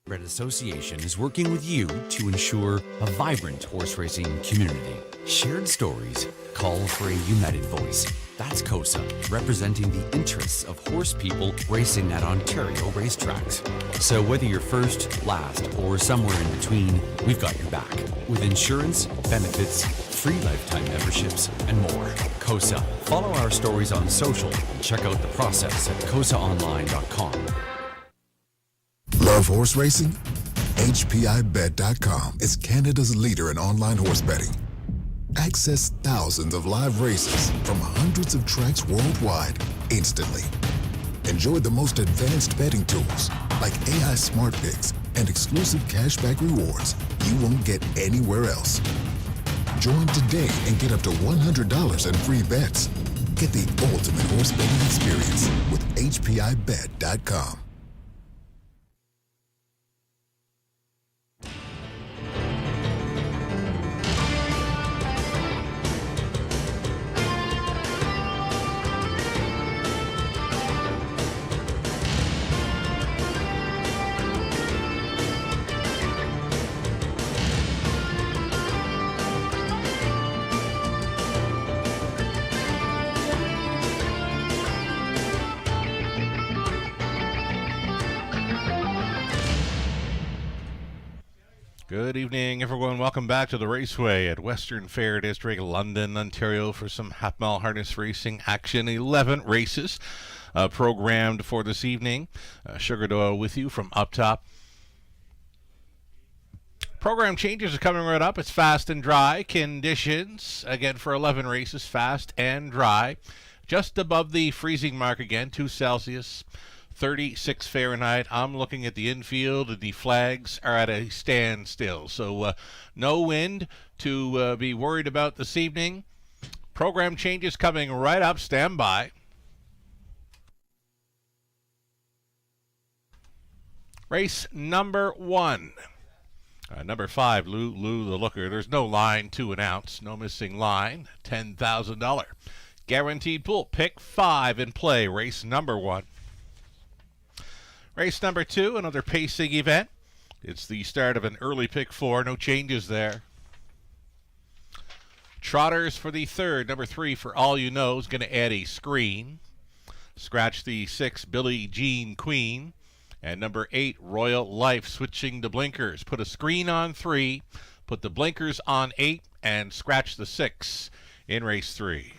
Red Association is working with you to ensure a vibrant horse racing community. Shared stories call for a united voice. That's COSA, representing the interests of horse people racing at Ontario racetracks. So whether you're first, last, or somewhere in between, we've got your back. With insurance, benefits, free lifetime memberships, and more. COSA. Follow our stories on social and check out the process at cosaonline.com. Love horse racing? HPIBet.com is Canada's leader in online horse betting. Access thousands of live races from hundreds of tracks worldwide instantly. Enjoy the most advanced betting tools like AI Smart Picks and exclusive cashback rewards you won't get anywhere else. Join today and get up to $100 in free bets. Get the ultimate horse betting experience with HPIBet.com. Good evening, everyone. Welcome back to the Raceway at Western Fair District, London, Ontario, for some half-mile harness racing action. 11 races programmed for this evening. Sugar Doyle with you from up top. Program changes are coming right up. It's fast and dry conditions. Again, for 11 races, fast and dry. Just above the freezing mark again, 2 Celsius. 36 Fahrenheit. I'm looking at the infield, and the flags are at a standstill. So no wind to be worried about this evening. Program changes coming right up. Stand by. Race number 1. Number 5, Lou the Looker. There's no line to announce. No missing line. $10,000. Guaranteed pool. Pick 5 in play. Race number 1. Race number 2, another pacing event. It's the start of an early pick 4. No changes there. Trotters for the 3rd. Number 3, For All You Know, is going to add a screen. Scratch the 6, Billie Jean Queen. And number 8, Royal Life, switching the blinkers. Put a screen on 3, put the blinkers on 8, and scratch the 6 in race 3.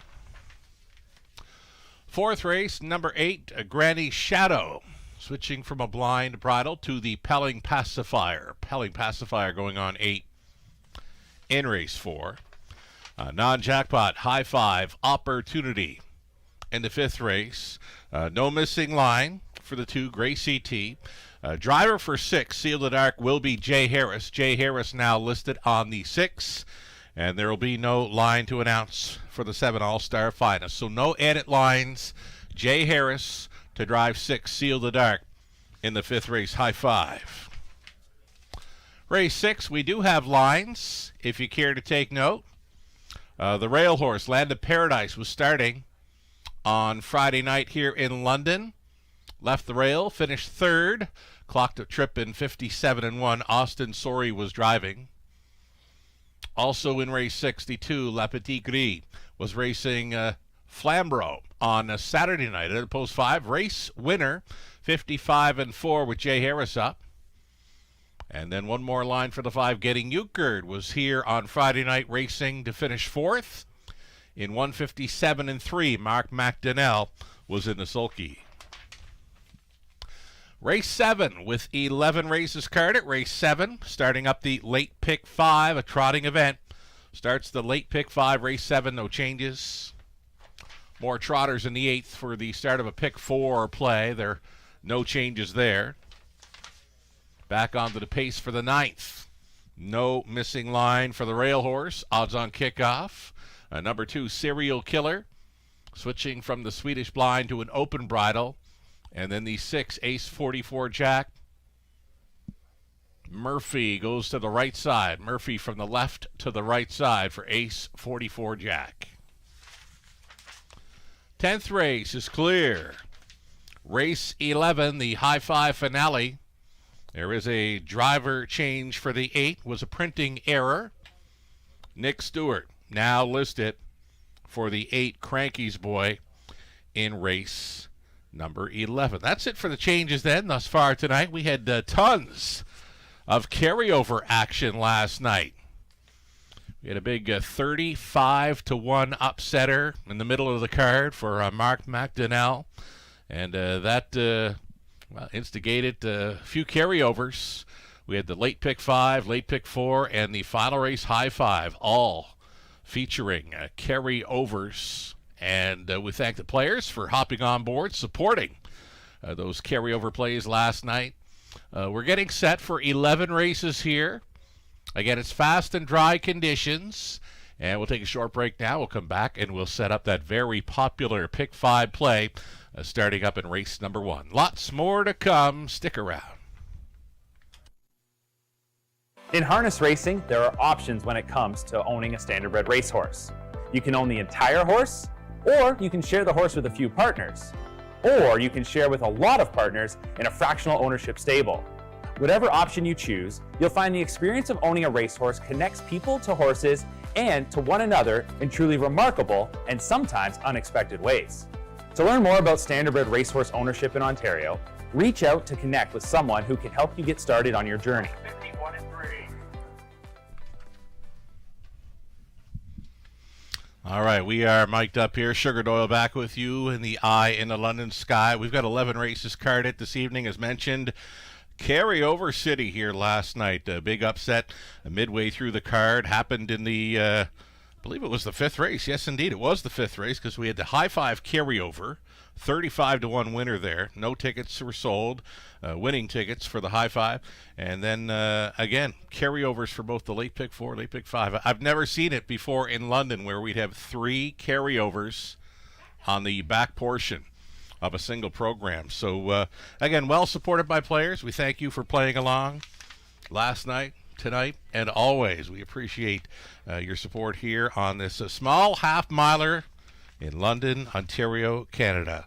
4th race, number 8, Granny Shadow. Switching from a blind bridle to the Pelling Pacifier. Pelling Pacifier going on 8 in race 4. Non-jackpot, High Five, Opportunity. In the 5th race, no missing line for the 2, Gray CT. Driver for 6, Seal the Dark, will be Jay Harris. Jay Harris now listed on the 6. And there will be no line to announce for the 7 All-Star Finest. So no added lines. Jay Harris to drive 6, Seal the Dark, in the 5th race, High Five. Race 6, we do have lines, if you care to take note. The rail horse, Land of Paradise, was starting on Friday night here in London. Left the rail, finished 3rd, clocked a trip in 57-1. Austin Sorey was driving. Also in race 62, La Petite Grille was racing Flamborough on a Saturday night at post 5. Race winner, 55-4 with Jay Harris up. And then one more line for the 5. Getting Euchred was here on Friday night racing to finish 4th. In 157-3, Mark McDonnell was in the sulky. Race 7 with 11 races carded. Race 7 starting up the late pick 5, a trotting event. Starts the late pick 5, race 7, no changes. More trotters in the 8th for the start of a pick 4 play. There are no changes there. Back onto the pace for the 9th. No missing line for the rail horse. Odds on kickoff. Number 2, Serial Killer. Switching from the Swedish blind to an open bridle. And then the 6, Ace 44 Jack. Murphy goes to the right side. Murphy from the left to the right side for Ace 44 Jack. 10th race is clear. Race 11, the High Five finale. There is a driver change for the 8. Was a printing error. Nick Stewart now listed for the 8 Crankies boy in race number 11. That's it for the changes then thus far tonight. We had tons of carryover action last night. We had a big 35-1 upsetter in the middle of the card for Mark McDonnell, and that instigated a few carryovers. We had the late pick 5, late pick 4, and the final race high 5, all featuring carryovers. And we thank the players for hopping on board, supporting those carryover plays last night. We're getting set for 11 races here. Again, it's fast and dry conditions. And we'll take a short break now. We'll come back and we'll set up that very popular pick 5 play starting up in race number 1. Lots more to come. Stick around. In harness racing, there are options when it comes to owning a standardbred racehorse. You can own the entire horse, or you can share the horse with a few partners, or you can share with a lot of partners in a fractional ownership stable. Whatever option you choose, you'll find the experience of owning a racehorse connects people to horses and to one another in truly remarkable and sometimes unexpected ways. To learn more about standardbred racehorse ownership in Ontario, reach out to connect with someone who can help you get started on your journey. All right, we are mic'd up here. Sugar Doyle back with you in the eye in the London sky. We've got 11 races carded this evening, as mentioned. Carryover City here last night. A big upset midway through the card. Happened in the, I believe it was the 5th race. Yes, indeed, it was the 5th race because we had the high 5 carryover. 35-1 winner there. No tickets were sold. Winning tickets for the high 5. And then, again, carryovers for both the late pick 4, late pick 5. I've never seen it before in London where we'd have 3 carryovers on the back portion of a single program. So, again, well supported by players. We thank you for playing along last night, tonight, and always. We appreciate your support here on this small half-miler in London, Ontario, Canada.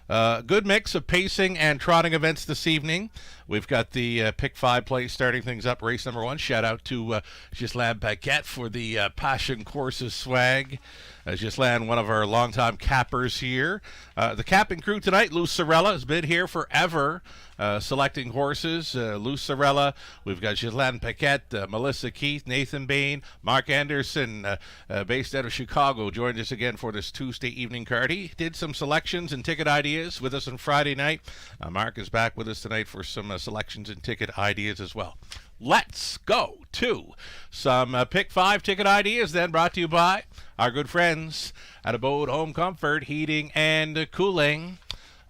Good mix of pacing and trotting events this evening. We've got the pick 5 play starting things up. Race number 1. Shout out to Ghislain Paquette for the Passion Courses swag. Ghislain, one of our longtime cappers here. The capping crew tonight, Lou Sorella has been here forever selecting horses. Lou Sorella, we've got Ghislain Paquette, Melissa Keith, Nathan Bain, Mark Anderson, based out of Chicago, joined us again for this Tuesday evening card. He did some selections and ticket ideas with us on Friday night. Mark is back with us tonight for some selections and ticket ideas as well. Let's go to some pick 5 ticket ideas then, brought to you by our good friends at Abode Home Comfort Heating and Cooling.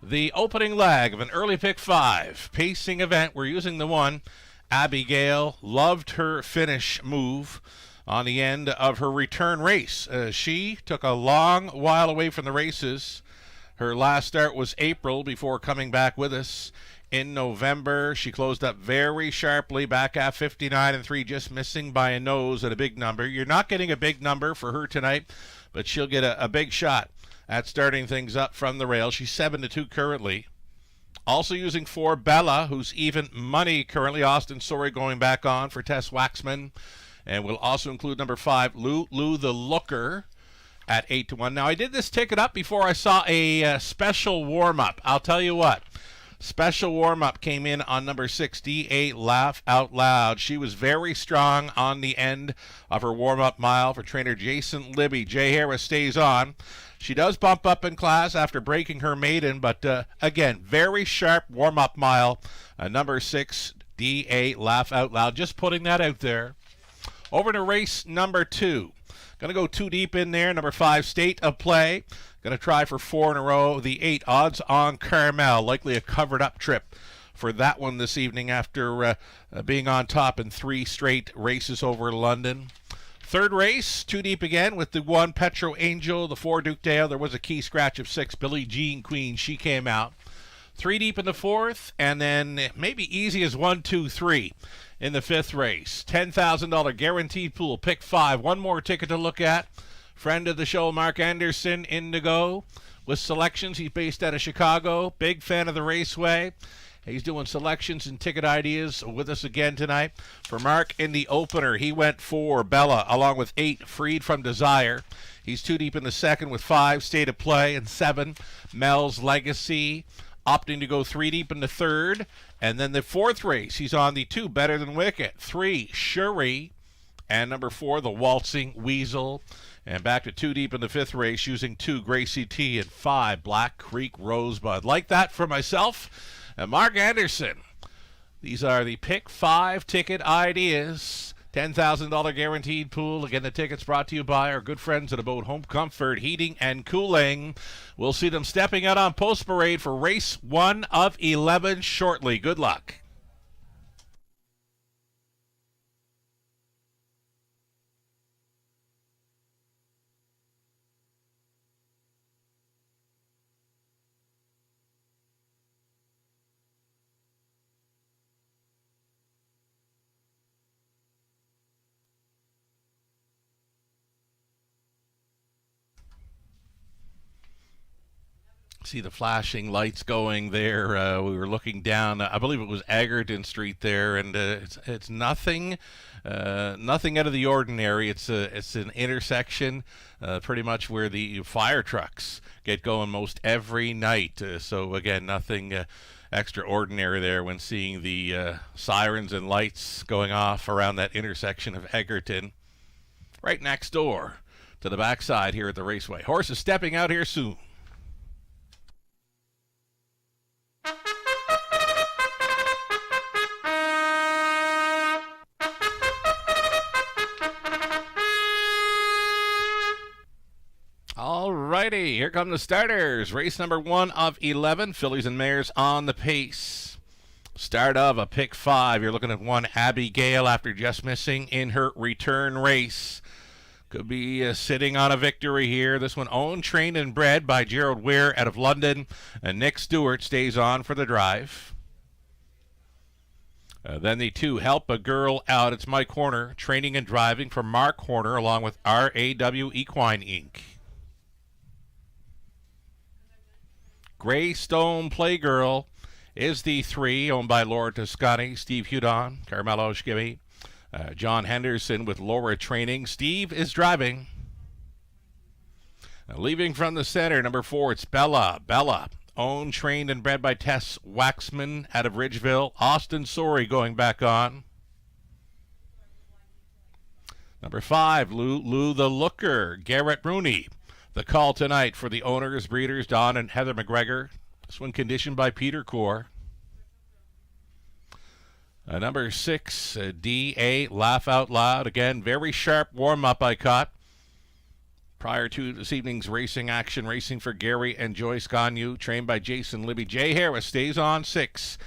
The opening leg of an early pick 5 pacing event. We're using the 1. Abigail loved her finish move on the end of her return race. She took a long while away from the races. Her last start was April before coming back with us in November. She closed up very sharply, back at 59-3, just missing by a nose at a big number. You're not getting a big number for her tonight, but she'll get a big shot at starting things up from the rail. She's 7-2 currently. Also using 4, Bella, who's even money currently. Austin Sorey going back on for Tess Waxman. And we'll also include number 5, Lou the Looker, at 8-1. Now, I did this ticket up before I saw a special warm-up. I'll tell you what. Special warm-up came in on number 6, D8 Laugh Out Loud. She was very strong on the end of her warm-up mile for trainer Jason Libby. Jay Harris stays on. She does bump up in class after breaking her maiden, but again, very sharp warm-up mile. Number 6, D8 Laugh Out Loud. Just putting that out there. Over to race number 2. Going to go 2 deep in there. Number 5, State of Play. Going to try for 4 in a row. The 8, Odds on Carmel. Likely a covered-up trip for that one this evening after being on top in 3 straight races over London. Third race, 2 deep again with the 1, Petro Angel. The 4, Duke Dale. There was a key scratch of 6, Billie Jean Queen. She came out. 3 deep in the 4th, and then maybe easy as 1, 2, 3 in the 5th race. $10,000 guaranteed pool, pick 5. One more ticket to look at. Friend of the show, Mark Anderson, Indigo, with selections. He's based out of Chicago. Big fan of the Raceway. He's doing selections and ticket ideas with us again tonight. For Mark in the opener, he went 4, Bella, along with 8, Freed from Desire. He's 2 deep in the second with 5, State of Play, and 7, Mel's Legacy. Opting to go 3 deep in the third. And then the fourth race, he's on the 2, Better Than Wicked. 3, Shuri. And number 4, the Waltzing Weasel. And back to 2 deep in the fifth race using 2, Gracie T, and 5, Black Creek Rosebud. Like that for myself and Mark Anderson. These are the Pick 5 ticket ideas. $10,000 guaranteed pool. Again, the tickets brought to you by our good friends at Abode Home Comfort Heating and Cooling. We'll see them stepping out on Post Parade for race 1 of 11 shortly. Good luck. See the flashing lights going there. We were looking down. I believe it was Egerton Street there, and it's nothing out of the ordinary. It's an intersection, pretty much where the fire trucks get going most every night. So again, nothing extraordinary there when seeing the sirens and lights going off around that intersection of Egerton, right next door to the backside here at the raceway. Horse is stepping out here soon. Alrighty, here come the starters. Race number 1 of 11, fillies and mares on the pace. Start of a pick 5. You're looking at 1, Abigail, after just missing in her return race. Could be sitting on a victory here. This one owned, trained, and bred by Gerald Weir out of London. And Nick Stewart stays on for the drive. Then the 2, Help a Girl Out. It's Mike Horner, training and driving for Mark Horner, along with RAW Equine Inc. Greystone Playgirl is the 3, owned by Laura Toscani, Steve Hudon, Carmelo Schimmy, John Henderson with Laura Training. Steve is driving. Leaving from the center, number 4, it's Bella. Bella, owned, trained, and bred by Tess Waxman out of Ridgeville. Austin Sorey going back on. Number 5, Lou the Looker, Garrett Rooney. The call tonight for the owners, breeders, Don and Heather McGregor. This one conditioned by Peter Core. Number 6, D.A. Laugh Out Loud. Again, very sharp warm-up I caught prior to this evening's racing action. Racing for Gary and Joyce Gagnon, trained by Jason Libby. Jay Harris stays on 6.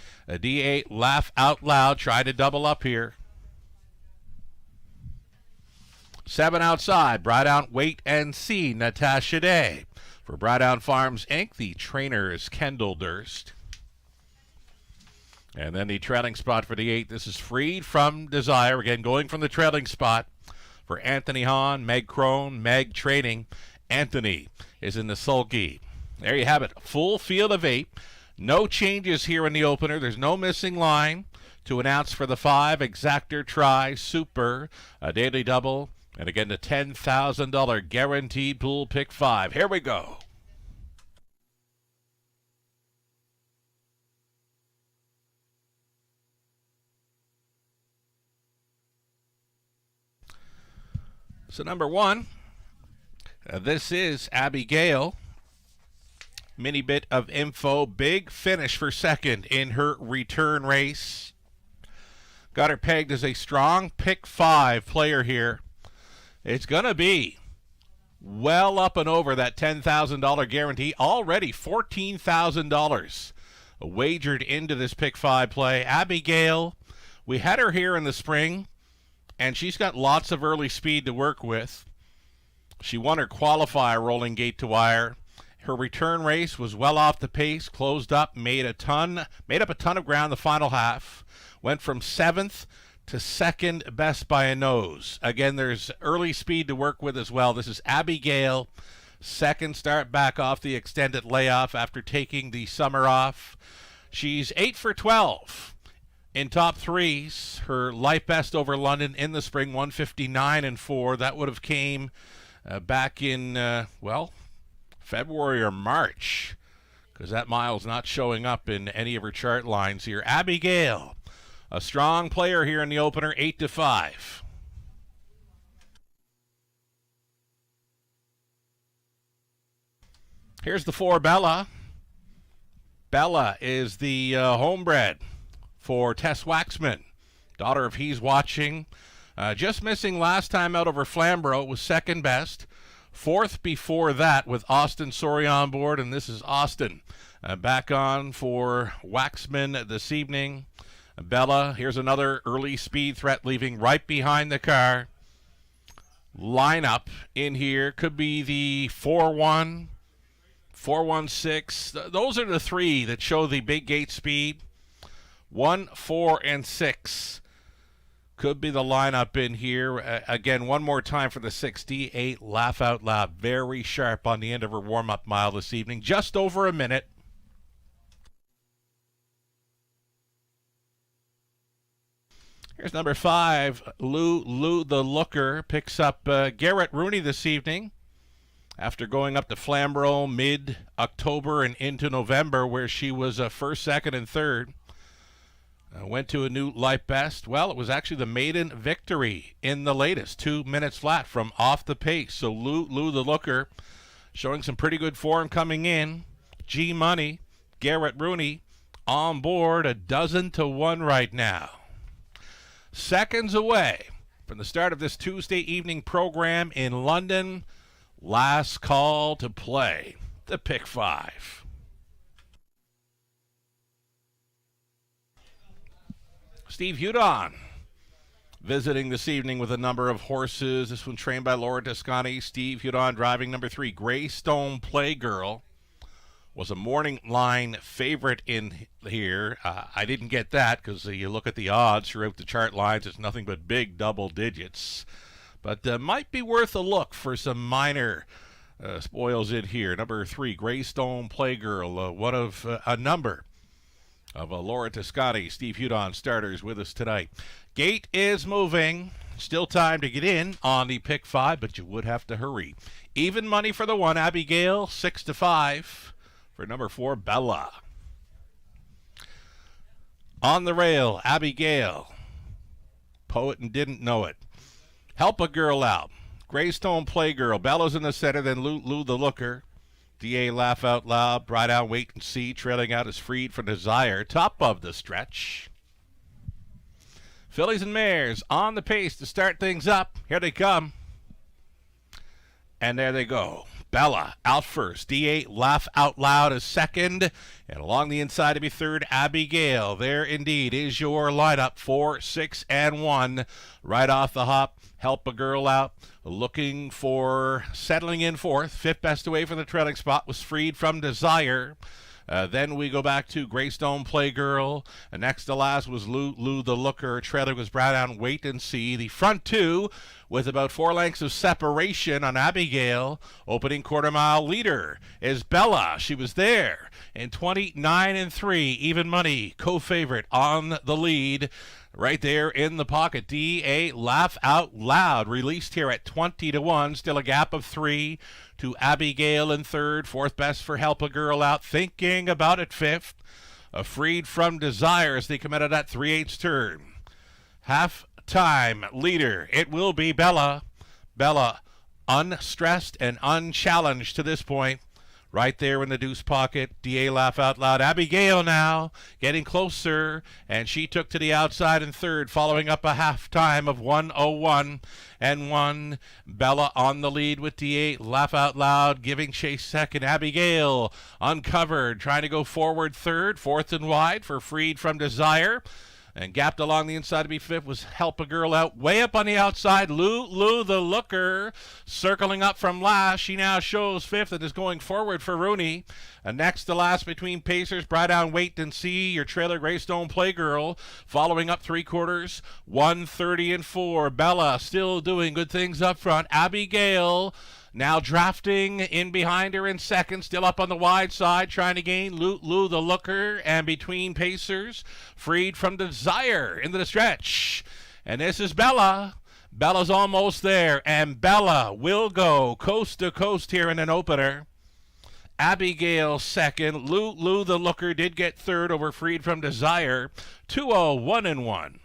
D.A. Laugh Out Loud. Try to double up here. 7 outside, Brydown Wait and See, Natasha Day. For Brydown Farms, Inc., the trainer is Kendall Durst. And then the trailing spot for the 8, this is Freed from Desire. Again, going from the trailing spot for Anthony Hahn, Meg Crone, Meg Training. Anthony is in the sulky. There you have it, full field of 8. No changes here in the opener. There's no missing line to announce for the 5, Exactor Try, Super, a daily double. And again, the $10,000 guaranteed pool pick 5. Here we go. So number 1, this is Abigail. Mini bit of info. Big finish for second in her return race. Got her pegged as a strong pick 5 player here. It's going to be well up and over that $10,000 guarantee. Already $14,000 wagered into this pick 5 play. Abigail, we had her here in the spring, and she's got lots of early speed to work with. She won her qualifier rolling gate to wire. Her return race was well off the pace, closed up, made up a ton of ground the final half. Went from 7th to second best by a nose. Again, there's early speed to work with as well. This is Abigail, second start back off the extended layoff after taking the summer off. She's 8 for 12 in top threes. Her life best over London in the spring, 159-4. That would have came back in, February or March, because that mile's not showing up in any of her chart lines here. Abigail, a strong player here in the opener, 8-5. Here's the 4, Bella. Bella is the homebred for Tess Waxman, daughter of He's Watching. Just missing last time out over Flamborough, was second best. Fourth before that with Austin Sori on board, and this is Austin back on for Waxman this evening. Bella, here's another early speed threat leaving right behind the car. Lineup in here could be the 4-1, 4-1-6. Those are the three that show the big gate speed. 1, 4, and 6 could be the lineup in here. Again, one more time for the 6D8. Laugh out loud. Very sharp on the end of her warm-up mile this evening. Just over a minute. Here's number 5. Lou the Looker picks up Garrett Rooney this evening after going up to Flamborough mid-October and into November, where she was first, second, and third. Went to a new life best. Well, it was actually the maiden victory in the latest, 2 minutes flat from off the pace. So Lou the Looker showing some pretty good form coming in. G Money, Garrett Rooney on board, 12-1 right now. Seconds away from the start of this Tuesday evening program in London. Last call to play the Pick 5. Steve Hudon visiting this evening with a number of horses. This one trained by Laura Toscani. Steve Hudon driving number 3, Greystone Playgirl. Was a morning line favorite in here. I didn't get that because you look at the odds throughout the chart lines, it's nothing but big double digits. But might be worth a look for some minor spoils in here. Number 3, Greystone Playgirl, one of a number of Laura Toscani, Steve Hudon starters with us tonight. Gate is moving. Still time to get in on the Pick 5, but you would have to hurry. Even money for the 1, Abigail, 6-5 for number 4, Bella. On the rail, Abigail. Poet and didn't know it. Help a Girl Out. Greystone Playgirl. Bella's in the center, then Lou the Looker. DA Laugh Out Loud. Bright Out Wait and See. Trailing out is Freed from Desire. Top of the stretch. Fillies and Mares on the pace to start things up. Here they come. And there they go. Bella out first. D8 Laugh Out Loud is second. And along the inside to be third, Abigail. There indeed is your lineup. 4, 6, and 1. Right off the hop. Help a Girl Out. Looking for settling in fourth. Fifth best away from the trailing spot was Freed from Desire. Then we go back to Greystone Playgirl. Next to last was Lou the Looker. Trailer was Brown Out Wait and See. The front two with about 4 lengths of separation on Abigail. Opening quarter mile leader is Bella. She was there in 29-3. Even money co-favorite on the lead. Right there in the pocket. D.A. Laugh Out Loud released here at 20-1. Still a gap of 3 to Abigail in third. Fourth best for Help a Girl Out. Thinking about it fifth. Freed from Desire as they come out of that 3/8 turn. Half-time leader. It will be Bella. Bella unstressed and unchallenged to this point. Right there in the deuce pocket. D.A. Laugh Out Loud. Abigail now getting closer, and she took to the outside in third, following up a half time of 1:01 and 1. Bella on the lead with D.A. Laugh Out Loud giving chase second. Abigail uncovered, trying to go forward third. Fourth and wide for Freed from Desire. And gapped along the inside to be fifth was Help a Girl Out. Way up on the outside, Lou the Looker circling up from last. She now shows fifth and is going forward for Rooney. And next to last between Pacers, Bright Out Wait and See. Your trailer, Greystone Playgirl, following up 3/4, 1:30-4. Bella still doing good things up front. Abigail Now drafting in behind her in second, still up on the wide side, trying to gain Lou the Looker, and between pacers, freed from Desire into the stretch. And this is Bella. Bella's almost there, and Bella will go coast to coast here in an opener. Abigail second. Lou the Looker did get third over Freed from Desire. 2-0, 1-1.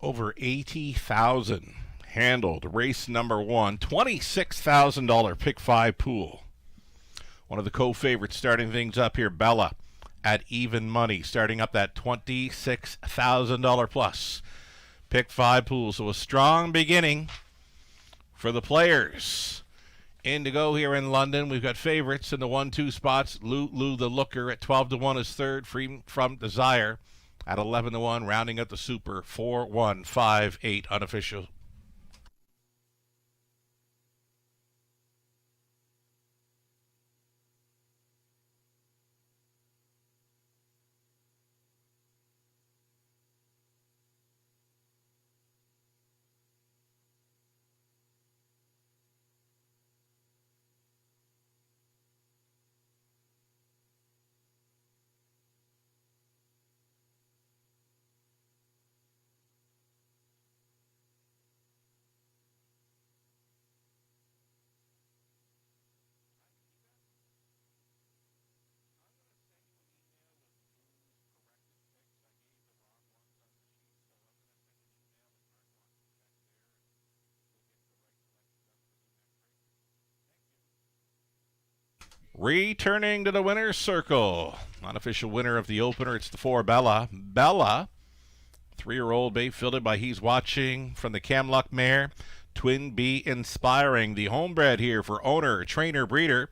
Over 80,000 handled race number 1, $26,000 pick 5 pool. One of the co-favorites starting things up here, Bella, at even money, starting up that $26,000 plus pick 5 pool. So a strong beginning for the players. In to go here in London, we've got favorites in the 1-2 spots. Lou the Looker at 12-1 is third, Free from Desire at 11-1, rounding out the Super 4-1-5-8 unofficial. Returning to the winner's circle, unofficial winner of the opener, it's the 4 Bella. Bella, 3-year-old bay fielded by He's Watching from the Camluck mare. Twin B Inspiring, the homebred here for owner, trainer, breeder.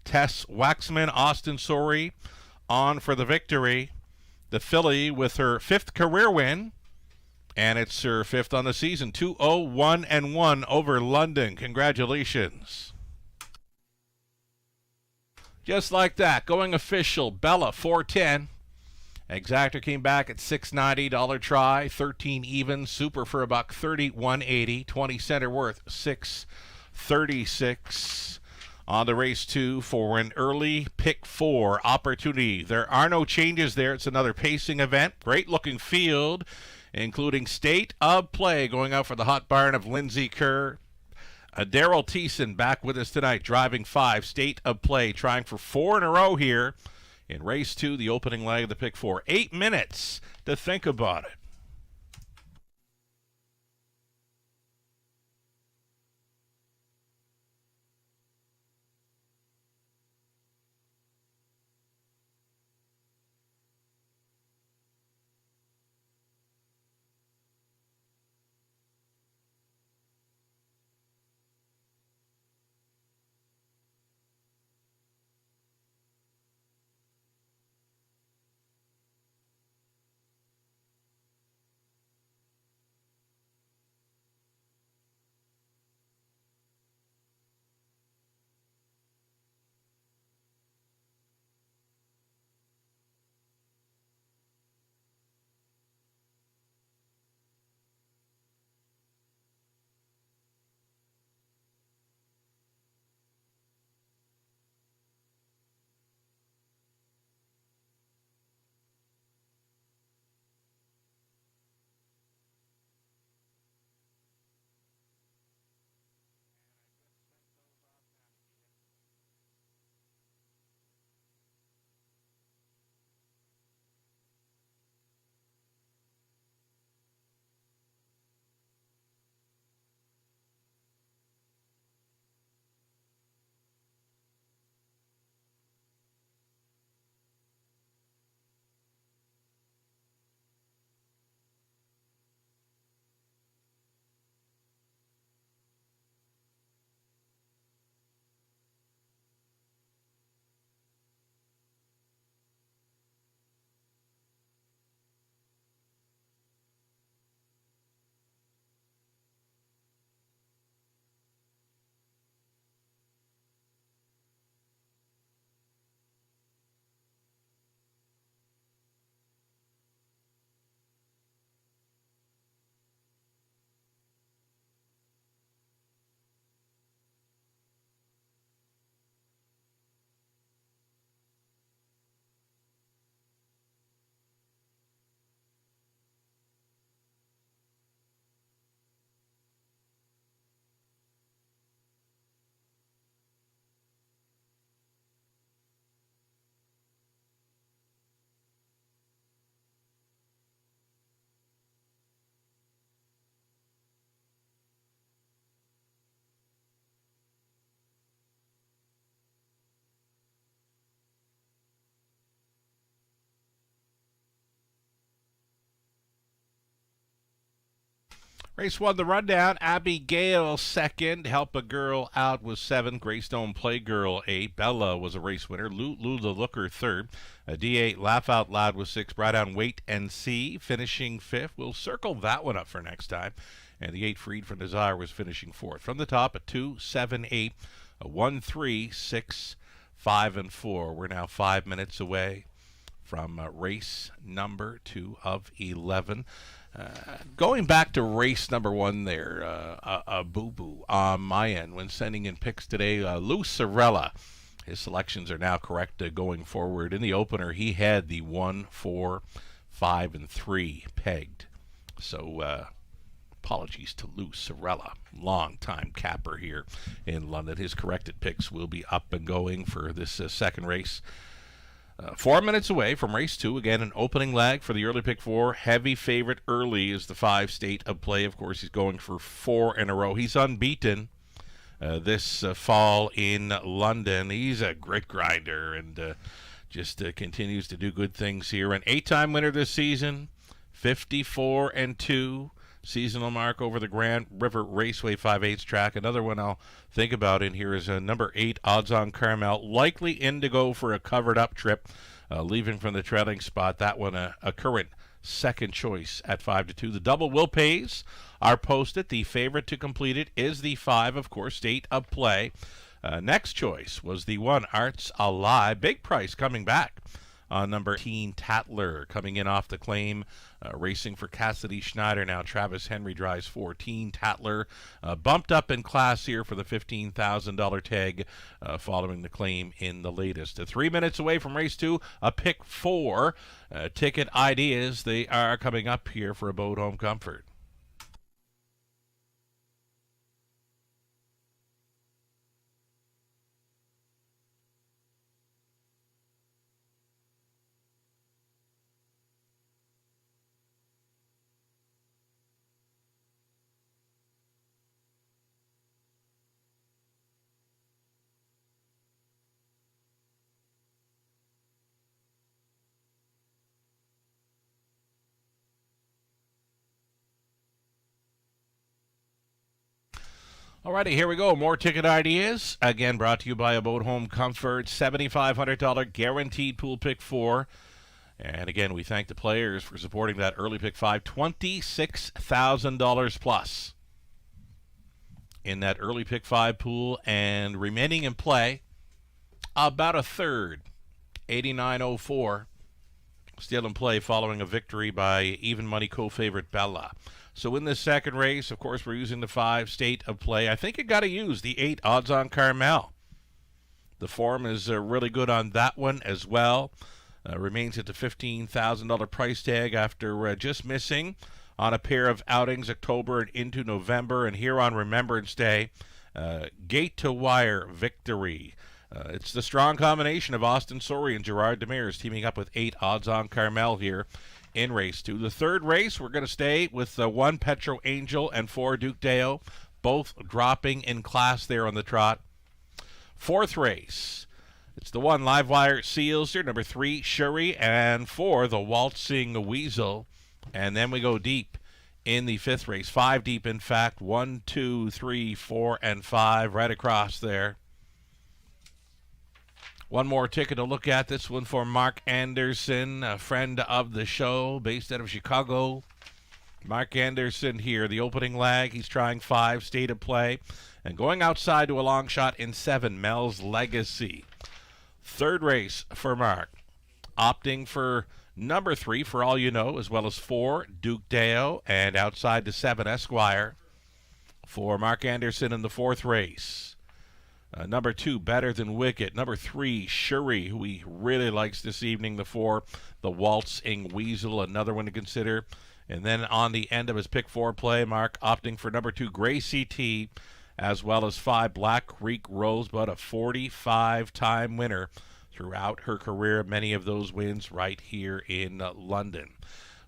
Tess Waxman, Austin Sorey on for the victory. The filly with her 5th career win, and it's her 5th on the season. 2-0, 1-1 over London. Congratulations. Just like that, going official, Bella 410. Exactor came back at $690, dollar try, 13 even, super for a buck, 31.80, 20 center worth, 636. On the race 2 for an early pick 4 opportunity. There are no changes there. It's another pacing event. Great looking field, including State of Play going out for the hot barn of Lindsay Kerr. Daryl Thiessen back with us tonight, driving 5, State of Play, trying for 4 in a row here in race 2, the opening leg of the pick 4. 8 minutes to think about it. Race 1, the rundown. Abigail second. Help a Girl Out was 7. Greystone Playgirl 8. Bella was a race winner. Lou the Looker third. D8 Laugh Out Loud was 6. Brought down Wait and See finishing 5th. We'll circle that one up for next time. And the 8 Freed from Desire was finishing 4th. From the top, a 2, 7, 8, a 1, 3, 6, 5, and 4. We're now 5 minutes away from race number 2 of 11. Going back to race number 1 there, a boo-boo on my end when sending in picks today. Lou Sorella, his selections are now correct going forward. In the opener, he had the 1, 4, 5, and 3 pegged. So apologies to Lou Sorella, long-time capper here in London. His corrected picks will be up and going for this second race. 4 minutes away from race 2. Again, an opening leg for the early pick 4. Heavy favorite early is the 5 State of Play. Of course, he's going for 4 in a row. He's unbeaten this fall in London. He's a grit grinder and just continues to do good things here. An 8-time winner this season, 54-2. Seasonal mark over the Grand River Raceway 5/8 track. Another one I'll think about in here is number 8, Odds on Carmel. Likely in to go for a covered-up trip, leaving from the trailing spot. That one a current second choice at 5-2. The double will pays are posted. The favorite to complete it is the 5, of course, State of Play. Next choice was the 1, Arts Alive. Big price coming back on number 18, Tatler, coming in off the claim, racing for Cassidy Schneider. Now Travis Henry drives 14. Tatler bumped up in class here for the $15,000 tag following the claim in the latest. 3 minutes away from race 2, a pick 4. Ticket ideas, they are coming up here for a Boat Home Comfort. Alrighty, here we go. More ticket ideas. Again, brought to you by a Boat Home Comfort. $7,500 guaranteed pool pick 4. And again, we thank the players for supporting that early pick 5. $26,000 plus in that early pick 5 pool. And remaining in play, about a third. 89.04. Still in play following a victory by even money co-favorite Bella. So in this second race, of course, we're using the 5 State of Play. I think you got to use the 8 Odds on Carmel. The form is really good on that one as well. Remains at the $15,000 price tag after just missing on a pair of outings October and into November. And here on Remembrance Day, gate to wire victory. It's the strong combination of Austin Sorey and Gerard Demers teaming up with 8 Odds on Carmel here in race 2. The third race, we're going to stay with 1 Petro Angel and 4 Duke Deo, both dropping in class there on the trot. Fourth race, it's the 1 Livewire Seals here, number 3 Shuri, and 4 the Waltzing Weasel. And then we go deep in the 5th race, 5 deep in fact, 1, 2, 3, 4, and 5 right across there. One more ticket to look at, this one for Mark Anderson, a friend of the show, based out of Chicago. Mark Anderson here, the opening leg. He's trying 5 State of Play. And going outside to a long shot in 7, Mel's Legacy. Third race for Mark. Opting for number 3, For All You Know, as well as 4, Duke Deo. And outside to 7, Esquire. For Mark Anderson in the 4th race. Number 2, Better Than Wicked. Number 3, Shuri, who he really likes this evening. The 4, the Waltzing Weasel, another one to consider. And then on the end of his pick 4 play, Mark opting for number 2, Gracie T, as well as 5, Black Creek Rosebud, a 45-time winner throughout her career. Many of those wins right here in London.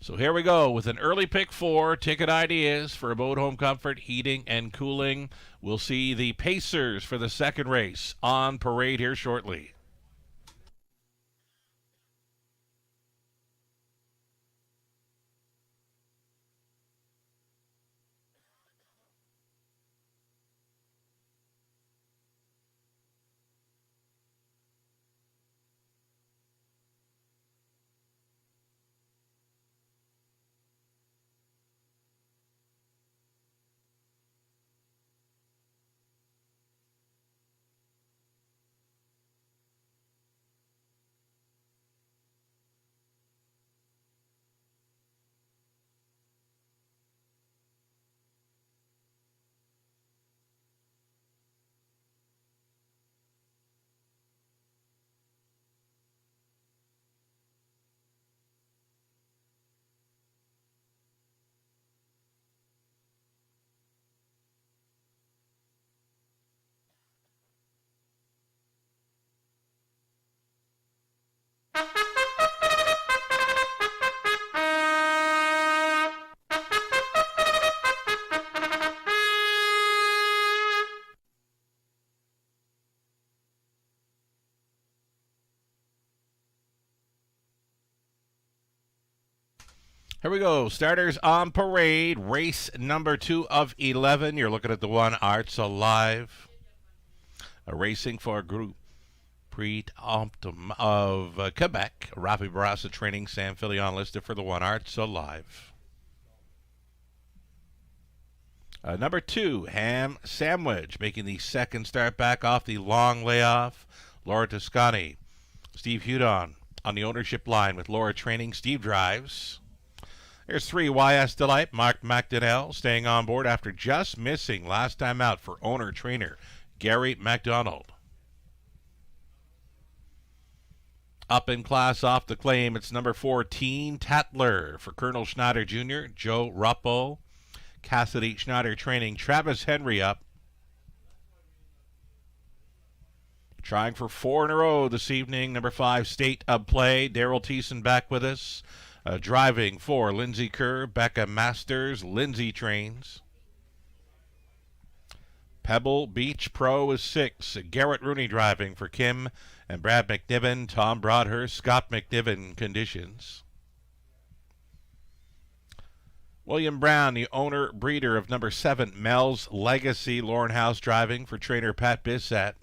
So here we go with an early pick 4, ticket ideas for a Boat Home Comfort, heating and cooling. We'll see the Pacers for the second race on parade here shortly. Here we go. Starters on parade. Race number 2 of 11. You're looking at the one Arts Alive. Racing for Group Prix Optum of Quebec. Rafi Barassa training. Sam Filion listed for the one Arts Alive. Number 2, Ham Sandwich, making the second start back off the long layoff. Laura Toscani. Steve Hudon on the ownership line with Laura training. Steve drives. There's 3, YS Delight, Mark McDonnell, staying on board after just missing last time out for owner-trainer Gary MacDonald. Up in class off the claim, it's number 14, Tatler for Colonel Schneider Jr., Joe Ruppo, Cassidy Schneider training, Travis Henry up. Trying for 4 in a row this evening, number 5, State of Play, Daryl Thiessen back with us. Driving for Lindsay Kerr, Becca Masters, Lindsay trains. Pebble Beach Pro is 6. Garrett Rooney driving for Kim and Brad McNiven, Tom Broadhurst, Scott McNiven conditions. William Brown, the owner breeder of number 7, Mel's Legacy, Lauren House driving for trainer Pat Bissett.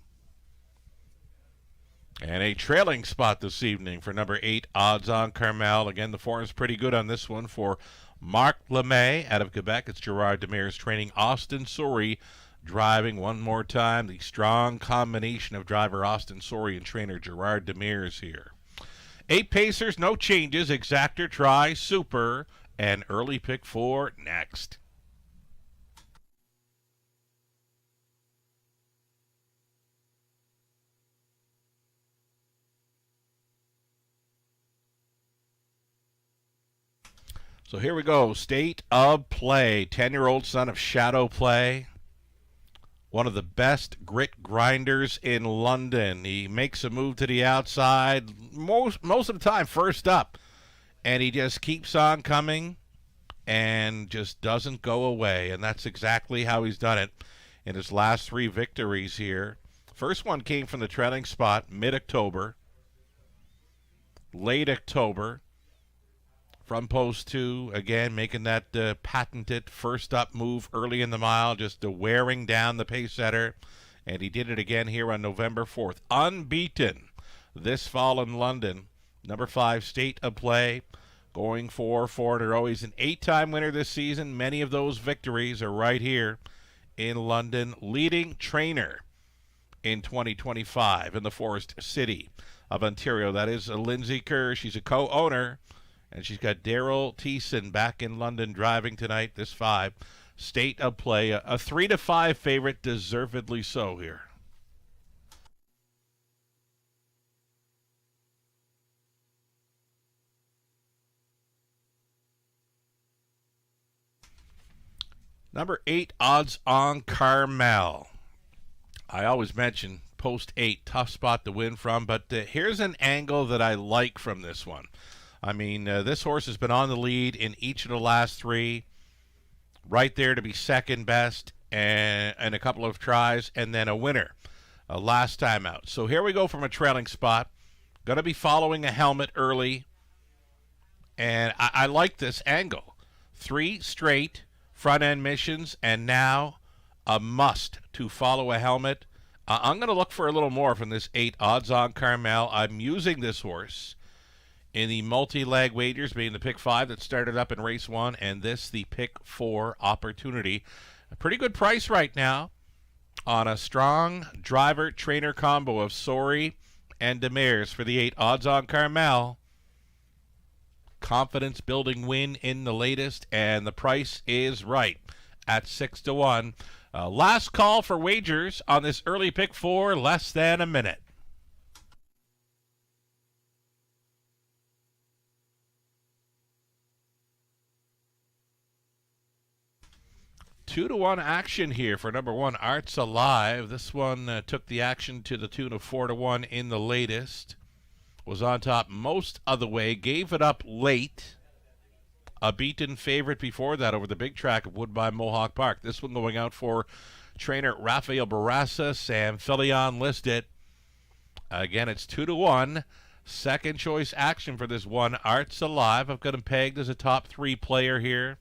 And a trailing spot this evening for number 8, Odds on Carmel. Again, the form's pretty good on this one for Marc Lemay out of Quebec. It's Gerard Demers training. Austin Sori driving one more time. The strong combination of driver Austin Sori and trainer Gerard Demers here. 8 Pacers, no changes. Exactor, Try, Super, and early pick 4 next. So here we go. State of Play. 10-year-old son of Shadow Play. One of the best grit grinders in London. He makes a move to the outside most of the time first up. And he just keeps on coming and just doesn't go away. And that's exactly how he's done it in his last 3 victories here. First one came from the trailing spot mid-October. Late October. From post 2, again, making that patented first-up move early in the mile, just wearing down the pace setter. And he did it again here on November 4th. Unbeaten this fall in London. Number 5, State of Play, going for 4 in a row. He's an 8-time winner this season. Many of those victories are right here in London. Leading trainer in 2025 in the Forest City of Ontario. That is Lindsay Kerr. She's a co-owner. And she's got Daryl Thiessen back in London driving tonight, this 5. State of Play, a 3-5 favorite, deservedly so here. Number 8, Odds on Carmel. I always mention post 8, tough spot to win from, but here's an angle that I like from this one. I mean, this horse has been on the lead in each of the last 3. Right there to be second best and a couple of tries, and then a winner last time out. So here we go from a trailing spot. Going to be following a helmet early. And I like this angle. 3 straight front-end missions, and now a must to follow a helmet. I'm going to look for a little more from this 8, Odds on Carmel. I'm using this horse in the multi-leg wagers, being the pick 5 that started up in race 1, and this the pick 4 opportunity. A pretty good price right now on a strong driver-trainer combo of Sori and Demers for the 8, Odds on Carmel. Confidence-building win in the latest, and the price is right at 6-1. Last call for wagers on this early pick 4, less than a minute. 2-1 action here for number 1, Arts Alive. This one took the action to the tune of 4-1 in the latest. was on top most of the way, gave it up late. A beaten favorite before that over the big track of Woodbine Mohawk Park. This one going out for trainer Rafael Barraza and Filion listed. Again, it's 2-1. Second choice action for this one. Arts Alive. I've got him pegged as a top 3 player here.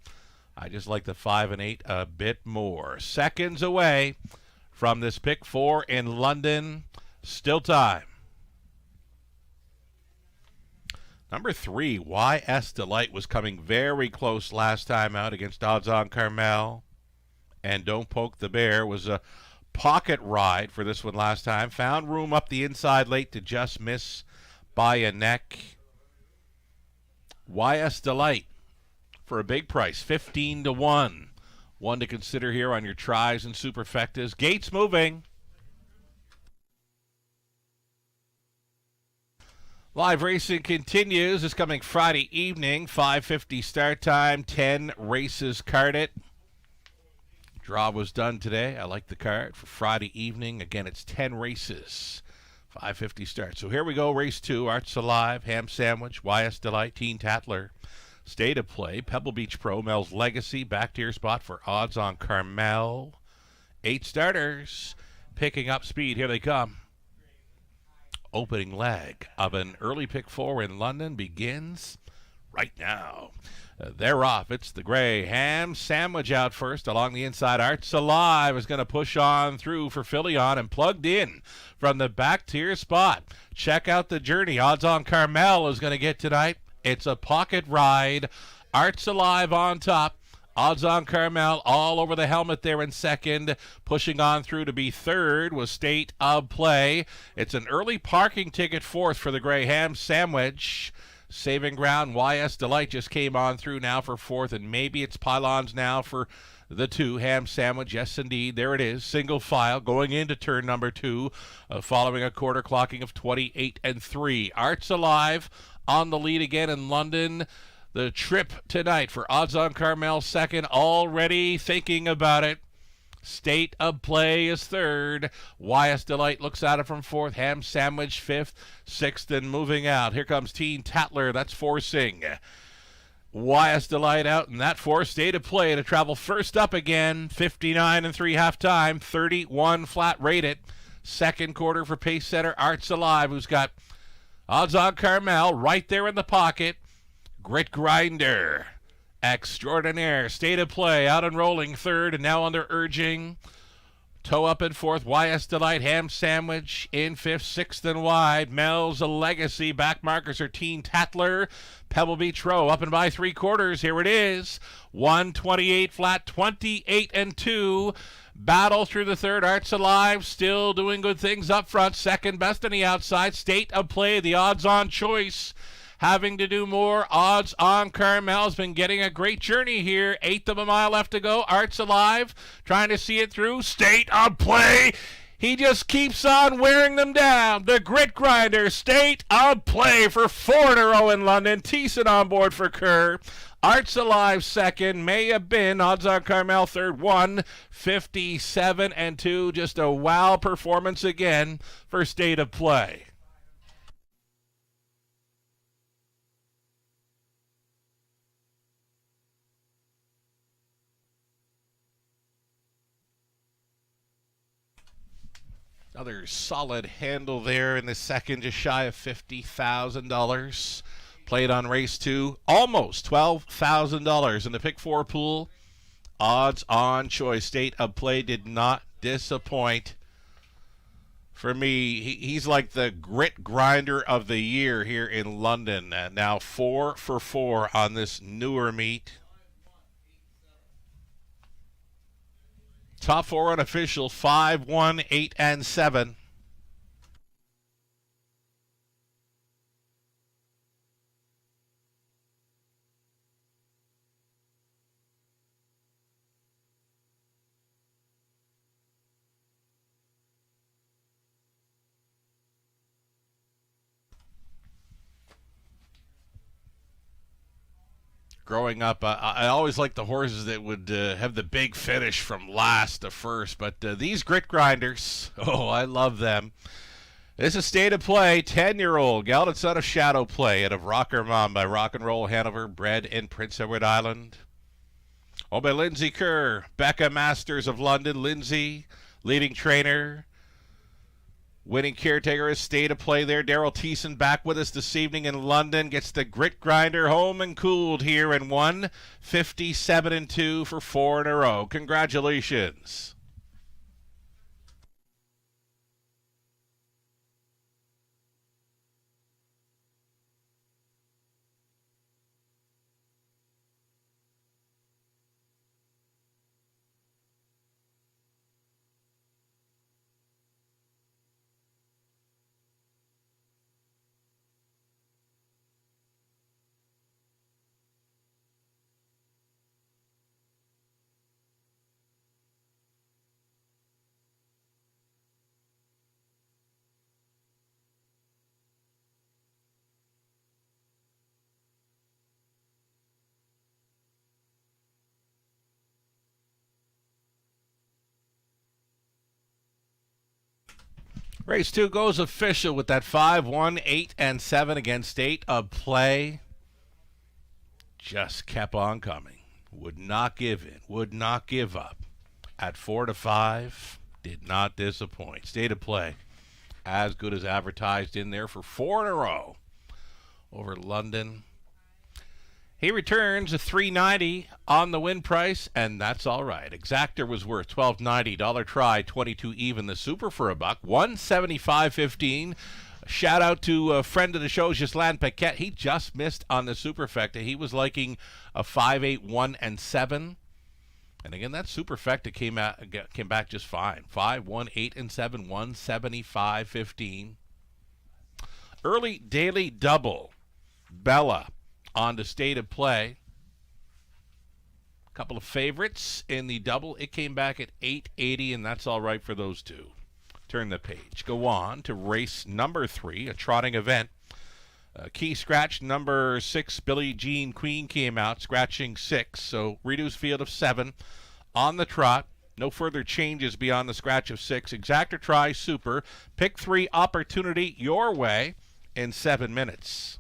I just like the 5 and 8 a bit more. Seconds away from this pick 4 in London. Still time. Number 3, YS Delight, was coming very close last time out against Odds On Carmel. And Don't Poke the Bear was a pocket ride for this one last time. Found room up the inside late to just miss by a neck. YS Delight for a big price, 15-1. One to consider here on your tries and superfectas. Gates moving. Live racing continues this coming Friday evening, 5:50 start time, 10 races carded. Draw was done today. I like the card for Friday evening. Again, it's 10 races, 5:50 start. So here we go, race 2, Arts Alive, Ham Sandwich, YS Delight, Teen Tatler, State of Play, Pebble Beach Pro, Mel's Legacy, back to your spot for Odds On Carmel. 8 starters, picking up speed. Here they come. Opening leg of an early pick 4 in London begins right now. They're off. It's the gray Ham Sandwich out first along the inside. Arts Alive is going to push on through for Filion and plugged in from the back tier spot. Check out the journey Odds On Carmel is going to get tonight. It's a pocket ride. Arts Alive on top. Odds On Carmel all over the helmet there in second. Pushing on through to be third was State of Play. It's an early parking ticket fourth for the gray Ham Sandwich. Saving ground, YS Delight just came on through now for fourth, and maybe it's pylons now for the 2, Ham Sandwich. Yes, indeed, there it is. Single file going into turn number 2, following a quarter clocking of 28 and 3. Arts Alive on the lead again in London. The trip tonight for Odds On Carmel second, already thinking about it. State of Play is third. YS Delight looks at it from fourth. Ham Sandwich fifth. Sixth and moving out. Here comes Teen Tatler. That's forcing YS Delight out, and that forced State of Play to travel first up again. 59 and 3 halftime. 31 flat rated. Second quarter for pace setter Arts Alive, who's got Odds On Carmel right there in the pocket. Grit Grinder Extraordinaire, State of Play out and rolling third, and now under urging. Toe up in fourth, YS Delight, Ham Sandwich in fifth, sixth and wide. Mel's a Legacy, back markers are Teen Tatler. Pebble Beach Row up and by 3/4. Here it is, 128 flat, 28 and 2. Battle through the third. Arts Alive still doing good things up front. Second best on the outside. State of Play, the odds-on choice, having to do more. Odds On Carmel's been getting a great journey here. 1/8 of a mile left to go. Arts Alive trying to see it through. State of Play, he just keeps on wearing them down. The Grit Grinder, State of Play for 4 in a row in London. Thiessen on board for Kerr. Arts Alive second, may have been Odds On Carmel third, 157 and 2. Just a wow performance again for State of Play. Another solid handle there in the second, just shy of $50,000. Played on race 2, almost $12,000 in the pick 4 pool. Odds On choice. State of Play did not disappoint. For me, he's like the Grit Grinder of the year here in London. Now 4 for 4 on this newer meet. Top 4 unofficial, 5, 1, 8, and 7. Growing up, I always liked the horses that would have the big finish from last to first, but these Grit Grinders, oh, I love them. This is State of Play, 10-year-old gelded son of Shadow Play out of Rocker Mom by Rock and Roll Hanover, bred in Prince Edward Island. Owned by Lindsay Kerr, Becca Masters of London. Lindsay, leading trainer. Winning caretaker is State of Play there. Daryl Thiessen back with us this evening in London. Gets the grit grinder home and cooled here in 1:57-2 for 4 in a row. Congratulations. Race 2 goes official with that 5, 1, 8, and 7 against State of Play. Just kept on coming. Would not give in. Would not give up. At 4-5, did not disappoint. State of Play, as good as advertised in there for 4 in a row over London. He returns a $3.90 on the win price, and that's all right. Exactor was worth $12.90. Dollar try, 22 even. The super for a buck, 175.15. Shout out to a friend of the show, Ghislain Paquette. He just missed on the superfecta. He was liking a 5, 8, 1, and 7. And again, that superfecta came back just fine. 5, 1, 8, and 7, 175.15. Early daily double. Bella on to State of Play. A couple of favorites in the double. It came back at 880, and that's all right for those two. Turn the page. Go on to race number 3, a trotting event. Key scratch number 6, Billie Jean Queen came out, scratching 6. So reduced field of 7 on the trot. No further changes beyond the scratch of 6. Exactor try, super. Pick 3 opportunity your way in 7 minutes.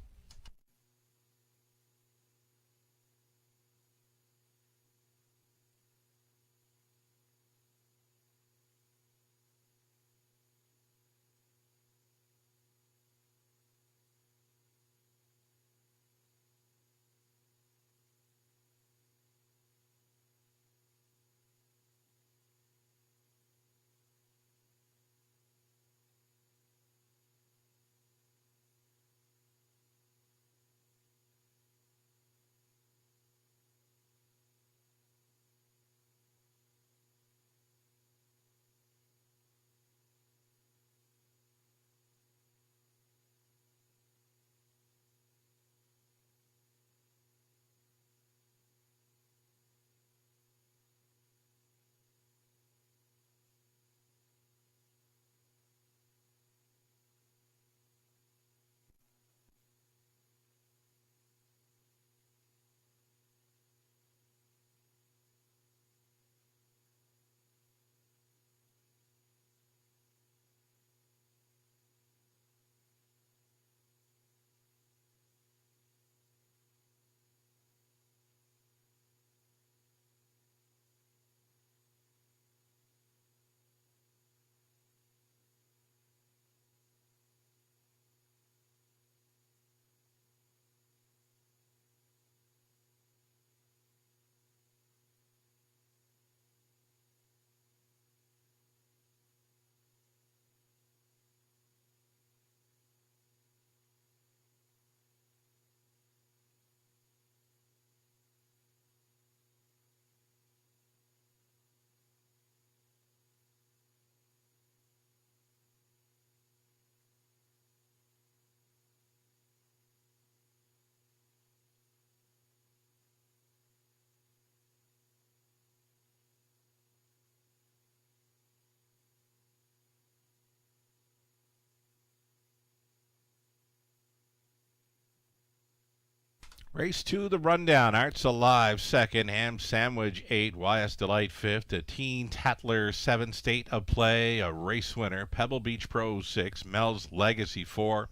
Race 2, the rundown. Arts Alive, second. Ham Sandwich, 8. YS Delight, fifth. A Teen Tatler, 7. State of Play, a race winner. Pebble Beach Pro, 6. Mel's Legacy, 4.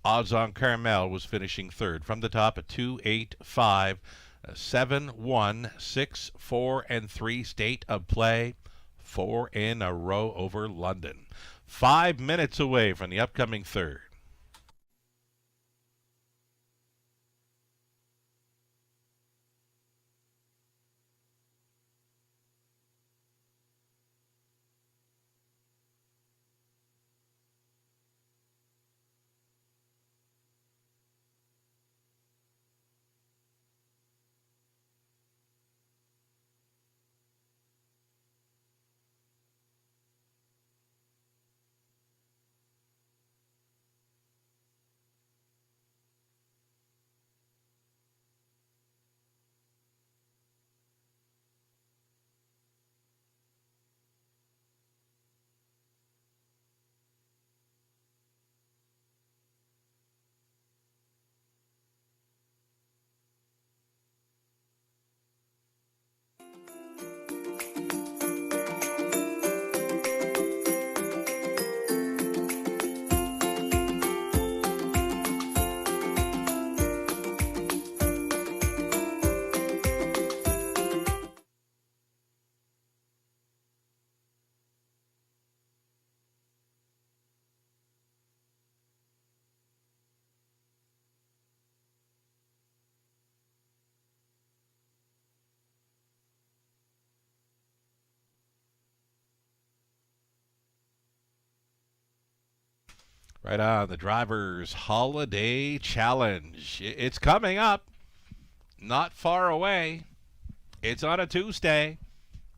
Odds on Carmel was finishing third. From the top, a 2, 8, 5, 7, 1, 6, 4, and 3. State of Play, 4 in a row over London. 5 minutes away from the upcoming third. Right on, the Drivers Holiday Challenge. It's coming up, not far away. It's on a Tuesday,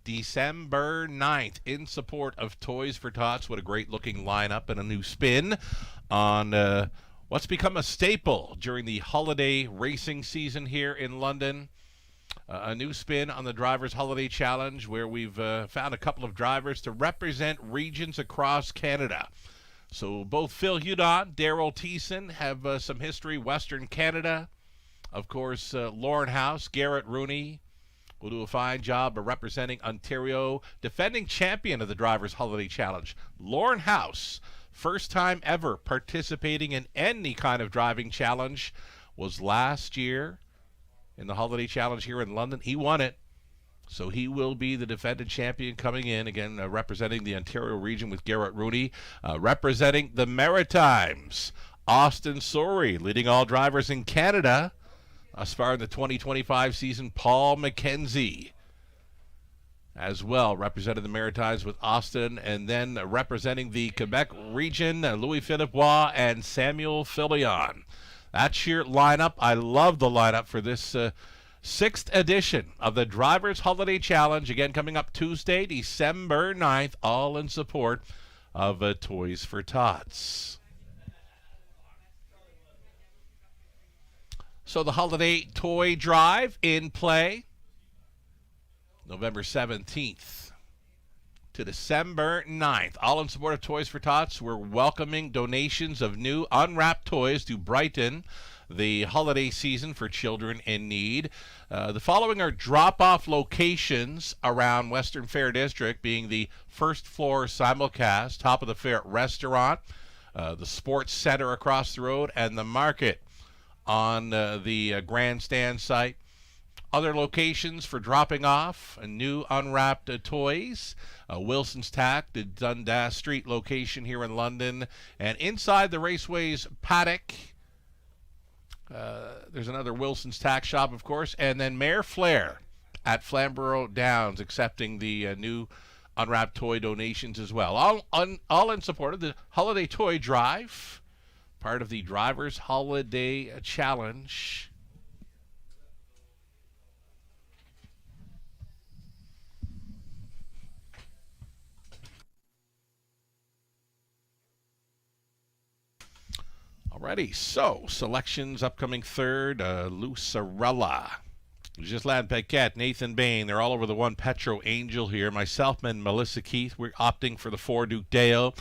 December 9th, in support of Toys for Tots. What a great-looking lineup and a new spin on what's become a staple during the holiday racing season here in London. A new spin on the Drivers Holiday Challenge, where we've found a couple of drivers to represent regions across Canada. So both Phil Hudon, Daryl Thiessen have some history, Western Canada. Of course, Lauren House, Garrett Rooney will do a fine job of representing Ontario, defending champion of the Drivers Holiday Challenge. Lauren House, first time ever participating in any kind of driving challenge, was last year in the Holiday Challenge here in London. He won it. So he will be the defending champion coming in, again, representing the Ontario region with Garrett Rooney. Representing the Maritimes, Austin Sorey, leading all drivers in Canada. As far in the 2025 season, Paul McKenzie as well, representing the Maritimes with Austin. And then representing the Quebec region, Louis-Philippe Roy and Samuel Filion. That's your lineup. I love the lineup for this 6th edition of the Drivers Holiday Challenge, again coming up Tuesday, December 9th, all in support of Toys for Tots. So the Holiday Toy Drive in play, November 17th to December 9th, all in support of Toys for Tots. We're welcoming donations of new unwrapped toys to brighten the holiday season for children in need. The following are drop-off locations around Western Fair District, being the first floor simulcast, Top of the Fair restaurant, the sports center across the road, and the market on the grandstand site. Other locations for dropping off new unwrapped toys, Wilson's Tack, the Dundas Street location here in London, and inside the Raceway's paddock, there's another Wilson's Tack shop, of course, and then Mayor Flair at Flamborough Downs accepting the new unwrapped toy donations as well. All in support of the Holiday Toy Drive, part of the Drivers Holiday Challenge. Alrighty, so selections upcoming third, Lucarella, Ghislaine Paquette, Nathan Bain, they're all over the one Petro Angel here. Myself and Melissa Keith, we're opting for the 4 Duke Dale.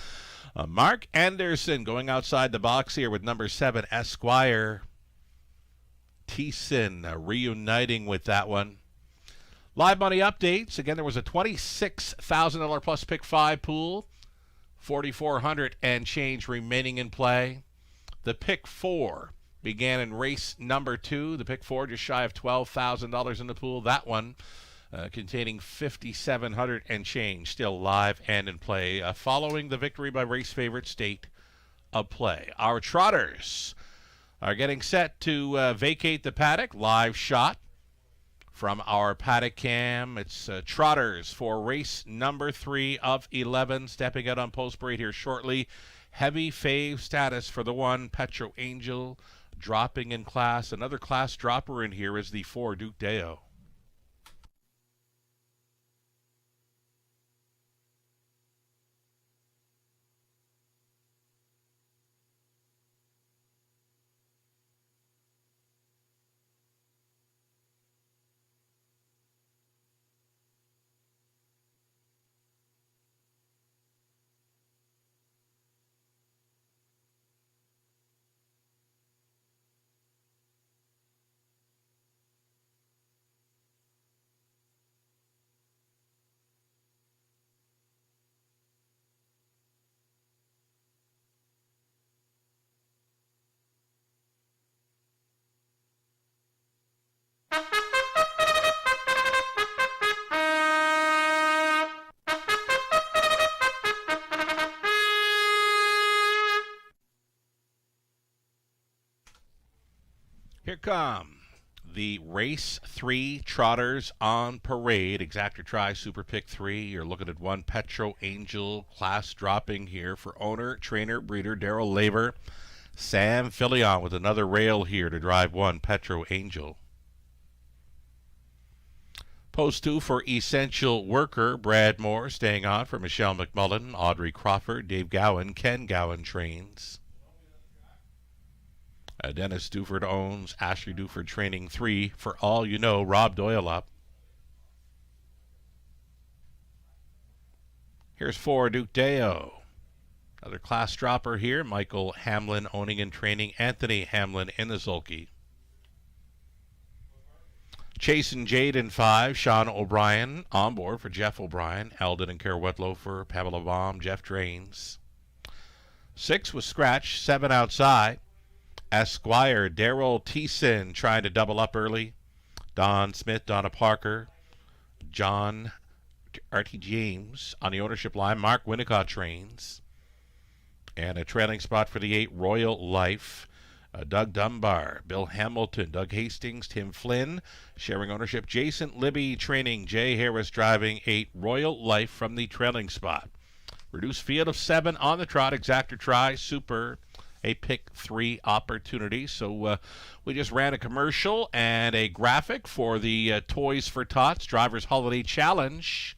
Mark Anderson going outside the box here with number 7 Esquire. Thiessen reuniting with that one. Live money updates. Again, there was a $26,000 plus pick 5 pool. 4,400 and change remaining in play. The pick 4 began in race number 2. The pick 4 just shy of $12,000 in the pool. That one containing 5,700 and change still live and in play, following the victory by race favorite State of Play. Our trotters are getting set to vacate the paddock. Live shot from our paddock cam. It's trotters for race number 3 of 11. Stepping out on post parade here shortly. Heavy fave status for the 1 Petro Angel, dropping in class. Another class dropper in here is the 4 Duke Deo. Here come the race 3 trotters on parade. Exactor Tri Super Pick 3. You're looking at 1 Petro Angel, class dropping here for owner, trainer, breeder Daryl Laver. Sam Filion with another rail here to drive 1 Petro Angel. Post 2 for Essential Worker, Brad Moore staying on for Michelle McMullen, Audrey Crawford, Dave Gowan, Ken Gowan trains. Dennis Duford owns Ashley Duford training 3 for All You Know, Rob Doyle up. Here's 4 Duke Deo. Another class dropper here. Michael Hamlin owning and training Anthony Hamlin in the sulky. Chase and Jade in 5. Sean O'Brien on board for Jeff O'Brien. Eldon and Care Wetlow for Pamela Baum. Jeff Drains. 6 was scratch. 7 outside. Esquire, Daryl Thiessen trying to double up early. Don Smith, Donna Parker, John R.T. James on the ownership line. Mark Winnicott trains. And a trailing spot for the 8, Royal Life. Doug Dunbar, Bill Hamilton, Doug Hastings, Tim Flynn sharing ownership. Jason Libby training. Jay Harris driving 8, Royal Life from the trailing spot. Reduced field of 7 on the trot. Exactor Tri Super, a pick 3 opportunity. So we just ran a commercial and a graphic for the Toys for Tots Drivers Holiday Challenge.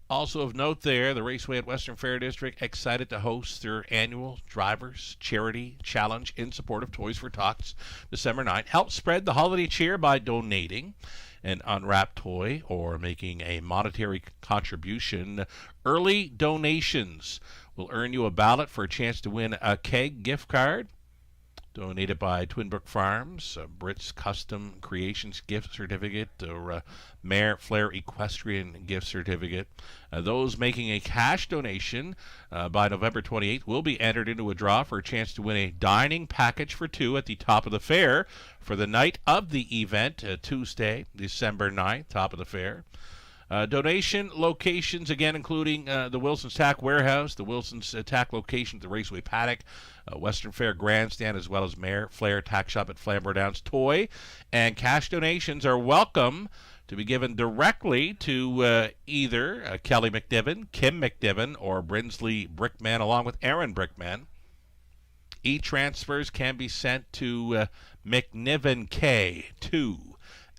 Also of note there, the Raceway at Western Fair District excited to host their annual Drivers Charity Challenge in support of Toys for Tots December 9th. Help spread the holiday cheer by donating an unwrapped toy or making a monetary contribution. Early donations will earn you a ballot for a chance to win a keg gift card donated by Twin Brook Farms, Brits Custom Creations gift certificate, or Mare Flair Equestrian gift certificate. Those making a cash donation by November 28th will be entered into a draw for a chance to win a dining package for 2 at the top of the fair for the night of the event, Tuesday, December 9th, top of the fair. Donation locations, again, including the Wilson's Tack Warehouse, the Wilson's Tack location at the Raceway Paddock, Western Fair Grandstand, as well as Mare Flair Tack Shop at Flamborough Downs. Toy and cash donations are welcome to be given directly to either Kelly McNiven, Kim McNiven, or Brinsley Brickman, along with Aaron Brickman. E-transfers can be sent to McNivenK2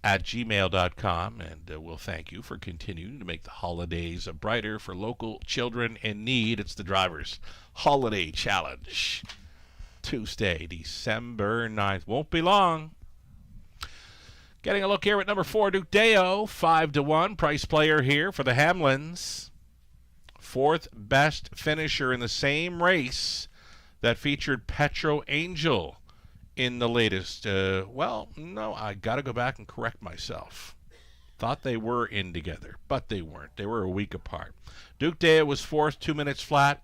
at gmail.com, and we'll thank you for continuing to make the holidays brighter for local children in need. It's the Drivers Holiday Challenge, Tuesday, December 9th. Won't be long. Getting a look here at number 4, Duke Deo, 5-1 price player here for the Hamlins. 4th best finisher in the same race that featured Petro Angel in the latest. No, I got to go back and correct myself. Thought they were in together, but they weren't. They were a week apart. Duke Deo was fourth, 2 minutes flat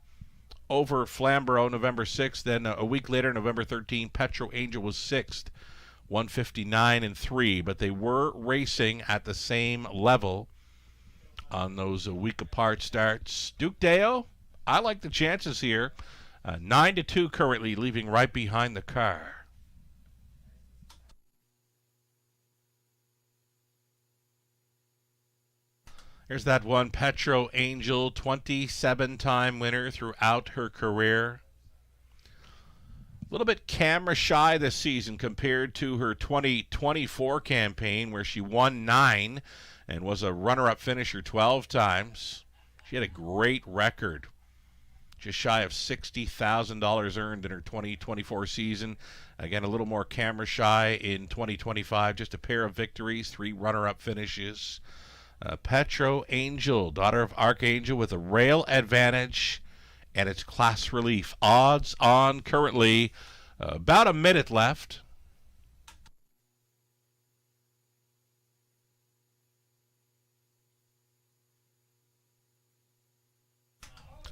over Flamborough November 6th. Then a week later, November 13th, Petro Angel was sixth, 159.3. But they were racing at the same level on those week apart starts. Duke Deo, I like the chances here. 9-2 currently, leaving right behind the car. Here's that one, Petro Angel, 27-time winner throughout her career. A little bit camera shy this season compared to her 2024 campaign where she won 9 and was a runner-up finisher 12 times. She had a great record. Just shy of $60,000 earned in her 2024 season. Again, a little more camera shy in 2025. Just a pair of victories, 3 runner-up finishes. Petro Angel, daughter of Archangel, with a rail advantage and its class relief. Odds on currently, about a minute left.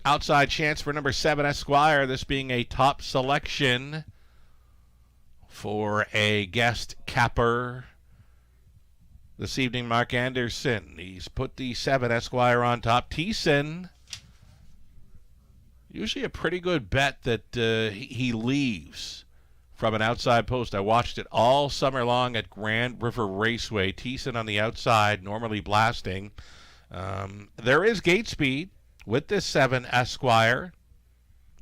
Outside chance for number 7, Esquire, this being a top selection for a guest capper this evening. Mark Anderson, he's put the 7, Esquire, on top. Thiessen, usually a pretty good bet that he leaves from an outside post. I watched it all summer long at Grand River Raceway. Thiessen on the outside, normally blasting. There is gate speed with this 7, Esquire.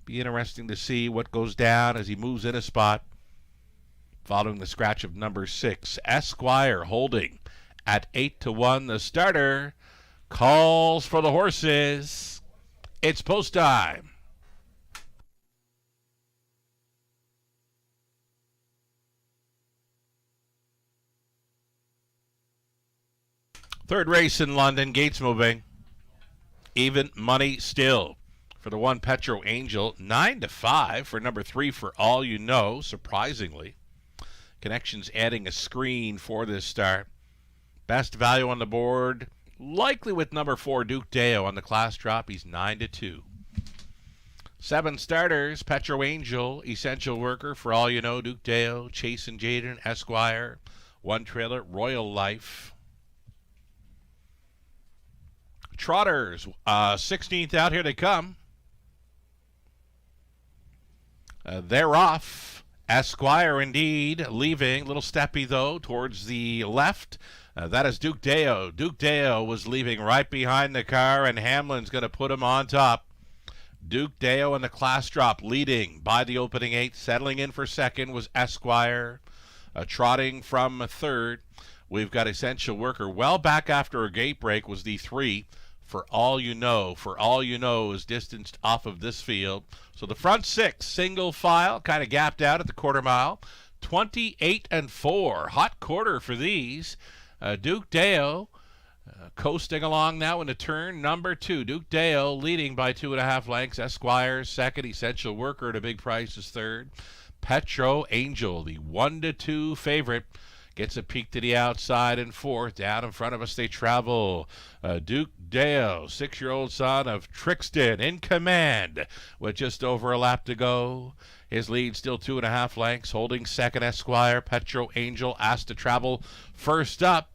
Be interesting to see what goes down as he moves in a spot following the scratch of number 6. Esquire holding at 8-1. The starter calls for the horses. It's post time. Third race in London, gates moving. Even money still for the 1, Petro Angel. 9-5 for number 3, For All You Know, surprisingly. Connections adding a screen for this start. Best value on the board, likely with number 4, Duke Deo on the class drop. He's 9-2. 7 starters, Petro Angel, Essential Worker, For All You Know, Duke Deo, Chase and Jaden, Esquire. 1 trailer, Royal Life. Trotters, 16th out, here they come. They're off. Esquire indeed, leaving. Little steppy though, towards the left. That is Duke Deo. Duke Deo was leaving right behind the car, and Hamlin's going to put him on top. Duke Deo in the class drop, leading by the opening 8. Settling in for second was Esquire. Trotting from third, we've got Essential Worker. Well back after a gate break was the 3, For All You Know. For All You Know is distanced off of this field. So the front 6, single file, kind of gapped out at the quarter mile. 28-4. Hot quarter for these. Duke Deo coasting along now into turn number 2. Duke Deo leading by 2.5 lengths. Esquire second. Essential Worker at a big price is third. Petro Angel, the 1-2 favorite, gets a peek to the outside in fourth. Down in front of us they travel. Duke Deo, 6-year-old son of Trixton, in command with just over a lap to go. His lead still 2.5 lengths. Holding second, Esquire. Petro Angel asked to travel first up.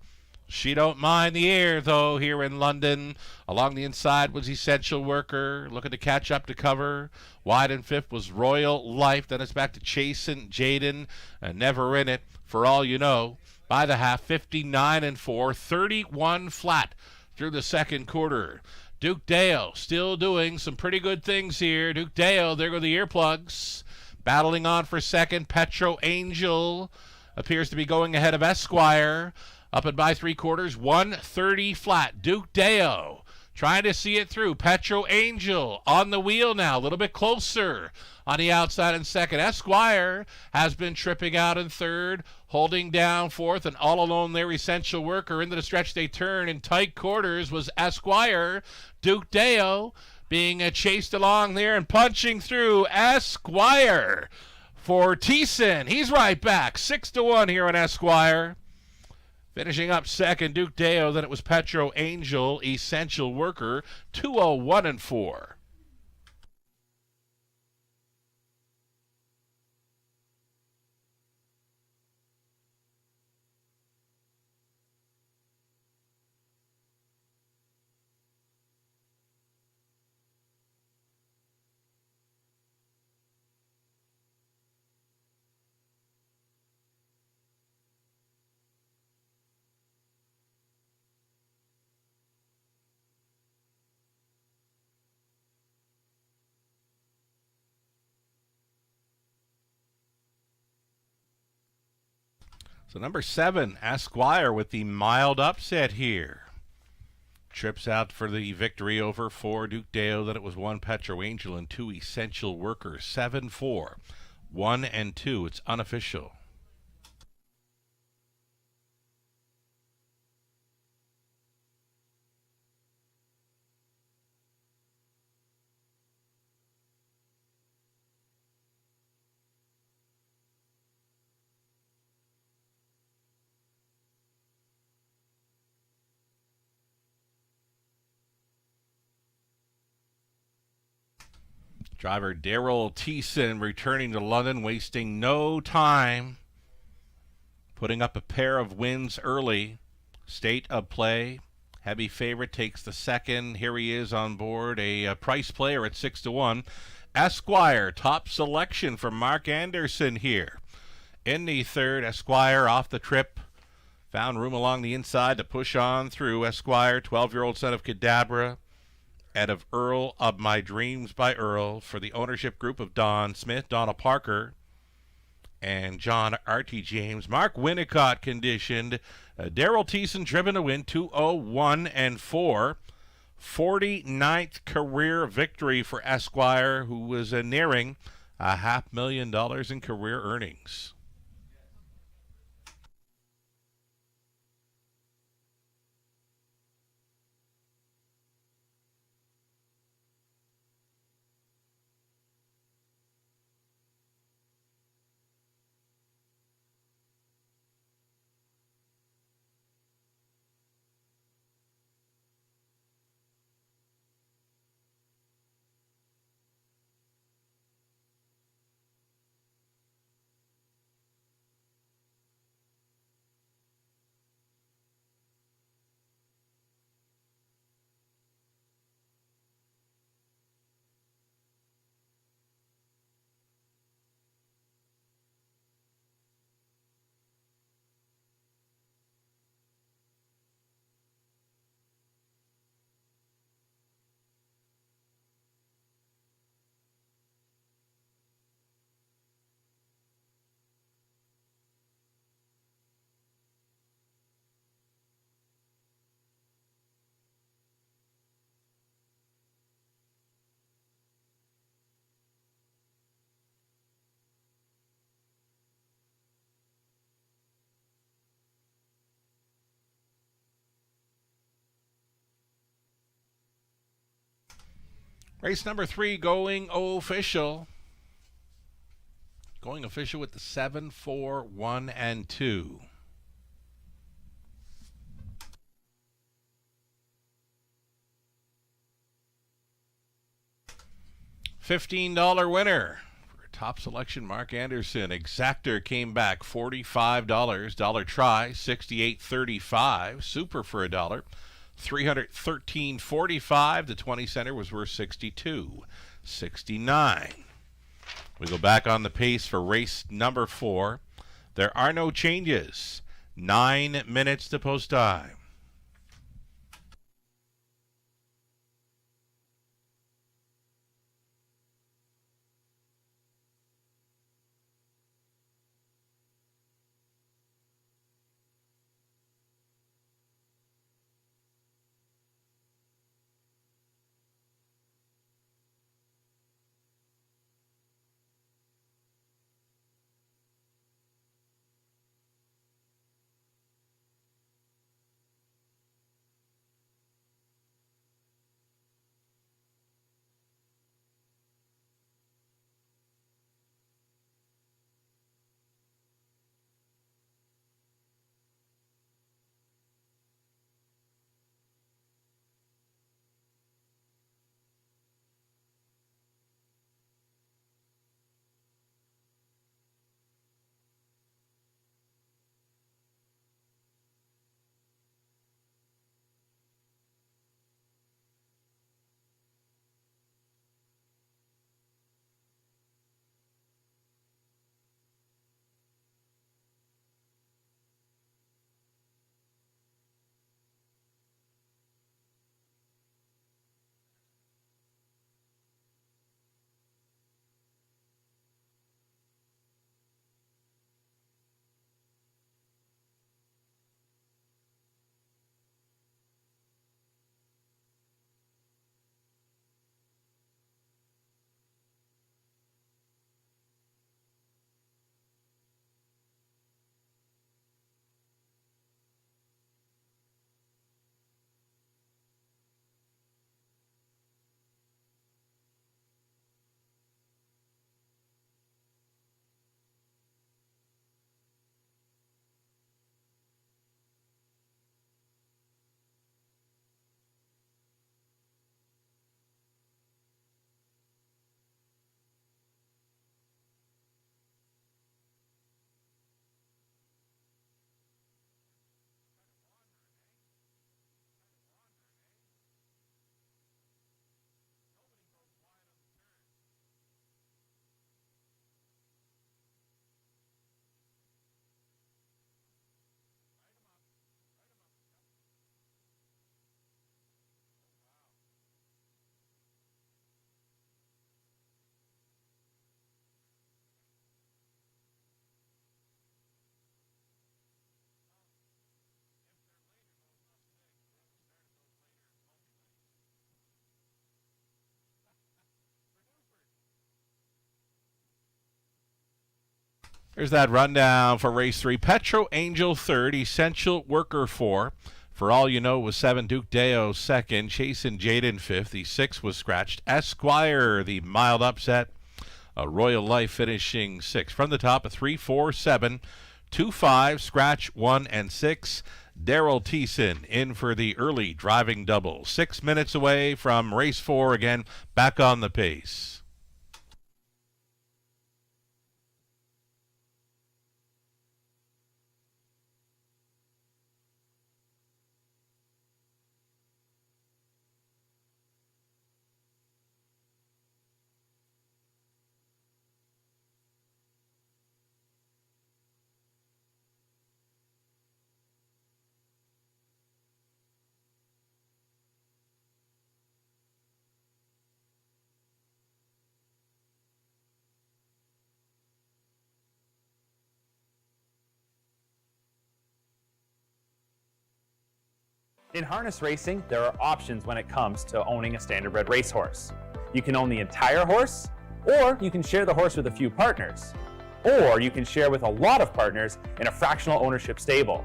She don't mind the air, though, here in London. Along the inside was Essential Worker, looking to catch up to cover. Wide in fifth was Royal Life. Then it's back to Chasen, Jaden, Never In It. For All You Know, by the half, 59-4, 31 flat through the second quarter. Duke Deo still doing some pretty good things here. Duke Deo, there go the earplugs. Battling on for second, Petro Angel appears to be going ahead of Esquire. Up and by 3/4, 130 flat. Duke Deo trying to see it through. Petro Angel on the wheel now, a little bit closer on the outside in second. Esquire has been tripping out in third, holding down fourth, and all alone there, Essential Worker. Into the stretch they turn in tight quarters was Esquire. Duke Deo being chased along there and punching through. Esquire for Thiessen. He's right back. 6-1 here on Esquire. Finishing up second, Duke Deo. Then it was Petro Angel, Essential Worker, 201 and 4. So number 7, Esquire with the mild upset here. Trips out for the victory over 4 Duke Deo. Then it was 1 Petro Angel and 2 Essential Workers. 7-4. 1 and 2. It's unofficial. Driver Daryl Thiessen returning to London, wasting no time, putting up a pair of wins early. State of play. Heavy favorite takes the second. Here he is on board, a price player at 6-1. Esquire, top selection from Mark Anderson here. In the third, Esquire off the trip. Found room along the inside to push on through. Esquire, 12-year-old son of Cadabra. Out of Earl of My Dreams by Earl for the ownership group of Don Smith, Donna Parker, and John Artie James. Mark Winnicott conditioned. Daryl Thiessen driven to win 201 and 4. 49th career victory for Esquire, who was nearing $500,000 in career earnings. Race number 3 going official. Going official with the 7-4, 1 and 2. $15 winner for top selection Mark Anderson. Exactor came back $45. Dollar try $68.35. Super for a dollar $313.45. The 20 center was worth $62.69. We go back on the pace for race number 4. There are no changes. 9 minutes to post time. There's that rundown for race 3. Petro Angel third, Essential Worker 4. For All You Know was 7. Duke Deo second. Chasin' Jaden fifth. The 6 was scratched. Esquire, the mild upset. Royal Life finishing 6th. From the top, a 3, 4, 7, 2, 5, scratch 1 and 6. Daryl Thiessen in for the early driving double. 6 minutes away from race 4 again, back on the pace. In harness racing, there are options when it comes to owning a standardbred racehorse. You can own the entire horse, or you can share the horse with a few partners, or you can share with a lot of partners in a fractional ownership stable.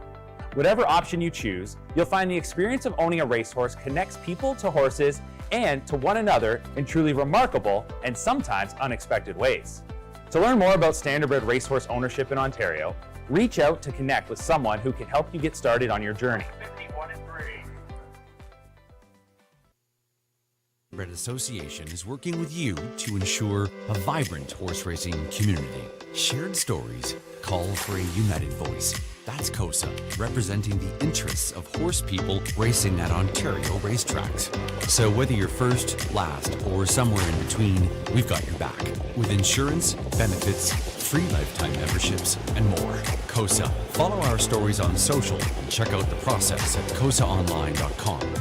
Whatever option you choose, you'll find the experience of owning a racehorse connects people to horses and to one another in truly remarkable and sometimes unexpected ways. To learn more about standardbred racehorse ownership in Ontario, reach out to connect with someone who can help you get started on your journey. Standardbred Association is working with you to ensure a vibrant horse racing community. Shared stories call for a united voice. That's COSA, representing the interests of horse people racing at Ontario racetracks. So whether you're first, last, or somewhere in between, we've got your back. With insurance, benefits, free lifetime memberships, and more. COSA. Follow our stories on social and check out the process at cosaonline.com.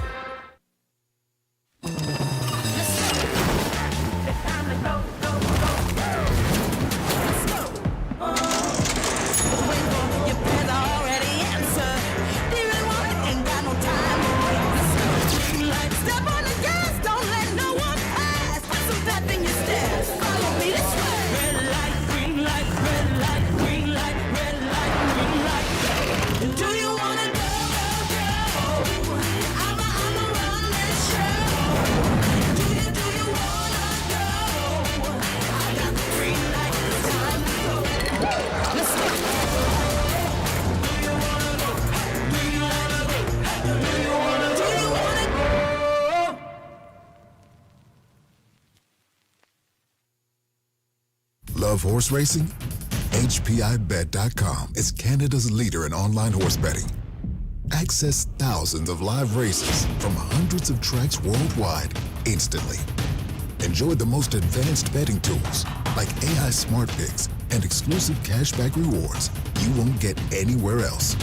Love horse racing? HPIBet.com is Canada's leader in online horse betting. Access thousands of live races from hundreds of tracks worldwide instantly. Enjoy the most advanced betting tools like AI Smart Picks and exclusive cashback rewards you won't get anywhere else.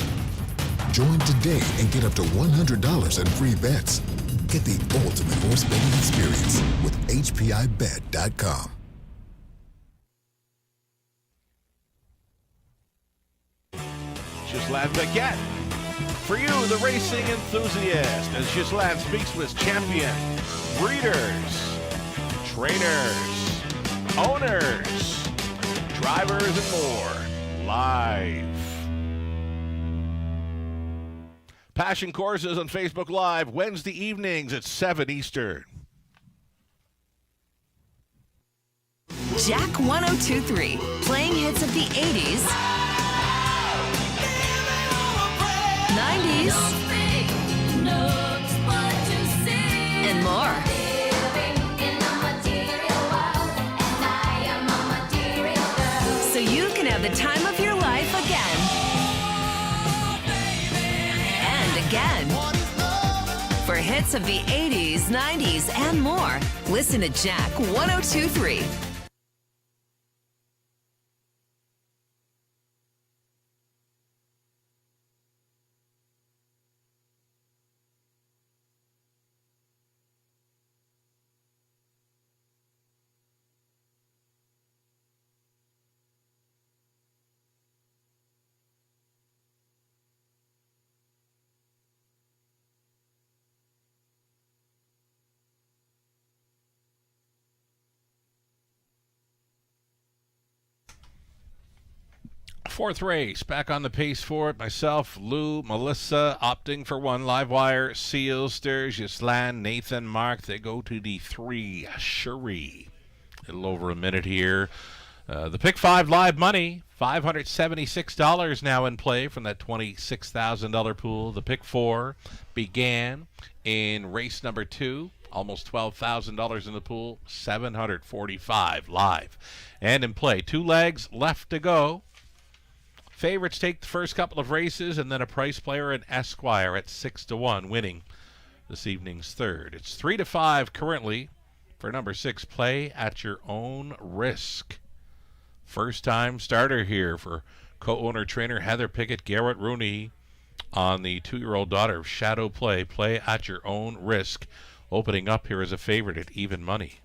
Join today and get up to $100 in free bets. Get the ultimate horse betting experience with HPIBet.com. Ghislain Baguette. For you, the racing enthusiast, as Ghislain speaks with champion, breeders, trainers, owners, drivers, and more, live. Passion Courses on Facebook Live, Wednesday evenings at 7 Eastern. Jack 102.3, playing hits of the 80s, 90s, and more. So you can have the time of your life again. And again. For hits of the 80s, 90s, and more, listen to Jack 102.3. Fourth race, back on the pace for it. Myself, Lou, Melissa, opting for one. Live wire, Sealster, Gislan, Nathan, Mark. They go to the 3, Cherie. A little over a minute here. The pick 5 live money, $576 now in play from that $26,000 pool. The pick 4 began in race number 2. Almost $12,000 in the pool, $745 live. And in play, 2 legs left to go. Favorites take the first couple of races, and then a price player and Esquire at 6-1, winning this evening's third. It's 3-5 currently for number 6. Play at your own risk. First-time starter here for co-owner trainer Heather Pickett, Garrett Rooney on the 2-year-old daughter of Shadow Play. Play at your own risk. Opening up here as a favorite at even money.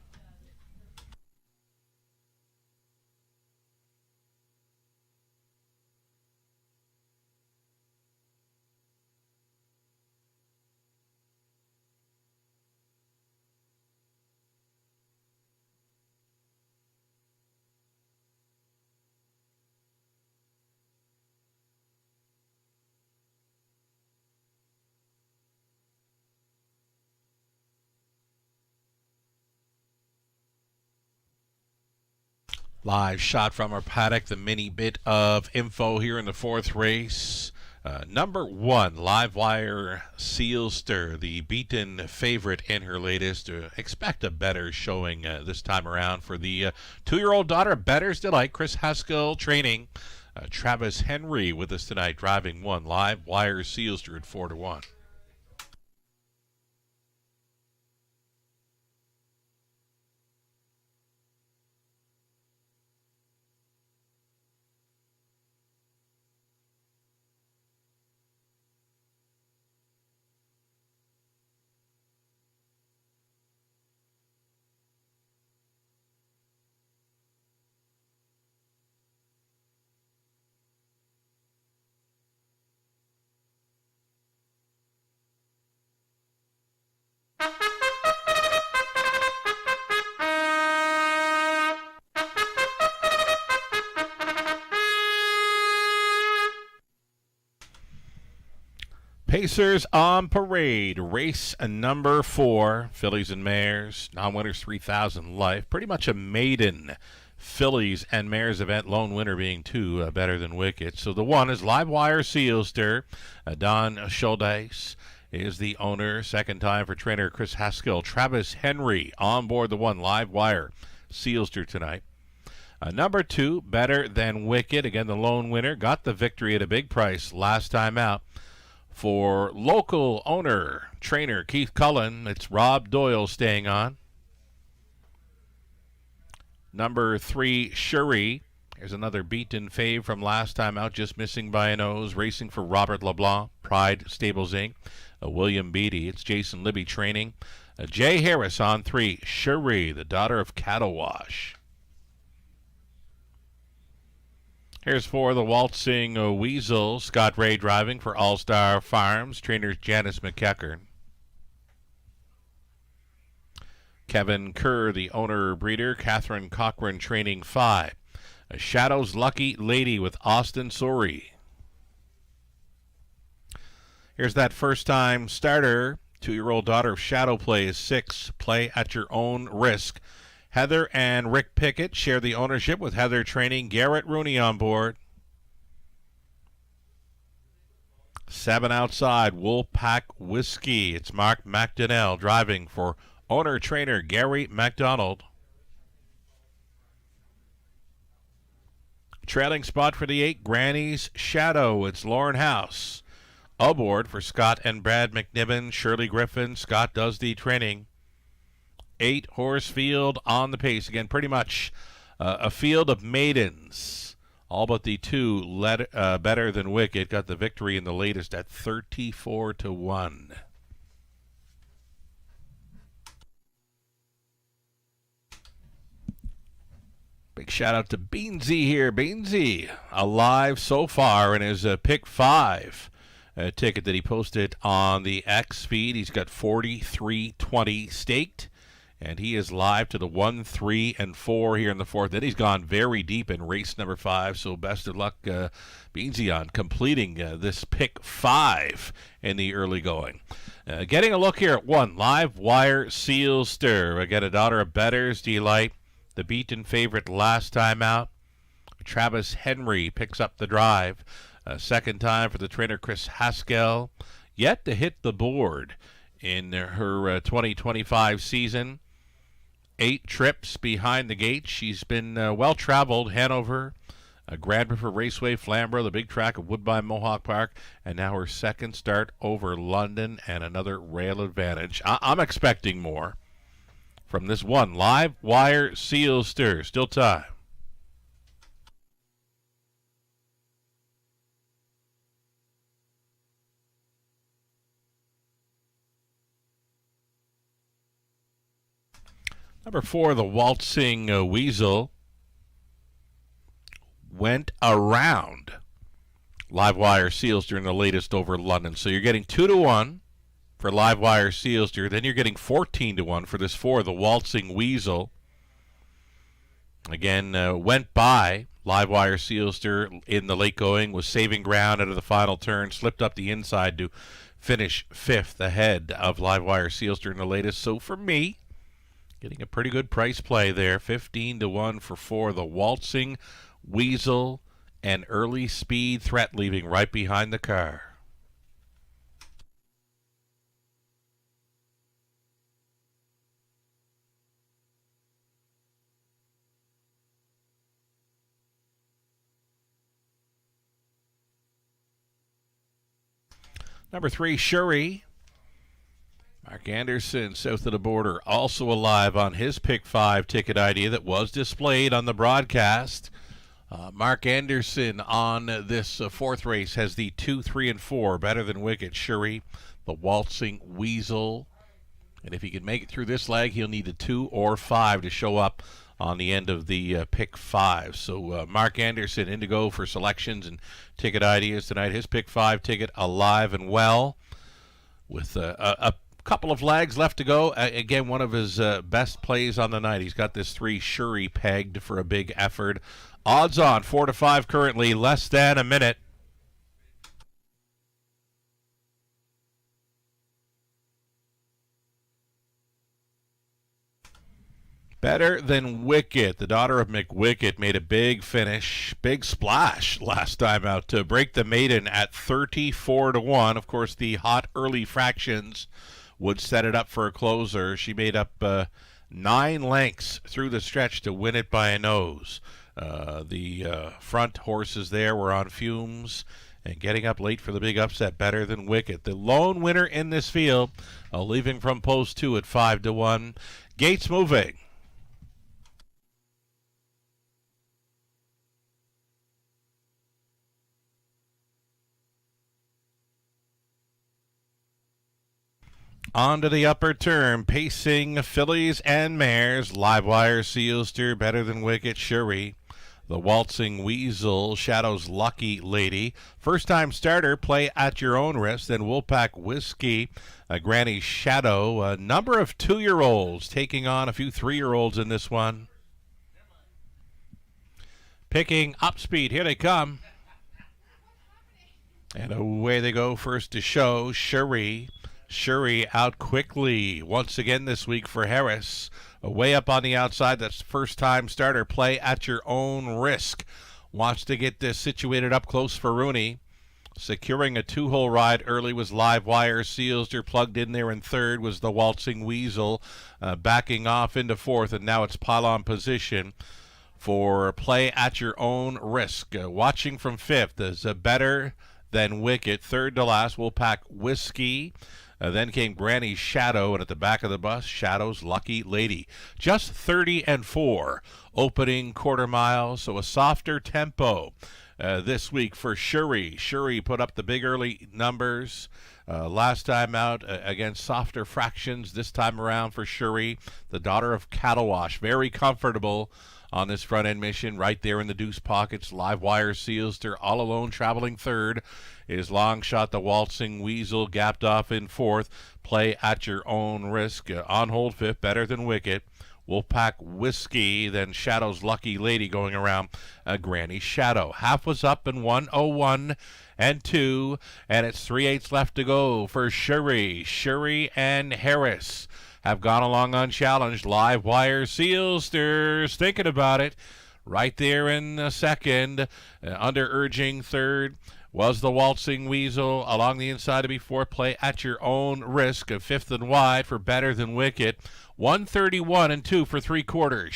Live shot from our paddock, the mini bit of info here in the 4th race. Number 1, Live Wire, Sealster, the beaten favorite in her latest. Expect a better showing this time around for the 2-year-old daughter, Better's Delight. Chris Haskell training. Travis Henry with us tonight, driving 1. Live Wire, Sealster at 4-1. Pacers on parade. Race number 4. Fillies and Mares. Non-winners 3,000 life. Pretty much a maiden Fillies and Mares event. Lone winner being 2, Better Than Wicked. So the 1 is Live Wire, Sealster. Don Schuldeis is the owner. Second time for trainer Chris Haskell. Travis Henry on board the 1, Live Wire, Sealster tonight. Number 2, Better Than Wicked. Again, the lone winner. Got the victory at a big price last time out. For local owner, trainer Keith Cullen, it's Rob Doyle staying on. Number 3, Cherie. Here's another beaten fave from last time out, just missing by a nose. Racing for Robert LeBlanc, Pride Stables Inc. William Beatty. It's Jason Libby training. Jay Harris on 3, Cherie, the daughter of Cattle Wash. Here's for the Waltzing Weasel, Scott Ray driving for All-Star Farms, trainers Janice McEachern. Kevin Kerr, the owner-breeder, Catherine Cochran training 5. A Shadow's Lucky Lady with Austin Sori. Here's that first-time starter, 2-year-old daughter of Shadow Play is 6. Play at your own risk. Heather and Rick Pickett share the ownership with Heather training. Garrett Rooney on board. 7 outside, Wolfpack Whiskey. It's Mark McDonnell driving for owner-trainer Gary McDonald. Trailing spot for the 8, Granny's Shadow. It's Lauren House. Aboard for Scott and Brad McNiven, Shirley Griffin. Scott does the training. 8 horse field on the pace. Again, pretty much a field of maidens. All but the 2 Better Than Wicked got the victory in the latest at 34-1. Big shout out to Beansy here. Beansy alive so far in his pick 5 ticket that he posted on the X feed. He's got 43.20 staked. and he is live to the 1, 3, and 4 here in the fourth. Then he's gone very deep in race number 5, so best of luck, Beansy, on completing this pick 5 in the early going. Getting a look here at 1, Live Wire Seal Stir. Again, a daughter of Better's Delight, the beaten favorite last time out. Travis Henry picks up the drive. Second time for the trainer Chris Haskell. Yet to hit the board in her 2025 season. 8 trips behind the gate. She's been well-traveled. Hanover, Grand River Raceway, Flamborough, the big track of Woodbine Mohawk Park, and now her second start over London and another rail advantage. I'm expecting more from this 1, Live Wire Seal Stir. Still time. Number 4, the Waltzing Weasel, went around Live Wire Sealster in the latest over London. So you're getting 2-1 for Live Wire Sealster. Then you're getting 14-1 for this 4, the Waltzing Weasel. Again, went by Live Wire Sealster in the late going, was saving ground out of the final turn, slipped up the inside to finish 5th ahead of Live Wire Sealster in the latest. So for me, getting a pretty good price play there. 15-1 for 4, the Waltzing Weasel, and early speed threat leaving right behind the car. Number 3, Shuri. Mark Anderson, south of the border, also alive on his pick 5 ticket idea that was displayed on the broadcast. Mark Anderson on this fourth race has the 2, 3, and 4, Better Than Wicked, Shuri, the Waltzing Weasel. And if he can make it through this leg, he'll need a 2 or 5 to show up on the end of the pick 5. So Mark Anderson in to go for selections and ticket ideas tonight. His pick 5 ticket alive and well with a couple of legs left to go. Again, one of his best plays on the night. He's got this 3 Shuri pegged for a big effort. Odds on 4-5 currently, less than a minute. Better Than Wicked, the daughter of McWicked, made a big finish, big splash last time out to break the maiden at 34-1. Of course, the hot early fractions would set it up for a closer. She made up 9 lengths through the stretch to win it by a nose. The front horses there were on fumes and getting up late for the big upset. Better Than Wicked, the lone winner in this field, leaving from post 2 at 5-1. Gates moving. On to the upper turn, pacing fillies and mares. Live Wire Sealster, Better Than Wicked, Shuri, the Waltzing Weasel, Shadow's Lucky Lady. First time starter, play at your own risk. Then Woolpack Whiskey, Granny Shadow. A number of 2-year-olds taking on a few 3-year-olds in this one. Picking up speed, here they come. And away they go, first to show, Shuri. Shuri out quickly once again this week for Harris. Way up on the outside, that's first time starter, play at your own risk. Wants to get this situated up close for Rooney. Securing a 2-hole ride early was Live Wire Sealster. Plugged in there in third was the Waltzing Weasel. Backing off into fourth, and now it's pylon position for play at your own risk. Watching from fifth is Better Than Wicked. Third to last, Woolpack Whiskey. Then came Granny Shadow, and at the back of the bus, Shadow's Lucky Lady. Just 30-4 opening quarter mile, so a softer tempo this week for Shuri. Shuri put up the big early numbers. Last time out, again, softer fractions. This time around for Shuri, the daughter of Cattle very comfortable on this front end mission, right there in the deuce pockets. Live wire seals. They're all alone, traveling third. Is Long Shot, the Waltzing Weasel, gapped off in fourth. Play at your own risk. On hold fifth, Better Than Wicked. Wolfpack Whiskey, then Shadow's Lucky Lady going around Granny Shadow. Half was up in 1:01 and 2, and it's 3/8 left to go for Shuri. Shuri and Harris have gone along unchallenged. Live wire seals, they're thinking about it. Right there in the second, under urging third was the Waltzing Weasel. Along the inside to be fourth. Play at your own risk. A fifth and wide for Better Than Wicked. 1:31 and 2 for 3/4.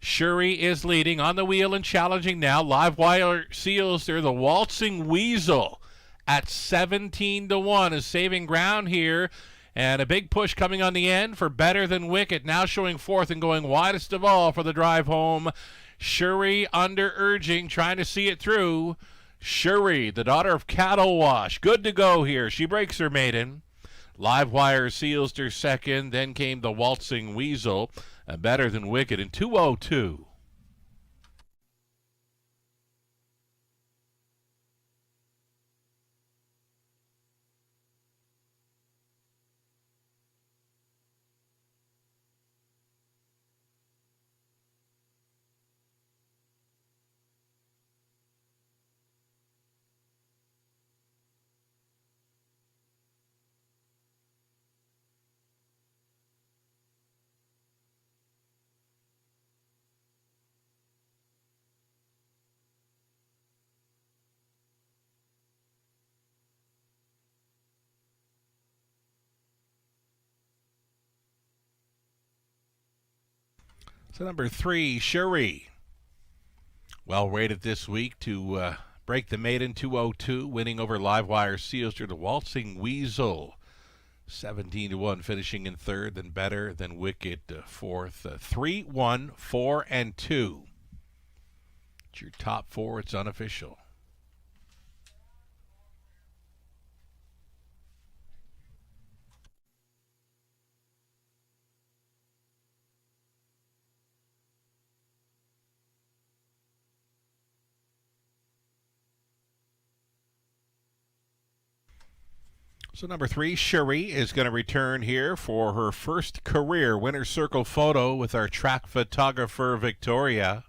Shuri is leading on the wheel and challenging now. Live wire seals. They're the Waltzing Weasel at 17-1 is saving ground here. And a big push coming on the end for Better Than Wicked. Now showing fourth and going widest of all for the drive home. Shuri under urging, trying to see it through. Shuri, the daughter of Cattle Wash, good to go here. She breaks her maiden. Live wire seals her second. Then came the Waltzing Weasel. Better Than Wicked in 2:02. So number 3, Shuri. Well rated this week to break the maiden 2:02, winning over Live Wire Seals to the Waltzing Weasel. 17-1, finishing in third, then Better Than Wicked fourth. 3-1, 4 and 2. It's your top four. It's unofficial. So number 3, Shuri, is going to return here for her first career winner's circle photo with our track photographer, Victoria.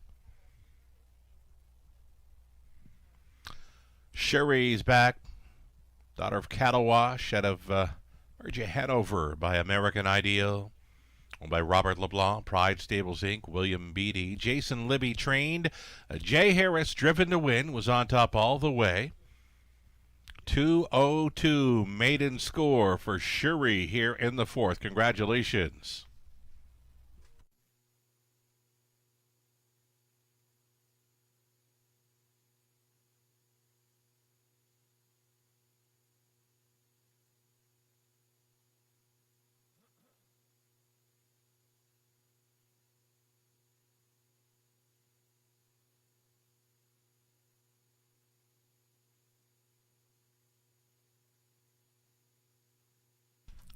Shuri's back. Daughter of Cattle Wash out of RJ Hanover by American Ideal. Owned by Robert LeBlanc, Pride Stables Inc., William Beatty. Jason Libby trained. Jay Harris, driven to win, was on top all the way. 2:02 maiden score for Shuri here in the fourth. Congratulations.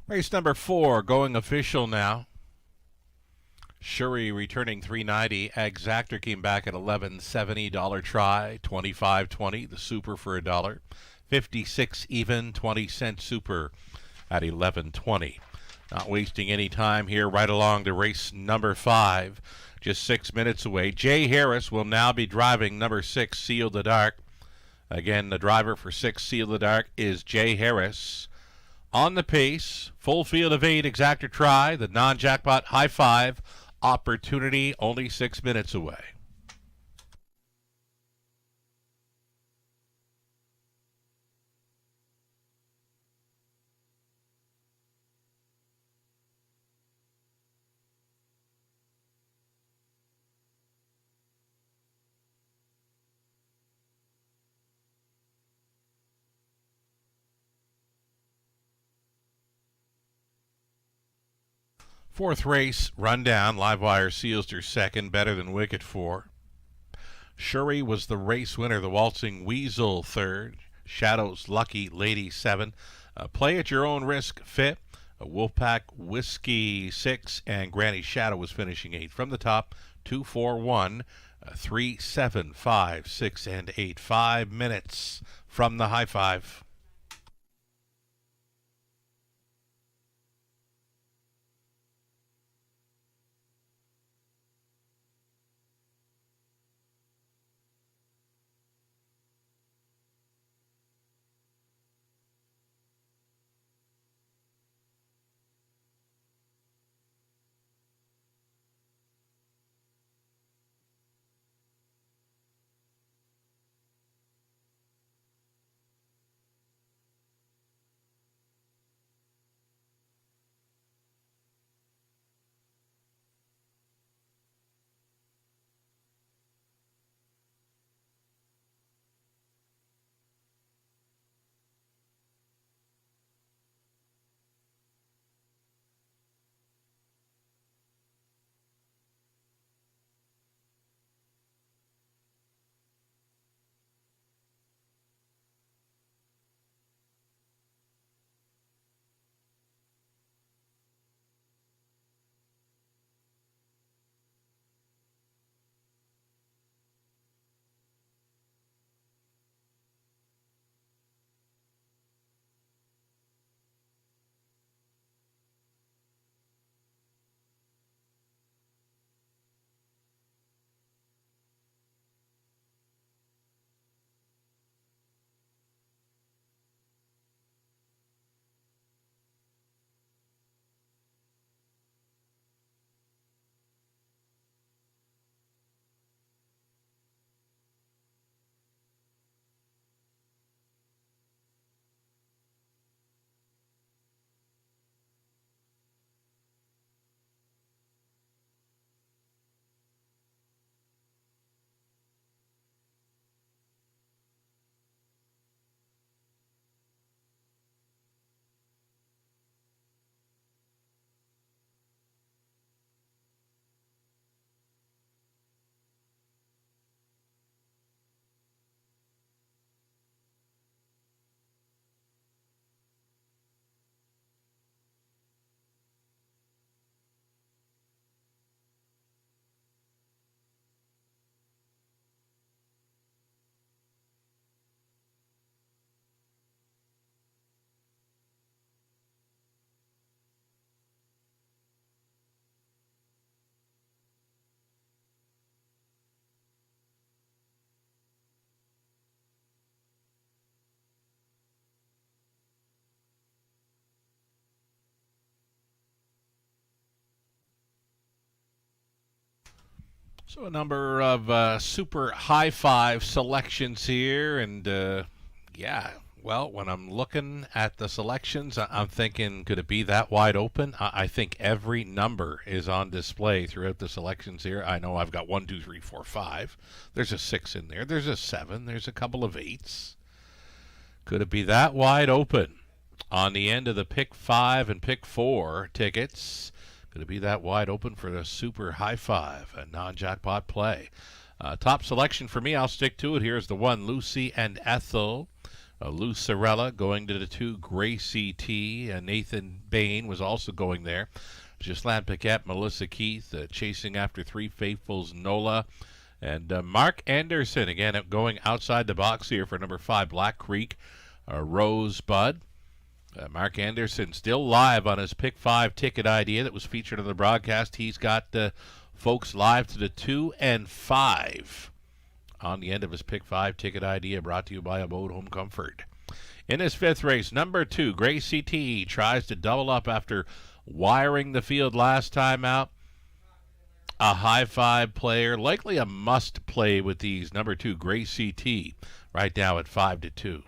Race number 4 going official now. Shuri returning $3.90. Exactor came back at $11.70. Dollar try, $25.20. The super for $1. 56 even, 20-cent super at $11.20. Not wasting any time here, right along to race number 5. Just 6 minutes away. Jay Harris will now be driving number 6, Seal the Dark. Again, the driver for 6, Seal the Dark, is Jay Harris. On the pace, full field of 8, Exactor try, the non-jackpot high 5, opportunity only 6 minutes away. Fourth race, rundown. Livewire seals her second, Better Than Wicked 4. Shuri was the race winner, the Waltzing Weasel third. Shadow's Lucky Lady 7. Play at your own risk. Fit. Wolfpack Whiskey 6 and Granny Shadow was finishing 8. From the top, 2, 4, 1, 3, 7, 5, 6, and 8. 5 minutes from the high five. So a number of super high five selections here, and yeah, well, when I'm looking at the selections, I'm thinking, could it be that wide open? I think every number is on display throughout the selections here. I know I've got 1, 2, 3, 4, 5. There's a 6 in there. There's a 7. There's a couple of 8s. Could it be that wide open on the end of the pick 5 and pick 4 tickets? Could it be that wide open for the super high five, a non-jackpot play? Top selection for me, I'll stick to it. Here's the 1, Lucy and Ethel. Lucerella going to the 2, Gracie T. Nathan Bain was also going there. Gislaine Paquette, Melissa Keith, chasing after 3, Faithfuls, Nola. And Mark Anderson, again, going outside the box here for number 5, Black Creek, Rosebud. Mark Anderson still live on his Pick 5 ticket idea that was featured on the broadcast. He's got folks live to the 2 and 5 on the end of his Pick 5 ticket idea, brought to you by Abode Home Comfort. In his 5th race, number 2, Gracie T. tries to double up after wiring the field last time out. A high five player, likely a must play with these. Number 2, Gracie T. right now at 5-2.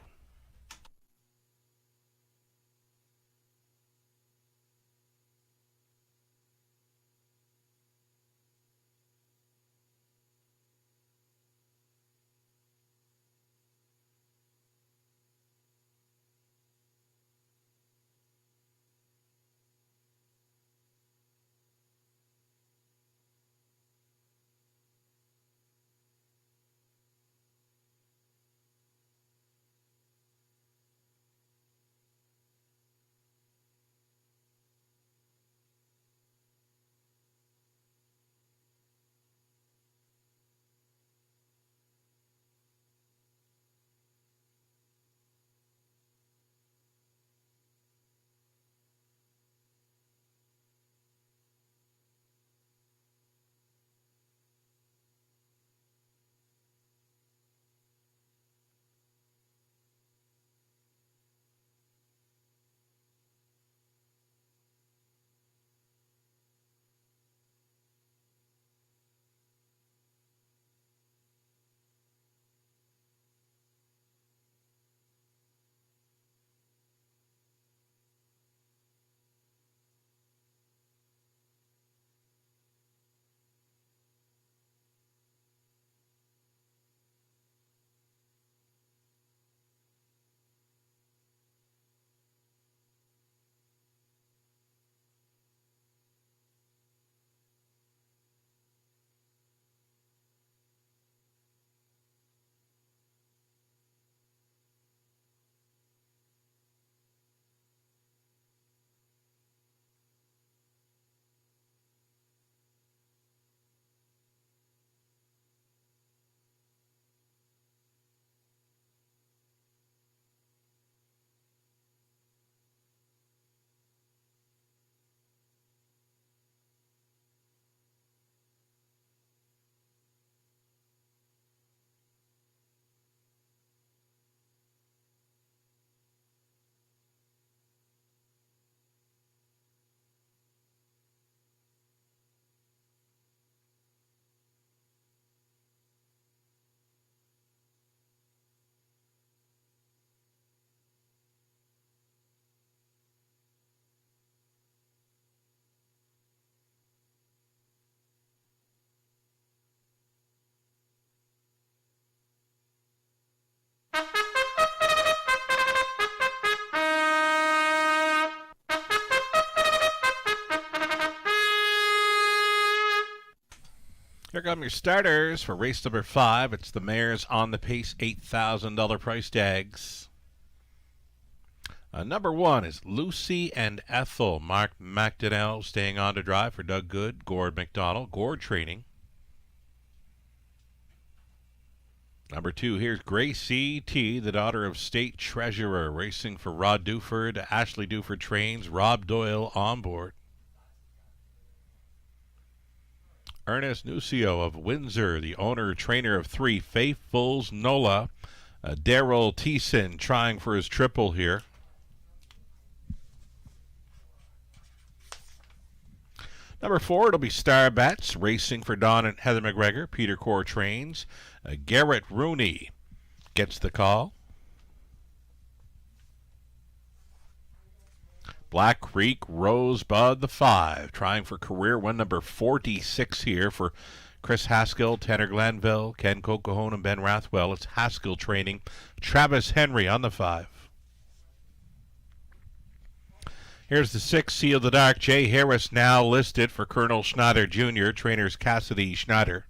Here come your starters for race number 5. It's the mares on the pace, $8,000 price tags. Number 1 is Lucy and Ethel. Mark McDonnell staying on to drive for Doug Good, Gord McDonald, Gord training. Number 2, here's Gracie T, the daughter of State Treasurer, racing for Rod Duford. Ashley Duford trains, Rob Doyle on board. Ernest Nucio of Windsor, the owner-trainer of 3, Faithfuls Nola. Daryl Thiessen trying for his triple here. Number 4, it'll be Star Bets, racing for Don and Heather McGregor. Peter Core trains. Garrett Rooney gets the call. Black Creek Rosebud, the 5, trying for career win number 46 here for Chris Haskell, Tanner Glanville, Ken Cocahoon, and Ben Rathwell. It's Haskell training. Travis Henry on the 5. Here's the 6, Seal the Dark. Jay Harris now listed for Colonel Schneider Jr., trainers Cassidy Schneider.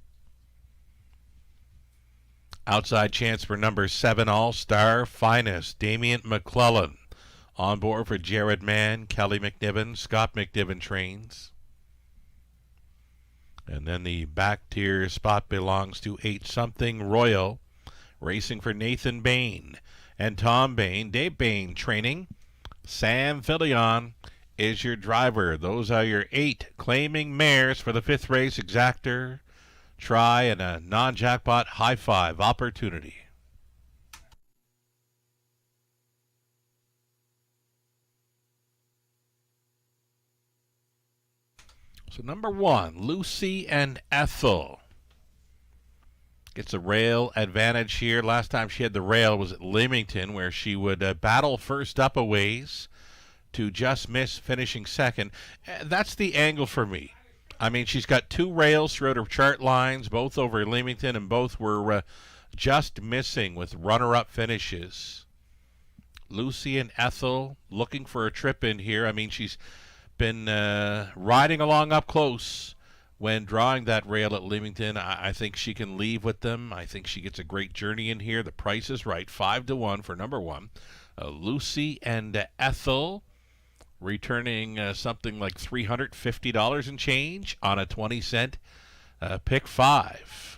Outside chance for number 7, All-Star Finest, Damian McClellan. On board for Jared Mann, Kelly McNiven, Scott McNiven trains. And then the back tier spot belongs to 8 Something Royal, racing for Nathan Bain and Tom Bain. Dave Bain training. Sam Fillion is your driver. Those are your 8 claiming mares for the 5th race. Exactor, try, and a non-jackpot high 5 opportunity. So number 1, Lucy and Ethel. Gets a rail advantage here. Last time she had the rail was at Leamington, where she would battle first up a ways to just miss finishing second. That's the angle for me. I mean, she's got 2 rails throughout her chart lines, both over Leamington, and both were just missing with runner-up finishes. Lucy and Ethel looking for a trip in here. I mean, she's been riding along up close when drawing that rail at Leamington. I think she can leave with them. I think she gets a great journey in here. The price is right, 5-1 for number 1. Lucy and Ethel returning something like $350 and change on a 20-cent pick 5.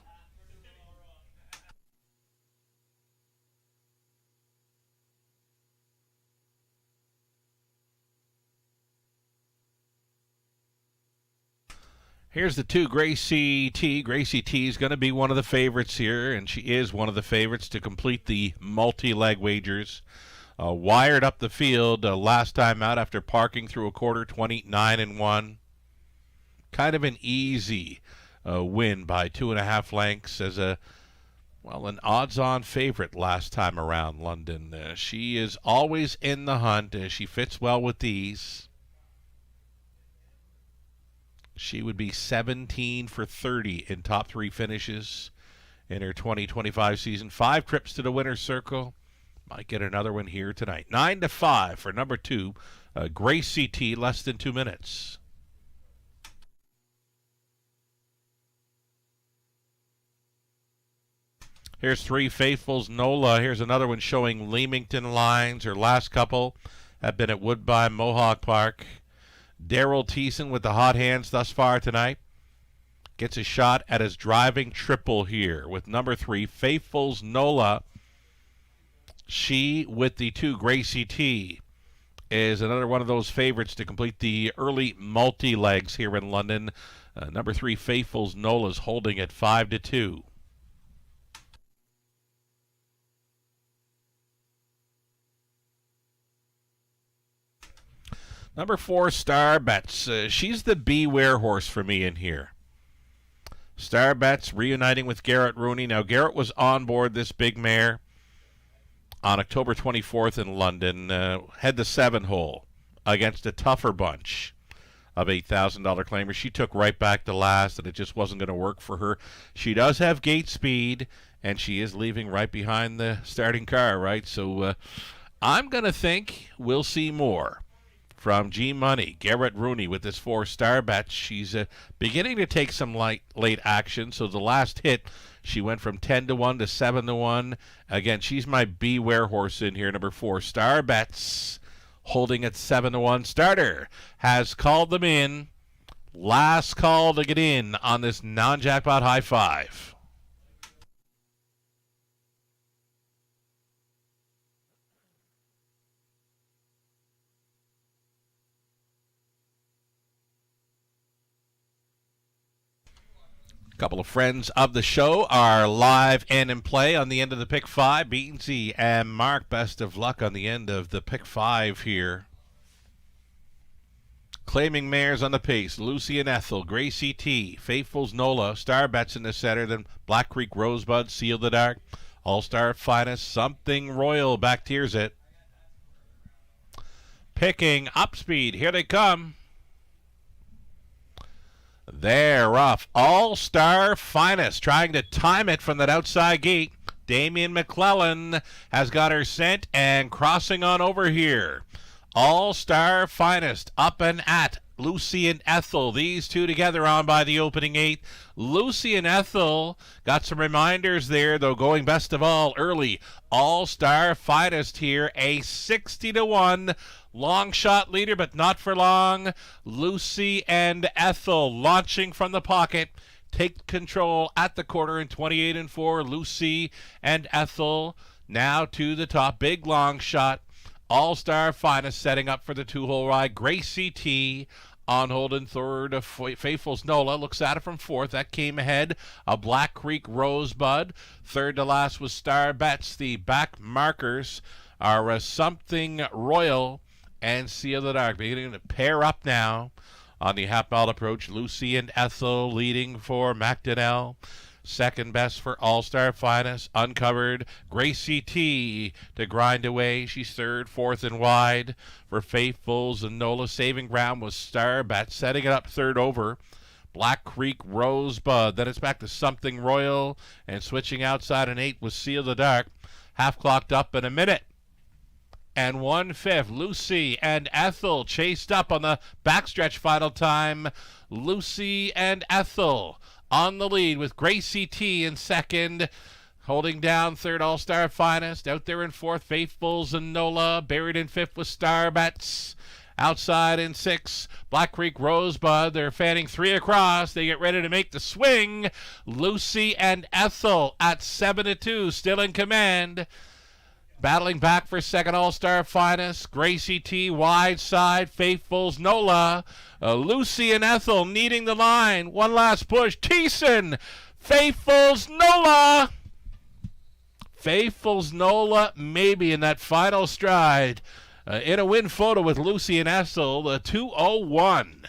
Here's the 2, Gracie T. Gracie T is going to be one of the favorites here, and she is one of the favorites to complete the multi-leg wagers. Wired up the field last time out after parking through a quarter, 29-1. Kind of an easy win by 2.5 lengths as an odds-on favorite last time around London. She is always in the hunt, and she fits well with these. She would be 17 for 30 in top 3 finishes in her 2025 season. 5 trips to the winner's circle. Might get another one here tonight. 9-5 for number 2, Gracie T, less than 2 minutes. Here's 3, Faithfuls Nola. Here's another one showing Leamington lines. Her last couple have been at Woodbine Mohawk Park. Daryl Thiessen with the hot hands thus far tonight gets a shot at his driving triple here with number 3, Faithfuls Nola. She, with the 2, Gracie T, is another one of those favorites to complete the early multi-legs here in London. Number 3, Faithfuls Nola is holding at 5-2. Number 4, Star Bets. She's the beware horse for me in here. Star Bets reuniting with Garrett Rooney. Now, Garrett was on board this big mare on October 24th in London. Had the 7-hole against a tougher bunch of $8,000 claimers. She took right back to last, and it just wasn't going to work for her. She does have gate speed, and she is leaving right behind the starting car, right? So I'm going to think we'll see more from G Money. Garrett Rooney with this 4-star bet. She's beginning to take some late action. So the last hit, she went from 10-1 to 7-1. Again, she's my Beware horse in here, number 4, Star Bets, holding at 7-1. Starter has called them in. Last call to get in on this non-jackpot high five. A couple of friends of the show are live and in play on the end of the pick 5. Beansy and Mark, best of luck on the end of the pick 5 here. Claiming mares on the pace, Lucy and Ethel, Gracie T, Faithful's Nola, Star Bets in the center, then Black Creek Rosebud, Seal the Dark, All-Star Finest, Something Royal, back tiers it. Picking up speed, here they come. They're off. All-Star Finest trying to time it from that outside gate. Damian McClellan has got her sent and crossing on over here. All-Star Finest up and at Lucy and Ethel. These two together on by the opening 8. Lucy and Ethel got some reminders there, though, going best of all early. All-Star Finest here, a 60-1 long shot leader, but not for long. Lucy and Ethel launching from the pocket. Take control at the quarter in 28-4. Lucy and Ethel now to the top. Big long shot. All-Star Finest setting up for the 2-hole ride. Gracie T on hold in third. Faithful's Nola looks at it from fourth. That came ahead. A Black Creek Rosebud. Third to last was Star Bets. The back markers are Something Royal and Seal the Dark. Beginning to pair up now on the half-mile approach. Lucy and Ethel leading for McDonnell. Second best for All-Star Finest. Uncovered. Gracie T to grind away. She's third. Fourth and wide for Faithfuls and Nola. Saving ground was Star Bet. Setting it up third over. Black Creek Rosebud. Then it's back to Something Royal. And switching outside an 8 was Seal the Dark. Half clocked up in a minute and 1/5. Lucy and Ethel chased up on the backstretch final time. Lucy and Ethel on the lead with Gracie T in second. Holding down third, All-Star Finest. Out there in fourth, Faithfuls and Nola. Buried in fifth with Star Bets. Outside in six, Black Creek Rosebud. They're fanning 3 across. They get ready to make the swing. Lucy and Ethel at 7-2, still in command. Battling back for second, All-Star Finest. Gracie T wide side. Faithfuls Nola. Lucy and Ethel needing the line. One last push. Thiessen. Faithfuls Nola. Faithfuls Nola maybe in that final stride. In a win photo with Lucy and Ethel. The 2:01.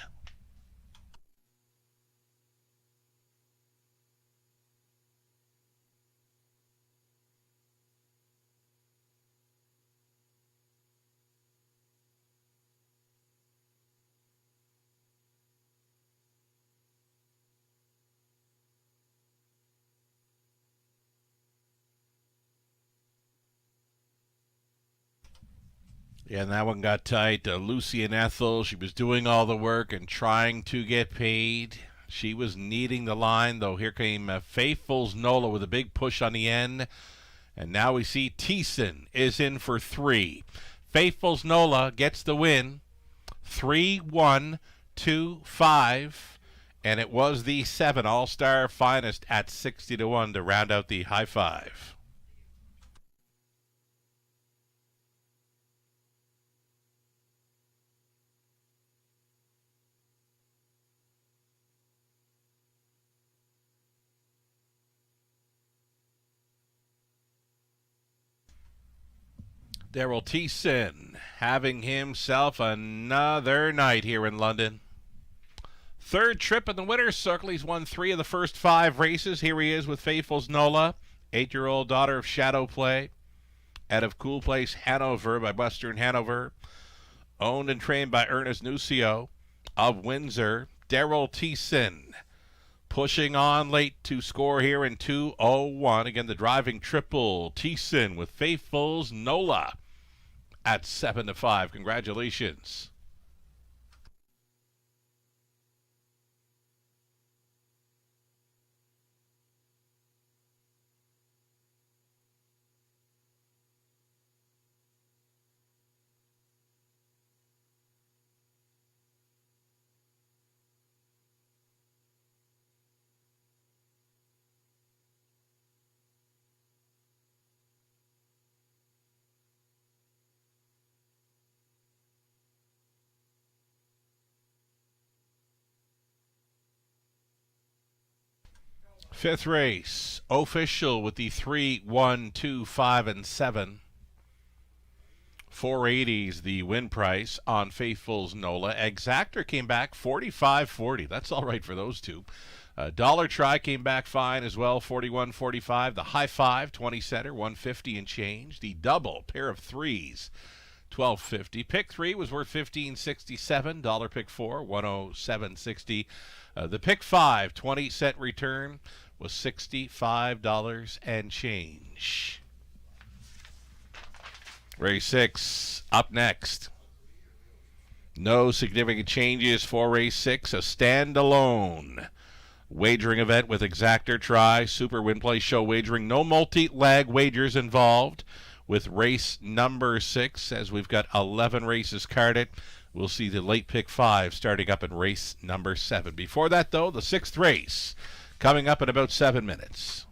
Yeah, and that one got tight. Lucy and Ethel, she was doing all the work and trying to get paid. She was needing the line, though. Here came Faithfuls Nola with a big push on the end. And now we see Thiessen is in for 3. Faithfuls Nola gets the win. 3-1-2-5. And it was the 7 All-Star Finest at 60-1 to round out the high five. Daryl Thiessen having himself another night here in London. Third trip in the winner's circle. He's won 3 of the first 5 races. Here he is with Faithfuls Nola, 8-year-old daughter of Shadow Play, out of Cool Place, Hanover, by Western Hanover. Owned and trained by Ernest Nucio of Windsor. Daryl Thiessen pushing on late to score here in 2:01. Again, the driving triple. Thiessen with Faithfuls Nola at 7-5. Congratulations. Fifth race, official with the 3, 1, 2, 5, and 7. 480s the win price on Faithful's Nola. Exactor came back 45.40. That's all right for those two. Dollar Try came back fine as well, 41.45. The High Five 20 center, 150 and change. The double pair of threes, 12.50. Pick 3 was worth 15.67. Dollar pick 4, 107.60. The pick 5 20-cent return was $65 and change. Race 6 up next. No significant changes for race 6. A standalone wagering event with Exactor Try, Super Win Play Show wagering. No multi-lag wagers involved with race number 6, as we've got 11 races carded. We'll see the late pick 5 starting up in race number 7. Before that, though, the 6th race coming up in about 7 minutes.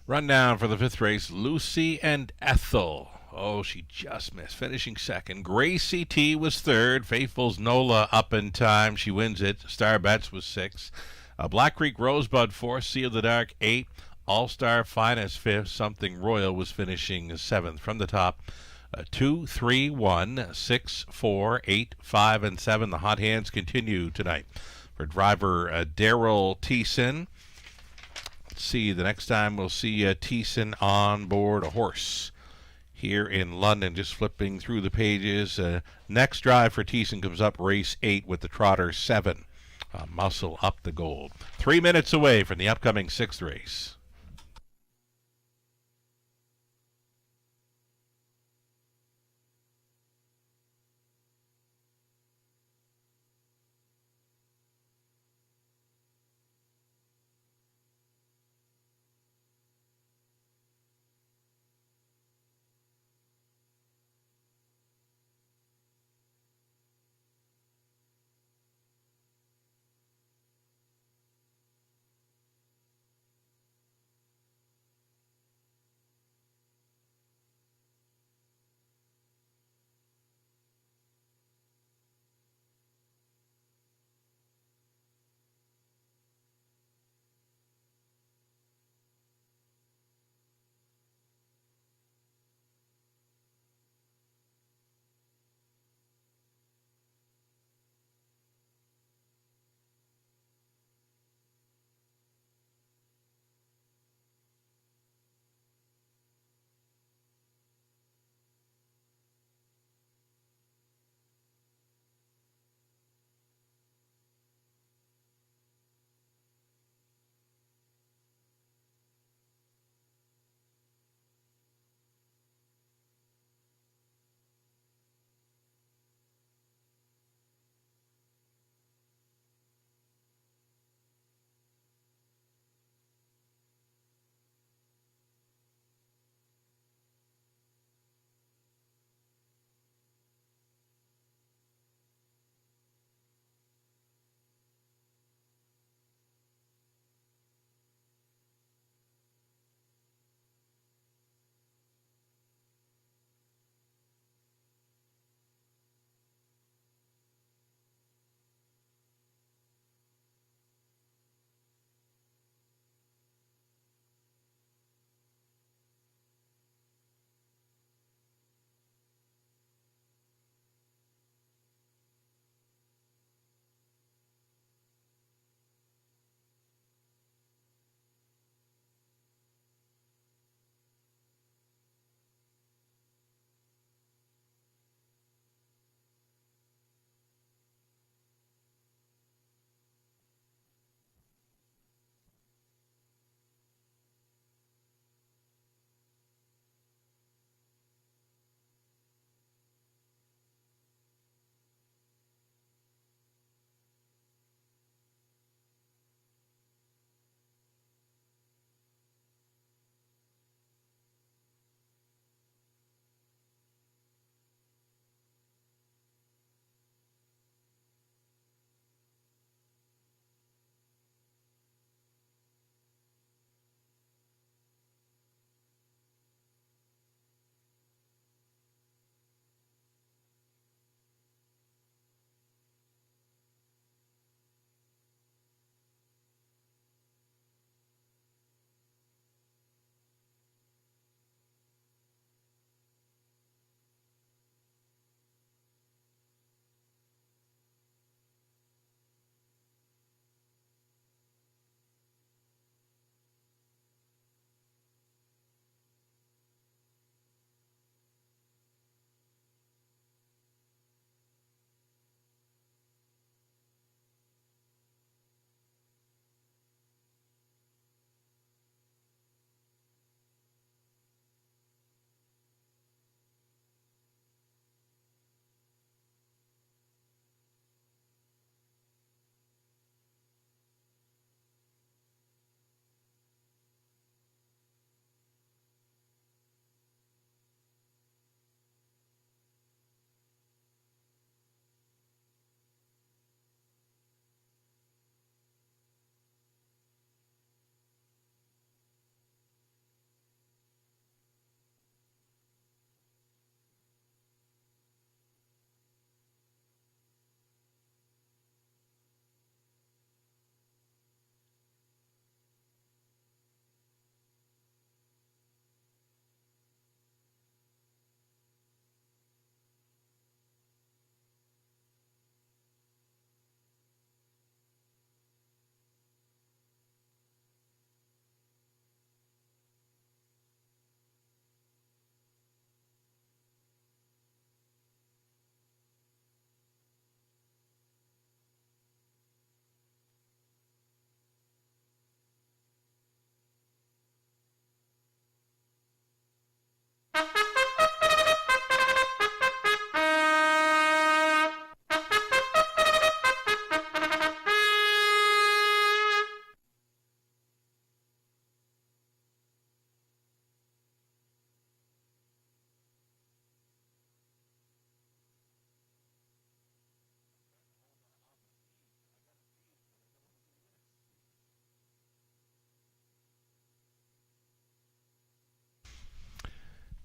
Rundown for the 5th race, Lucy and Ethel. Oh, she just missed, finishing second. Gracie T was third. Faithful's Nola up in time. She wins it. Star Bets was 6. Black Creek Rosebud 4th. Sea of the Dark 8. All-Star Finest 5th. Something Royal was finishing 7th. From the top, 2, 3, 1, 6, 4, 8, 5, and 7. The hot hands continue tonight for driver Daryl Thiessen. See, the next time we'll see Thiessen on board a horse here in London. Just flipping through the pages. Next drive for Thiessen comes up race 8 with the Trotter 7. Muscle Up the Gold. 3 minutes away from the upcoming 6th race.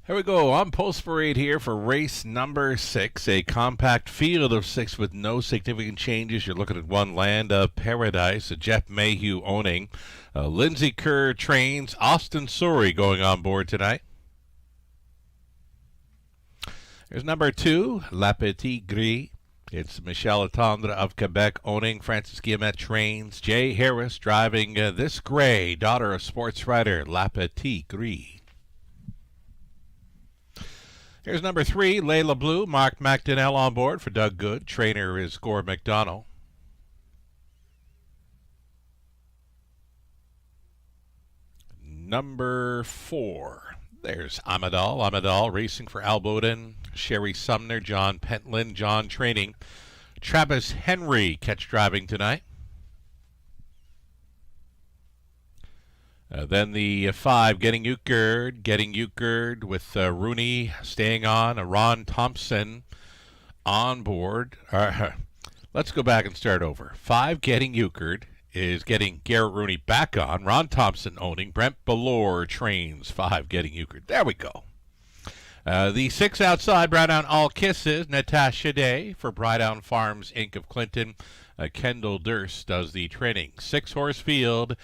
Here we go on Post Parade here for race number 6, a compact field of 6 with no significant changes. You're looking at one Land of Paradise, Jeff Mayhew owning. Lindsay Kerr trains. Austin Surrey going on board tonight. Here's number 2, La Petite Gris. It's Michelle Attendre of Quebec owning. Francis Guillemette trains. Jay Harris driving this gray, daughter of sports writer La Petite Gris. Here's number 3, Layla Blue. Mark McDonnell on board for Doug Good. Trainer is Gore McDonald. Number 4, there's Amadal. Amadal racing for Al Bowden. Sherry Sumner, John Pentland, John training. Travis Henry catch driving tonight. Then the 5, Getting Euchred with Rooney staying on. Ron Thompson on board. Let's go back and start over. 5, Getting Euchred is getting Garrett Rooney back on. Ron Thompson owning. Brent Ballore trains 5, Getting Euchred. There we go. The 6 outside, Brightdown All Kisses. Natasha Day for Brightdown Farms Inc. of Clinton. Kendall Durst does the training. 6-horse field.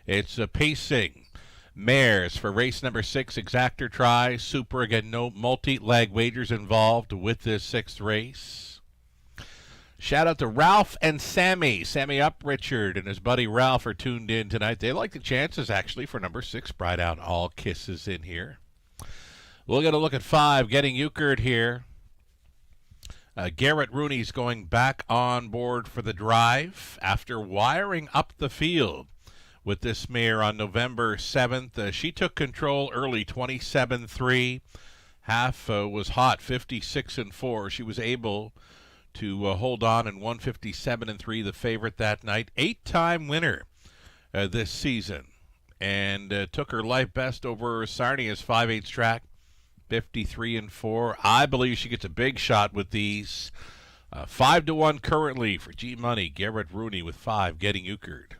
It's pacing. Mares for race number 6, Exactor Try. Super, again, no multi-leg wagers involved with this 6th race. Shout out to Ralph and Sammy. Sammy Uprichard and his buddy Ralph are tuned in tonight. They like the chances, actually, for number 6, Brightdown All Kisses in here. We'll get a look at 5, Getting Euchred here. Garrett Rooney's going back on board for the drive after wiring up the field with this mare on November 7th. She took control early, 27-3. Half was hot, 56-4. She was able to hold on in 157-3, the favorite that night. 8-time winner this season, and took her life best over Sarnia's 5/8 track, 53-4. I believe she gets a big shot with these. 5-1 currently for G Money. Garrett Rooney with 5, Getting Euchred.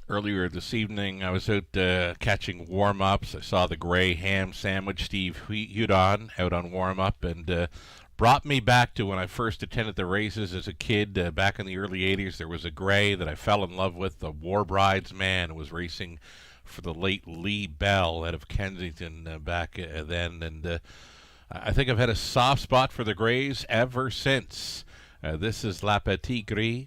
Earlier this evening, I was out catching warm-ups. I saw the gray ham sandwich, Steve Hudon, out on warm-up, and brought me back to when I first attended the races as a kid back in the early 80s. There was a gray that I fell in love with, the War Brides man, who was racing for the late Lee Bell out of Kensington back then. And I think I've had a soft spot for the grays ever since. This is La Petite Gris,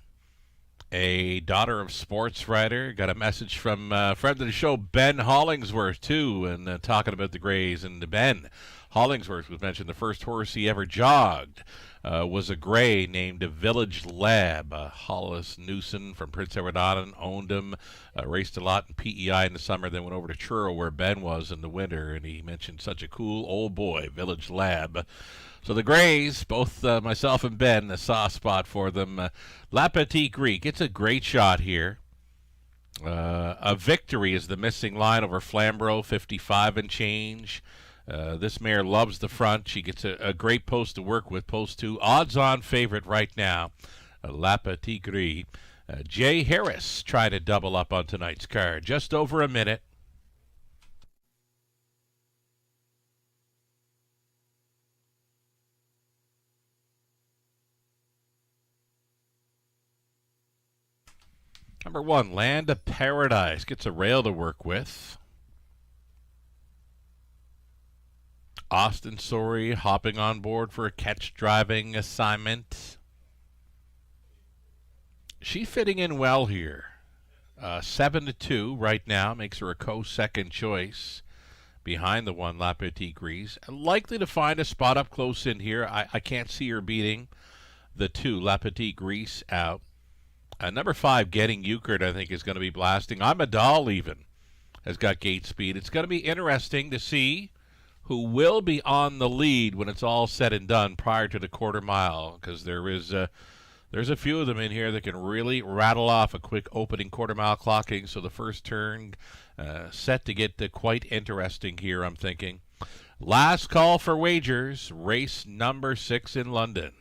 a daughter of sports writer. Got a message from friend of the show, Ben Hollingsworth, too, and talking about the grays. And Ben Hollingsworth was mentioned. The first horse he ever jogged was a gray named Village Lab. Hollis Newson from Prince Edward Island owned him, raced a lot in PEI in the summer, then went over to Truro where Ben was in the winter, and he mentioned such a cool old boy, Village Lab. So the grays, both myself and Ben, a soft spot for them. La Petite Gris gets a great shot here. A Victory is the missing line over Flamborough, 55 and change. This mare loves the front. She gets a great post to work with, post 2. Odds-on favorite right now, La Petite Gris. Jay Harris trying to double up on tonight's card. Just over a minute. Number 1, Land of Paradise gets a rail to work with. Austin Surrey hopping on board for a catch driving assignment. She's fitting in well here. 7-2 right now makes her a co-second choice behind the 1 La Petite Gris. Likely to find a spot up close in here. I can't see her beating the 2 La Petite Gris out. Number 5, Getting Euchred, I think, is going to be blasting. Amadal even has got gate speed. It's going to be interesting to see who will be on the lead when it's all said and done prior to the quarter mile, because there's a few of them in here that can really rattle off a quick opening quarter mile clocking. So the first turn set to get quite interesting here, I'm thinking. Last call for wagers, race number 6 in London.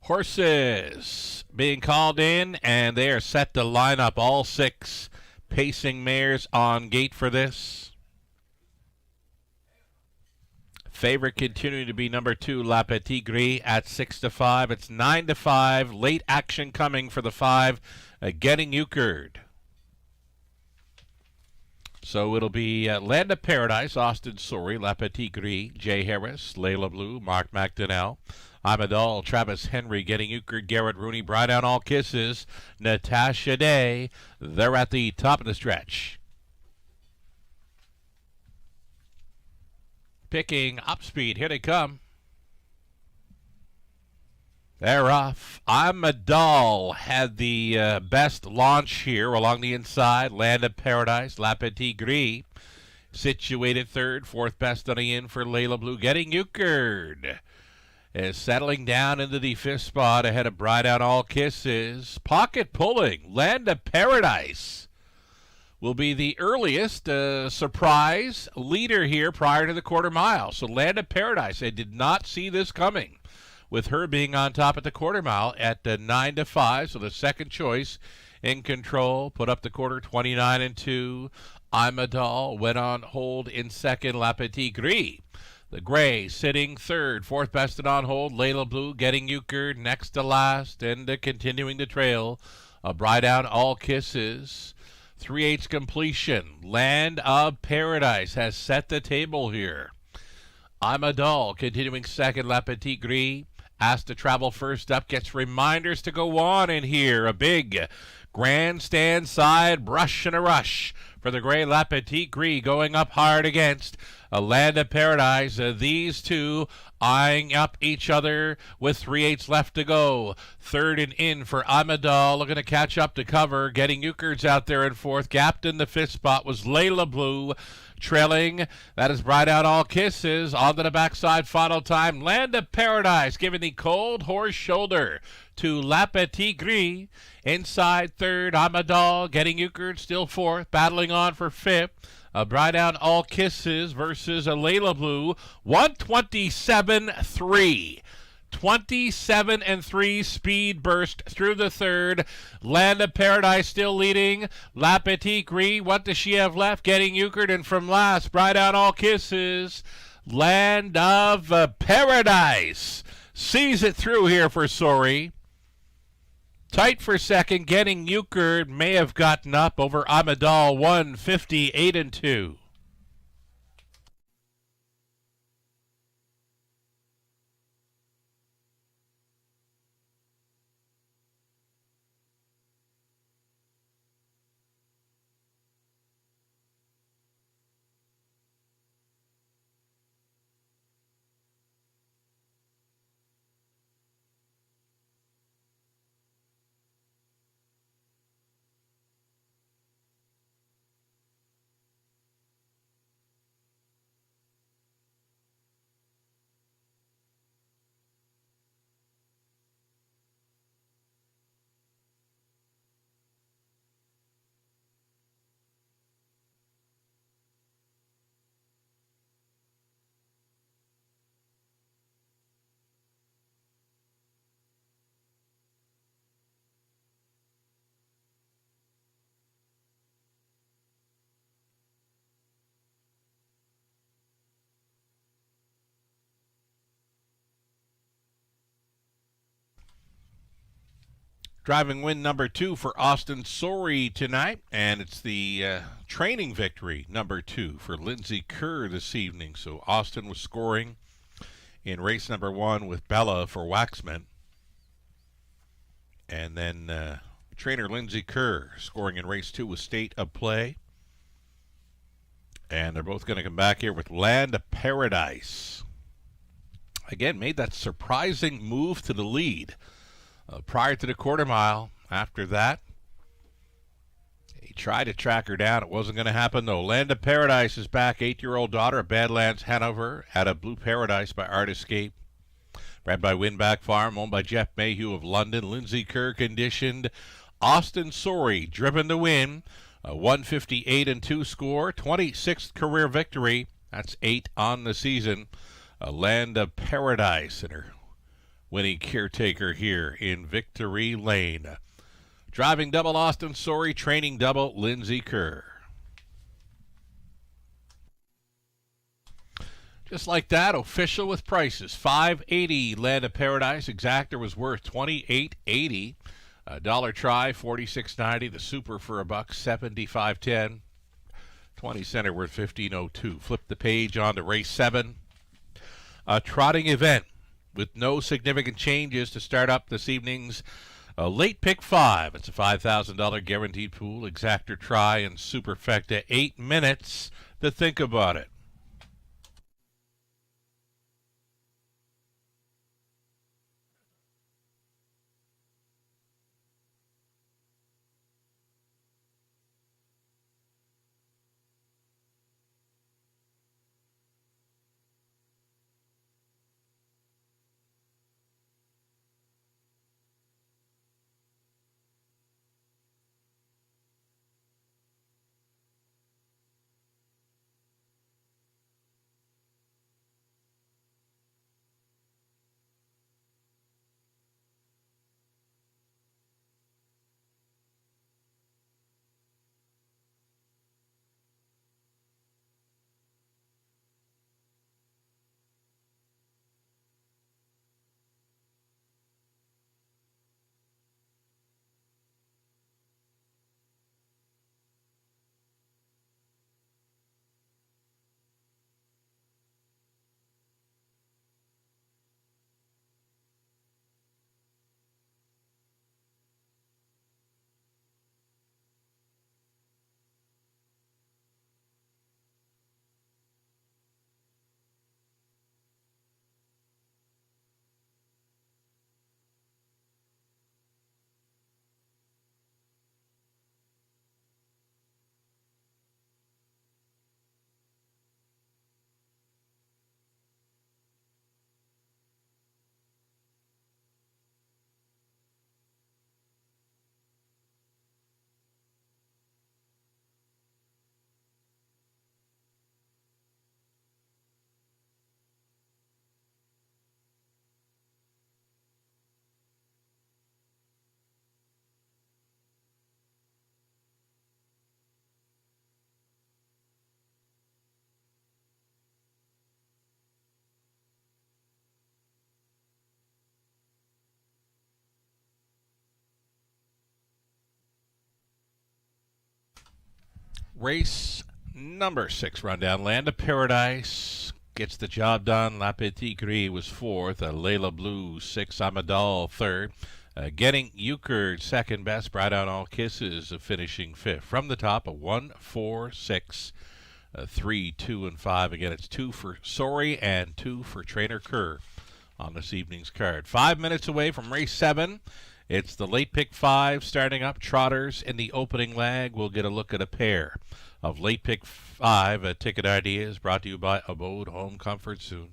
Horses being called in, and they are set to line up, all 6 pacing mares on gate for this. Favorite continuing to be number 2, La Petite Gris at 6-5. It's 9-5. Late action coming for the 5, Getting Euchred. So it'll be Land of Paradise, Austin Sorry, La Petite Gris, Jay Harris, Layla Blue, Mark McDonnell, Amadal, Travis Henry, Getting Euchred, Garrett Rooney, Bright Out All Kisses, Natasha Day. They're at the top of the stretch. Picking up speed. Here they come. They're off. Amadal had the best launch here along the inside. Land of Paradise, La Petite Gris, situated third. Fourth best on the in for Layla Blue. Getting Euchred is settling down into the 5th spot ahead of Bright Out All Kisses. Pocket pulling. Land of Paradise will be the earliest surprise leader here prior to the quarter mile. So Land of Paradise, I did not see this coming, with her being on top at the quarter mile at 9-5. So the second choice in control, put up the quarter, 29-2. Amadal went on hold in second. La Petite Gris, the gray, sitting third. Fourth best and on hold, Layla Blue, Getting Euchred next to last, and continuing to trail, Bright Out All Kisses. 3/8 completion. Land of Paradise has set the table here. Amadal continuing second. La Petite Gris, asked to travel first up, gets reminders to go on in here. A big grandstand side brush and a rush for the gray La Petite Gris, going up hard against a Land of Paradise. These two eyeing up each other with 3/8 left to go. Third and in for Amadal, looking to catch up to cover. Getting Euchred's out there in fourth. Gapped in the 5th spot was Layla Blue. Trailing, that is Bright Out All Kisses. Onto the backside, final time. Land of Paradise giving the cold horse shoulder to La Petite Gris. Inside third, Amadal. Getting Euchred still fourth, battling on for 5th. Bright Out All Kisses versus a Layla Blue. 127.3. 27-3 speed burst through the third. Land of Paradise still leading. La Petite Gris, what does she have left? Getting Euchred, and from last, Bright Out All Kisses. Land of Paradise sees it through here for Sorry. Tight for second. Getting Euchred may have gotten up over Amadal. 158-2. Driving win number 2 for Austin Sorry tonight, and it's the training victory number 2 for Lindsay Kerr this evening. So Austin was scoring in race number 1 with Bella for Waxman, and then trainer Lindsay Kerr scoring in race 2 with State of Play. And they're both going to come back here with Land of Paradise. again, made that surprising move to the lead prior to the quarter mile. After that, he tried to track her down. It wasn't going to happen, though. Land of Paradise is back. 8-year-old daughter of Badlands Hanover out of Blue Paradise by Art Escape. Bred by Winback Farm, owned by Jeff Mayhew of London. Lindsay Kerr conditioned. Austin Sorey driven to win. A 158-2 score. 26th career victory. That's 8 on the season. A Land of Paradise and her winning caretaker here in Victory Lane. Driving double Austin Sorey, training double Lindsay Kerr. Just like that, official with prices. $5.80 Land of Paradise. Exactor was worth $28.80. Dollar try, $46.90. The Super for $1, $75.10. 20 center worth $15.02. Flip the page on to race 7. A trotting event with no significant changes to start up this evening's late pick 5. It's a $5,000 guaranteed pool. Exactor try and Superfecta. 8 minutes to think about it. Race number 6 rundown. Land of Paradise gets the job done. La Petite Gris was 4th. Layla Blue 6th. Amadal 3rd. Getting Euchred second best. Bright on All Kisses finishing 5th. From the top, a 1, 4, 6, 3, 2, and 5. Again, it's 2 for Sorey and 2 for Trainer Kerr on this evening's card. 5 minutes away from race 7. It's the late pick 5 starting up. Trotters in the opening leg. We'll get a look at a pair of late pick 5 ticket ideas brought to you by Abode Home Comfort soon.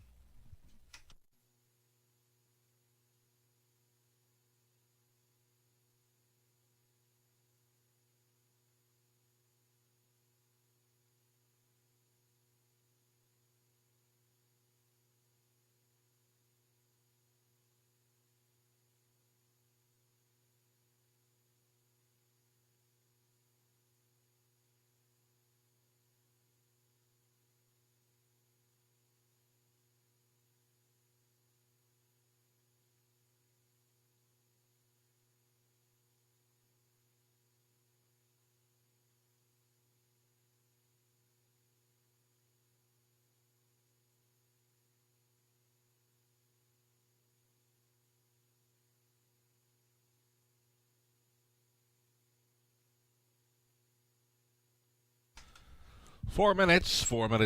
4 minutes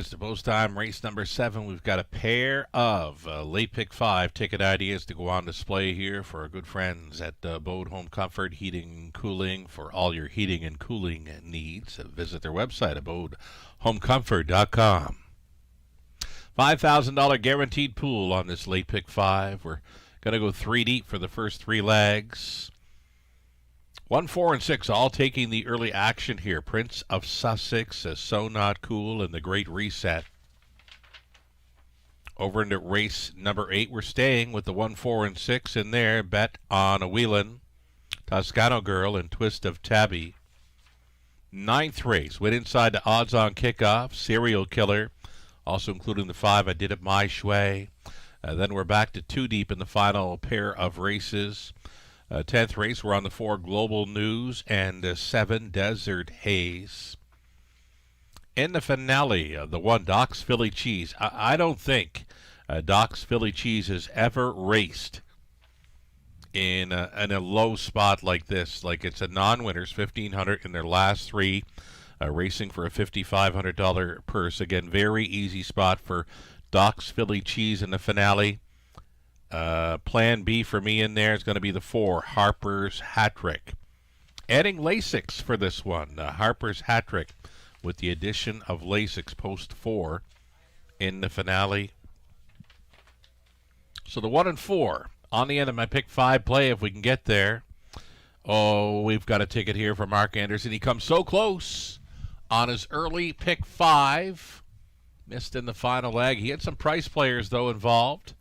to post time. Race number 7. We've got a pair of late pick 5 ticket ideas to go on display here for our good friends at Bode Home Comfort Heating and Cooling. For all your heating and cooling needs, visit their website at bodehomecomfort.com. $5,000 guaranteed pool on this late pick 5. We're going to go 3 deep for the first 3 legs. 1, 4, and 6 all taking the early action here. Prince of Sussex, So Not Cool, and the Great Reset. Over into race number 8, we're staying with the 1, 4, and 6 in there. Bet on a Wheelin', Toscano Girl, and Twist of Tabby. 9th race, went inside the odds on kickoff. Serial Killer, also including the 5, I Did It My Shway. Then we're back to 2 deep in the final pair of races. 10th race, we're on the 4, Global News, and 7, Desert Haze. In the finale, the 1, Doc's Philly Cheese. I don't think Doc's Philly Cheese has ever raced in a low spot like this. Like, it's a non-winners, $1,500 in their last 3, racing for a $5,500 purse. Again, very easy spot for Doc's Philly Cheese in the finale. Plan B for me in there is going to be the 4, Harper's Hat Trick. Adding Lasix for this one, Harper's Hat Trick, with the addition of Lasix, post 4 in the finale. So the 1 and 4 on the end of my pick 5 play, if we can get there. Oh, we've got a ticket here for Mark Anderson. He comes so close on his early pick 5. Missed in the final leg. He had some price players, though, involved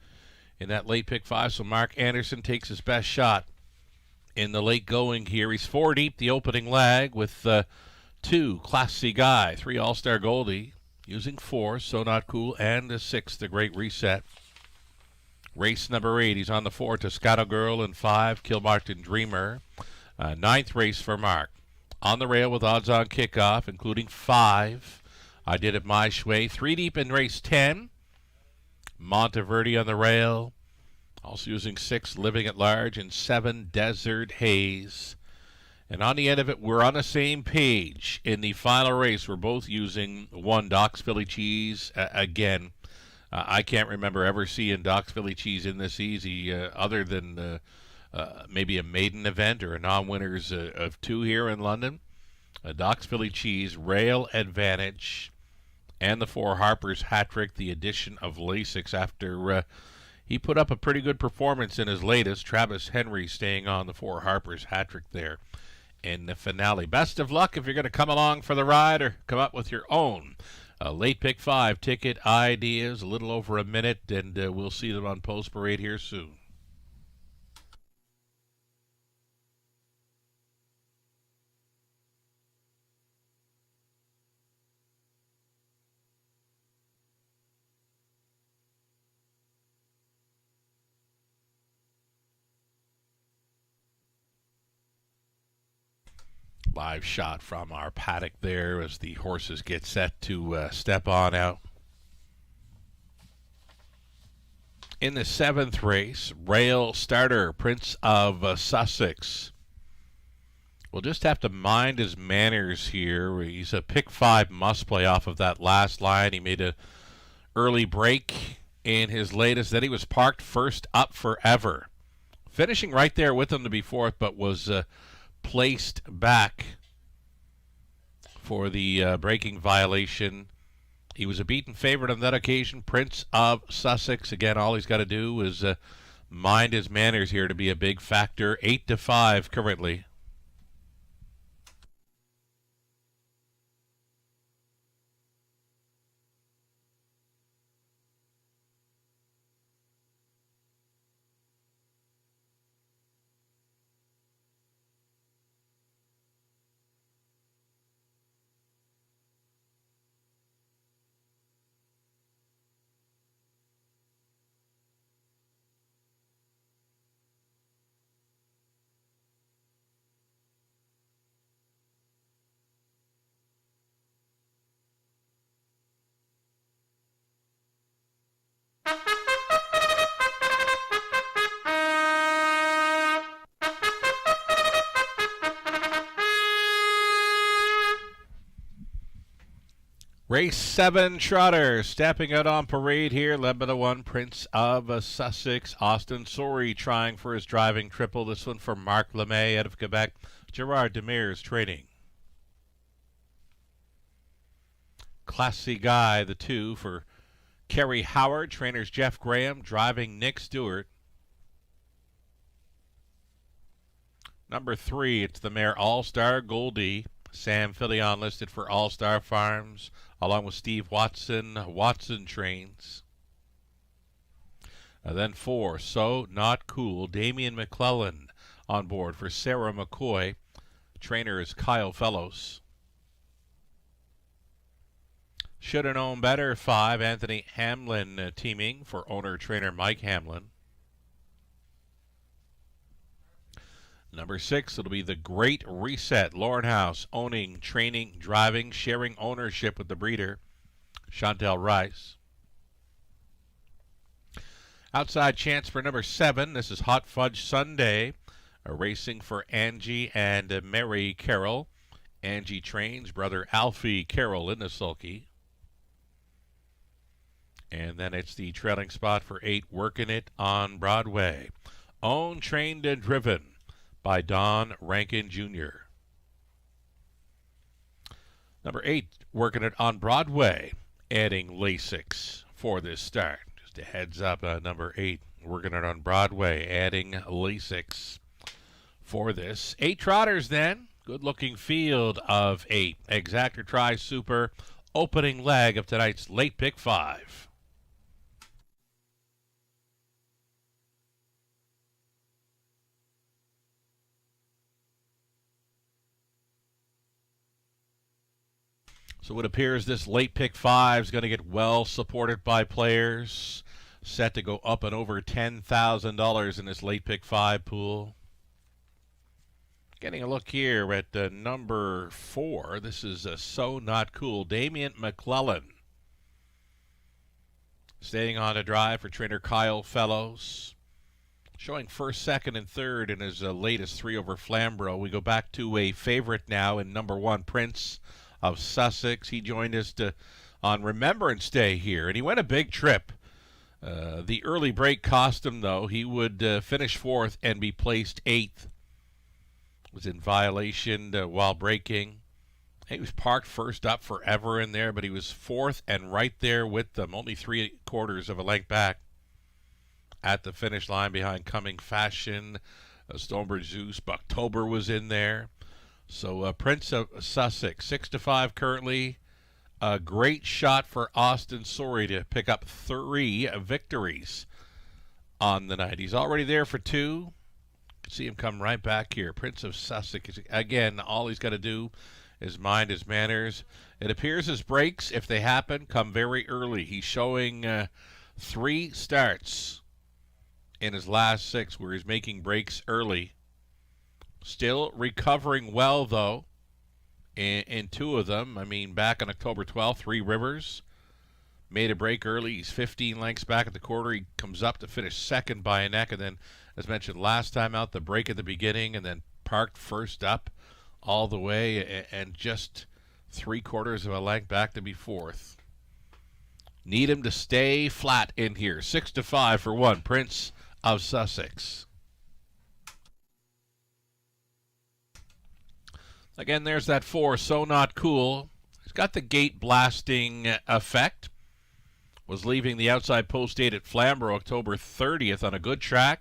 in that late pick 5, so Mark Anderson takes his best shot in the late going here. He's 4 deep the opening leg with 2, Class C Guy, 3, All-Star Goldie, using 4, So Not Cool, and 6, The Great Reset. Race number 8, he's on the 4, Toscano Girl, and 5, Kilmartin Dreamer. 9th race for Mark. On the rail with odds on kickoff, including 5, I Did It My Shway. 3 deep in race 10, Monteverde on the rail, also using 6, Living at Large, and 7, Desert Haze. And on the end of it, we're on the same page. In the final race, we're both using 1, Doc's Philly Cheese. Again, I can't remember ever seeing Doc's Philly Cheese in this easy, other than maybe a maiden event or a non-winners of 2 here in London. Doc's Philly Cheese, Rail Advantage, and the 4, Harper's Hat Trick, the addition of Lasix after he put up a pretty good performance in his latest. Travis Henry staying on the 4, Harper's Hat Trick there in the finale. Best of luck if you're going to come along for the ride or come up with your own late pick 5 ticket ideas. A little over a minute, and we'll see them on Post Parade here soon. Live shot from our paddock there as the horses get set to step on out. In the 7th race, Rail Starter, Prince of Sussex. We'll just have to mind his manners here. He's a pick 5 must play off of that last line. He made a early break in his latest. Then he was parked first up forever. Finishing right there with him to be 4th, but was placed back for the braking violation. He was a beaten favorite on that occasion. Prince of Sussex. Again, all he's got to do is mind his manners here to be a big factor. 8-5 currently. Race 7 Trotter stepping out on parade here, led by the one Prince of Sussex, Austin Sorey, trying for his driving triple. This one for Marc Lemay out of Quebec. Gerard Demers training. Classy Guy, the 2 for Kerry Howard. Trainers Jeff Graham, driving Nick Stewart. Number 3, it's the mare All-Star Goldie. Sam Filion listed for All-Star Farms, along with Steve Watson. Watson trains. Then 4, So Not Cool. Damien McClellan on board for Sarah McCoy. Trainer is Kyle Fellows. Should Have Known Better, 5, Anthony Hamlin teaming for owner-trainer Mike Hamlin. Number 6, it'll be the Great Reset. Lauren House owning, training, driving, sharing ownership with the breeder, Chantel Rice. Outside chance for number 7. This is Hot Fudge Sunday, racing for Angie and Mary Carroll. Angie trains brother Alfie Carroll in the sulky. And then it's the trailing spot for 8, Working It on Broadway. Owned, trained, and driven by Don Rankin Jr. Number 8, Working It on Broadway, adding Lasix for this start. Just a heads up, number 8, Working It on Broadway, adding Lasix for this. 8 trotters then. Good-looking field of 8. Exactor Tri Super, opening leg of tonight's late pick 5. So it appears this late pick 5 is going to get well supported by players. Set to go up and over $10,000 in this late pick 5 pool. Getting a look here at number 4. This is So Not Cool. Damien McClellan staying on a drive for trainer Kyle Fellows. Showing first, second, and third in his latest 3 over Flamborough. We go back to a favorite now in number 1, Prince of Sussex. He joined us on Remembrance Day here, and he went a big trip. The early break cost him, though. He would finish 4th and be placed 8th. Was in violation while braking. He was parked first up forever in there, but he was 4th and right there with them, only 3/4 of a length back at the finish line behind Coming Fashion. Stonebridge Zeus, Bucktober was in there. So Prince of Sussex, 6-5 currently. A great shot for Austin Sorey to pick up 3 victories on the night. He's already there for 2. See him come right back here. Prince of Sussex, again, all he's got to do is mind his manners. It appears his breaks, if they happen, come very early. He's showing 3 starts in his last 6 where he's making breaks early. Still recovering well, though, in 2 of them. I mean, back on October 12th, 3 Rivers made a break early. He's 15 lengths back at the quarter. He comes up to finish 2nd by a neck. And then, as mentioned last time out, the break at the beginning and then parked first up all the way and just 3/4 of a length back to be 4th. Need him to stay flat in here. 6-5 for 1, Prince of Sussex. Again, there's that 4, So Not Cool. He's got the gate blasting effect. Was leaving the outside post 8 at Flamborough October 30th on a good track.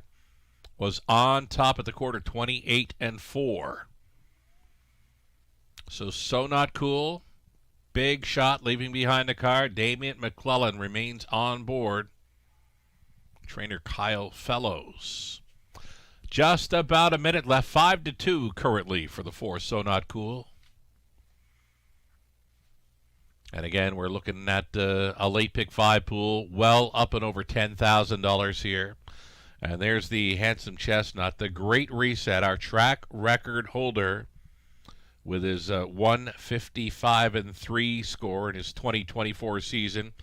Was on top at the quarter, 28-4. So Not Cool. Big shot leaving behind the car. Damien McClellan remains on board. Trainer Kyle Fellows. Just about a minute left. 5-2 currently for the 4, So Not Cool. And again, we're looking at a late pick 5 pool, well up and over $10,000 here. And there's the Handsome Chestnut, the Great Reset, our track record holder, with his 155-3 score in his 2024 season.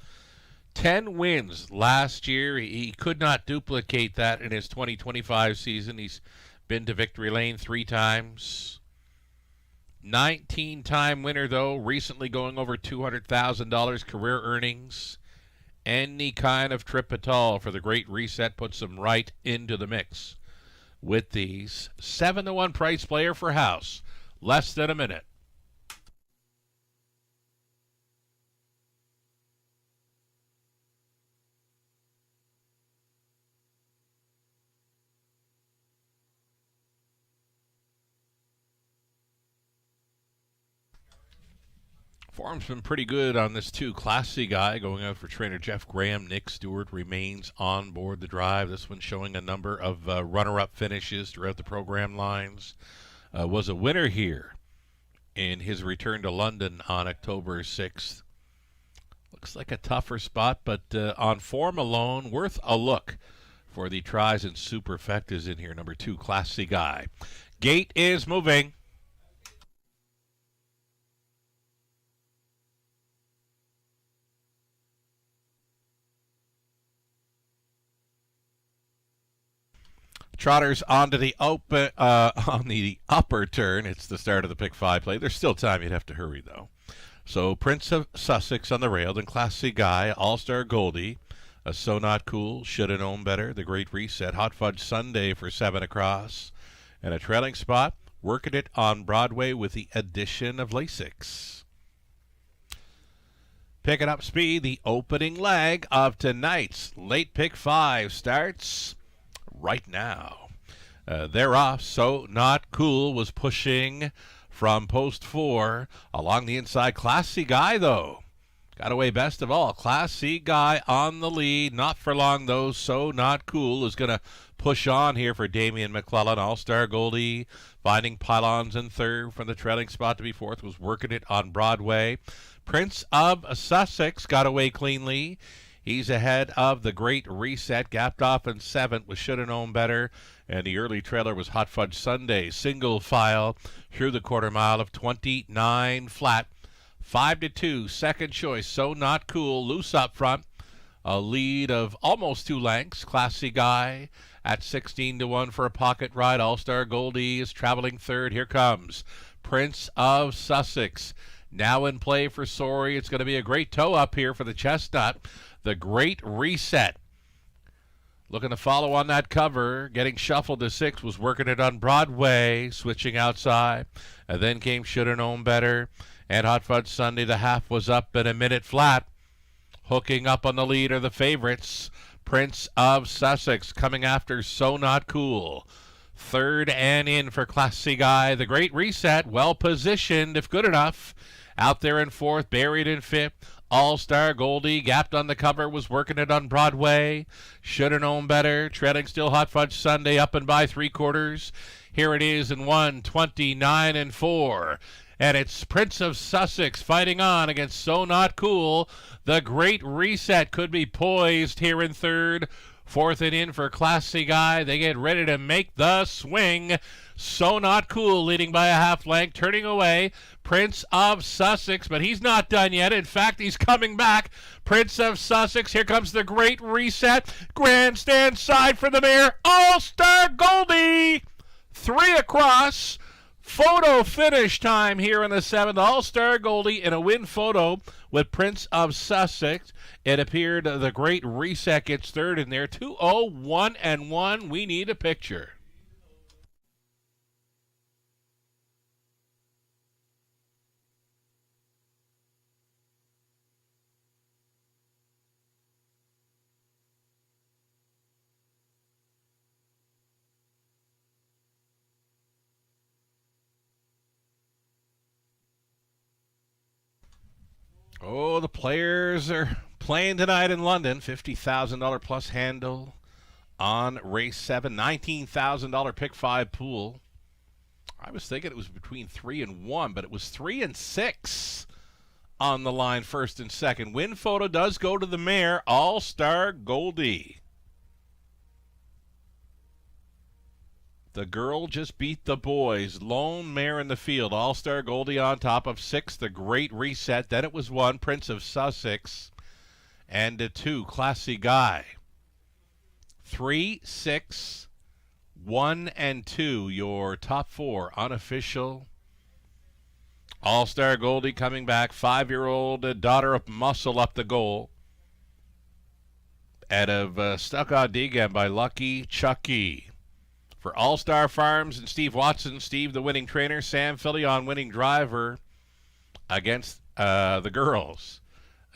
10 wins last year. He could not duplicate that in his 2025 season. He's been to victory lane 3 times. 19-time winner, though, recently going over $200,000 career earnings. Any kind of trip at all for the Great Reset puts them right into the mix with these. 7-1 price player for House. Less than a minute. Form's been pretty good on this, too. Classy Guy going out for trainer Jeff Graham. Nick Stewart remains on board the drive. This one showing a number of runner-up finishes throughout the program lines. Was a winner here in his return to London on October 6th. Looks like a tougher spot, but on form alone, worth a look for the tries and superfectas in here. Number 2, Classy Guy. Gate is moving. Trotters onto the open on the upper turn. It's the start of the pick 5 play. There's still time. You'd have to hurry, though. So Prince of Sussex on the rail, then Classy Guy, All-Star Goldie, a So Not Cool, Shoulda Known Better, The Great Reset, Hot Fudge Sunday for 7 across, and a trailing spot, Working It on Broadway with the addition of Lasix. Picking up speed, the opening leg of tonight's late pick 5 starts right now. They're off. So Not Cool was pushing from post 4 along the inside. Classy Guy, though, got away best of all. Classy Guy on the lead. Not for long, though. So Not Cool is going to push on here for Damian McClellan. All-Star Goldie finding pylons in third from the trailing spot to be fourth. Was Working It on Broadway. Prince of Sussex got away cleanly. He's ahead of the Great Reset, gapped off in 7th with Shoulda Known Better, and the early trailer was Hot Fudge Sunday. Single file through the quarter mile of 29 flat. 5-2, second choice, So Not Cool, loose up front. A lead of almost 2 lengths. Classy Guy at 16-1 for a pocket ride. All-Star Goldie is traveling third. Here comes Prince of Sussex. Now in play for Sorry. It's going to be a great toe up here for the Chestnut. The Great Reset. Looking to follow on that cover. Getting shuffled to 6 was Working It on Broadway. Switching outside. And then came Shoulda Known Better. And Hot Fudge Sunday. The half was up in a minute flat. Hooking up on the lead are the favorites. Prince of Sussex coming after So Not Cool. Third and in for Classy Guy. The Great Reset. Well positioned, if good enough. Out there in 4th. Buried in 5th. All-Star Goldie, gapped on the cover, was Working It on Broadway. Shoulda Known Better, treading still Hot Fudge Sunday, up and by 3/4. Here it is in 1:29 4. And it's Prince of Sussex fighting on against So Not Cool. The Great Reset could be poised here in 3rd. 4th and in for Classy Guy. They get ready to make the swing. So Not Cool leading by a half length, turning away. Prince of Sussex, but he's not done yet. In fact, he's coming back. Prince of Sussex, here comes the Great Reset. Grandstand side for the mare. All-Star Goldie. 3 across. Photo finish time here in the 7th. All-Star Goldie in a win photo with Prince of Sussex. It appeared the Great Reset gets third in there. 2-0-1-1. We need a picture. Oh, the players are playing tonight in London. $50,000 plus handle on race 7. $19,000 pick 5 pool. I was thinking it was between 3 and 1, but it was 3 and 6 on the line, first and second. Win photo does go to the mare, All-Star Goldie. The girl just beat the boys. Lone mare in the field. All-Star Goldie on top of 6. The Great Reset. Then it was 1. Prince of Sussex. And a 2. Classy Guy. 3, 6, 1, and 2. Your top 4 unofficial All-Star Goldie coming back. 5-year-old daughter of Muscle up the goal. Out of Stuck on Deegan by Lucky Chucky. For All-Star Farms and Steve Watson, Steve the winning trainer, Sam Filion winning driver against the girls.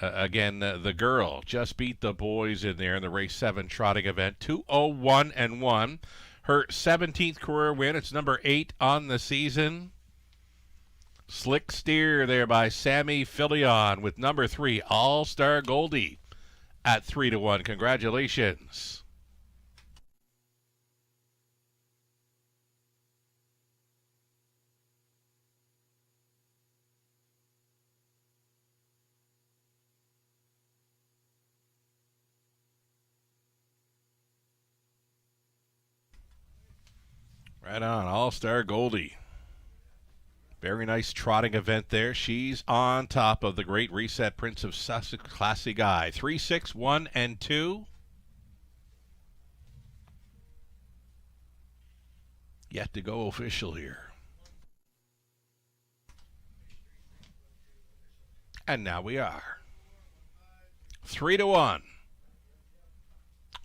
The girl just beat the boys in there in the race 7 trotting event. 2:01-1. Her 17th career win. It's number 8 on the season. Slick steer there by Sammy Filion with number 3, All-Star Goldie at 3-1. Congratulations. Right on, All-Star Goldie. Very nice trotting event there. She's on top of the Great Reset Prince of Sussex Classy Guy. 3, 6, 1, and 2. Yet to go official here. And now we are. 3-1.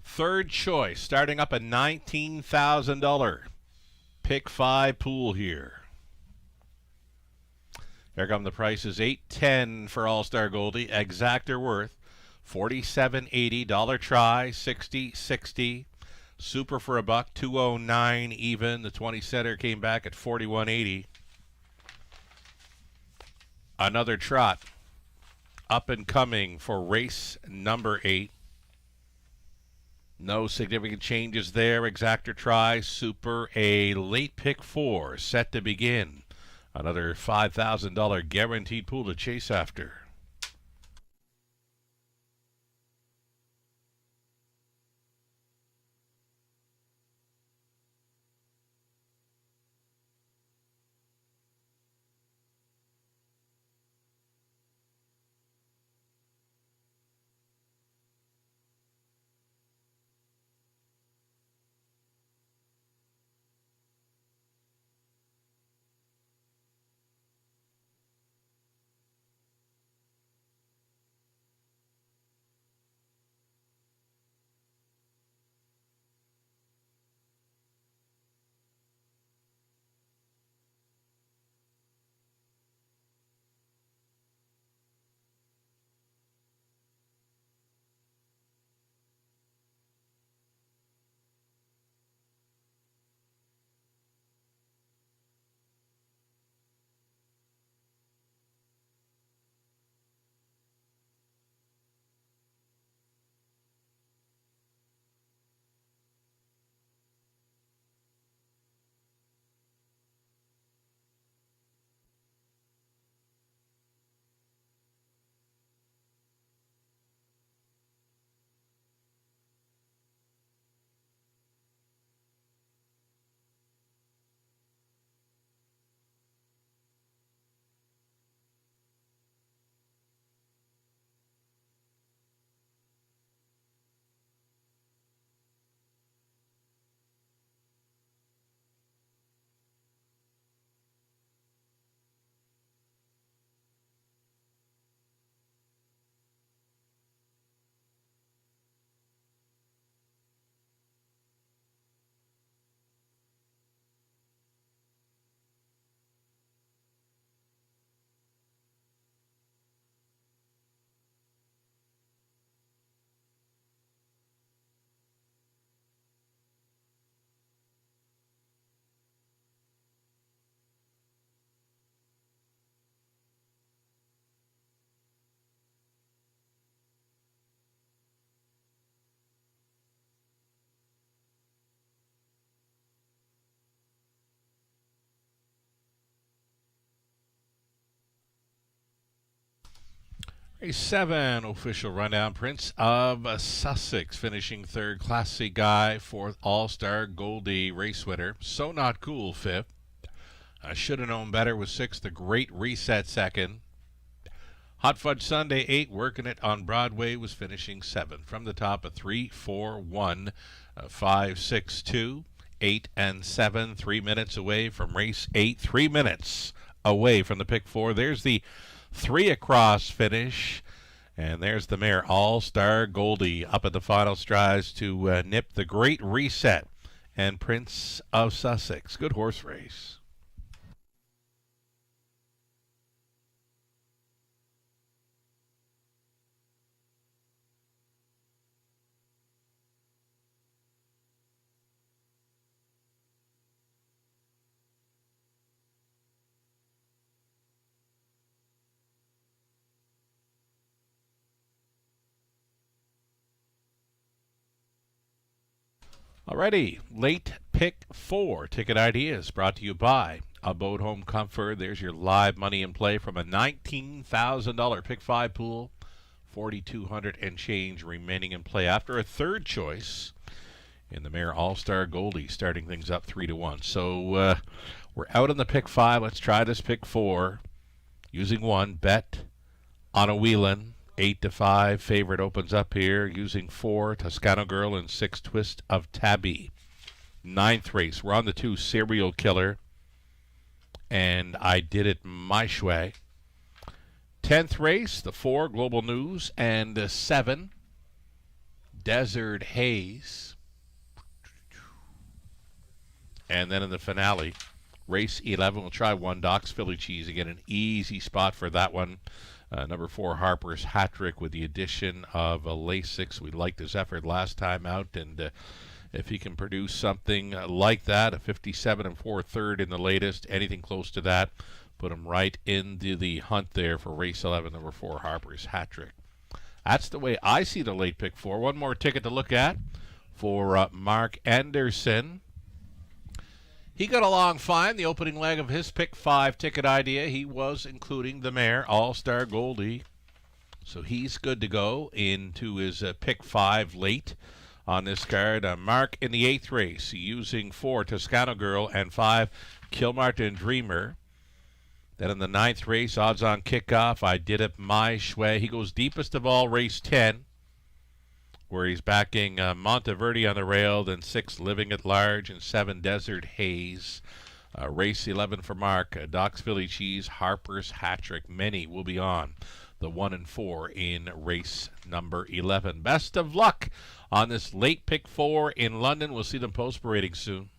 Third choice, starting up a $19,000 pick 5 pool here. Here come the prices. $8.10 for All-Star Goldie. Exactor worth $47.80. Dollar try $60.60. Super for $1. $2.09 even. The 20 setter came back at $41.80. Another trot. Up and coming for race number 8. No significant changes there. Exactor try. Super a late pick 4 set to begin. Another $5,000 guaranteed pool to chase after. A 7 official rundown. Prince of Sussex finishing 3rd. Classy Guy 4th. All-Star Goldie race winner. So Not Cool 5th. I Should Have Known Better was 6th. The Great Reset 2nd. Hot Fudge Sunday 8. Working It on Broadway was finishing 7th. From the top, a 3, 4, 1, 5, 6, 2, 8, and 7. 3 minutes away from race 8. 3 minutes away from the pick 4. There's the 3 across finish. And there's the mare All-Star Goldie up at the final strides to nip the Great Reset and Prince of Sussex. Good horse race. Alrighty, late pick 4 ticket ideas brought to you by Abode Home Comfort. There's your live money in play from a $19,000 pick 5 pool, $4,200 and change remaining in play after a third choice in the mare All-Star Goldie, starting things up 3-1. So we're out on the pick 5. Let's try this pick 4 using 1 bet on a Whelan. 8-5 favorite opens up here using 4 Toscano Girl and 6 Twist of Tabby. 9th race, we're on the 2 Serial Killer and I Did It My Shway. 10th race, the 4 Global News and the 7 Desert Haze. And then in the finale, race 11, we'll try 1 Doc's Philly Cheese. Again, an easy spot for that one. Number 4, Harper's Hat Trick with the addition of Lasix. We liked his effort last time out, and if he can produce something like that, a 57 and 4/3 in the latest, anything close to that, put him right into the hunt there for race 11, number 4, Harper's Hat Trick. That's the way I see the late pick 4. One more ticket to look at for Mark Anderson. He got along fine. The opening leg of his pick 5 ticket idea, he was including the mare All-Star Goldie. So he's good to go into his pick 5 late on this card. Mark in the 8th race using 4 Toscano Girl and 5 Kilmartin Dreamer. Then in the 9th race, odds on kickoff, I Did It My Shway. He goes deepest of all, race 10. Where he's backing Monteverde on the rail, then 6 Living at Large, and 7 Desert Haze. Race 11 for Mark, Doc's Philly Cheese, Harper's Hat Trick. Many will be on the 1 and 4 in race number 11. Best of luck on this late pick 4 in London. We'll see them post-parading soon.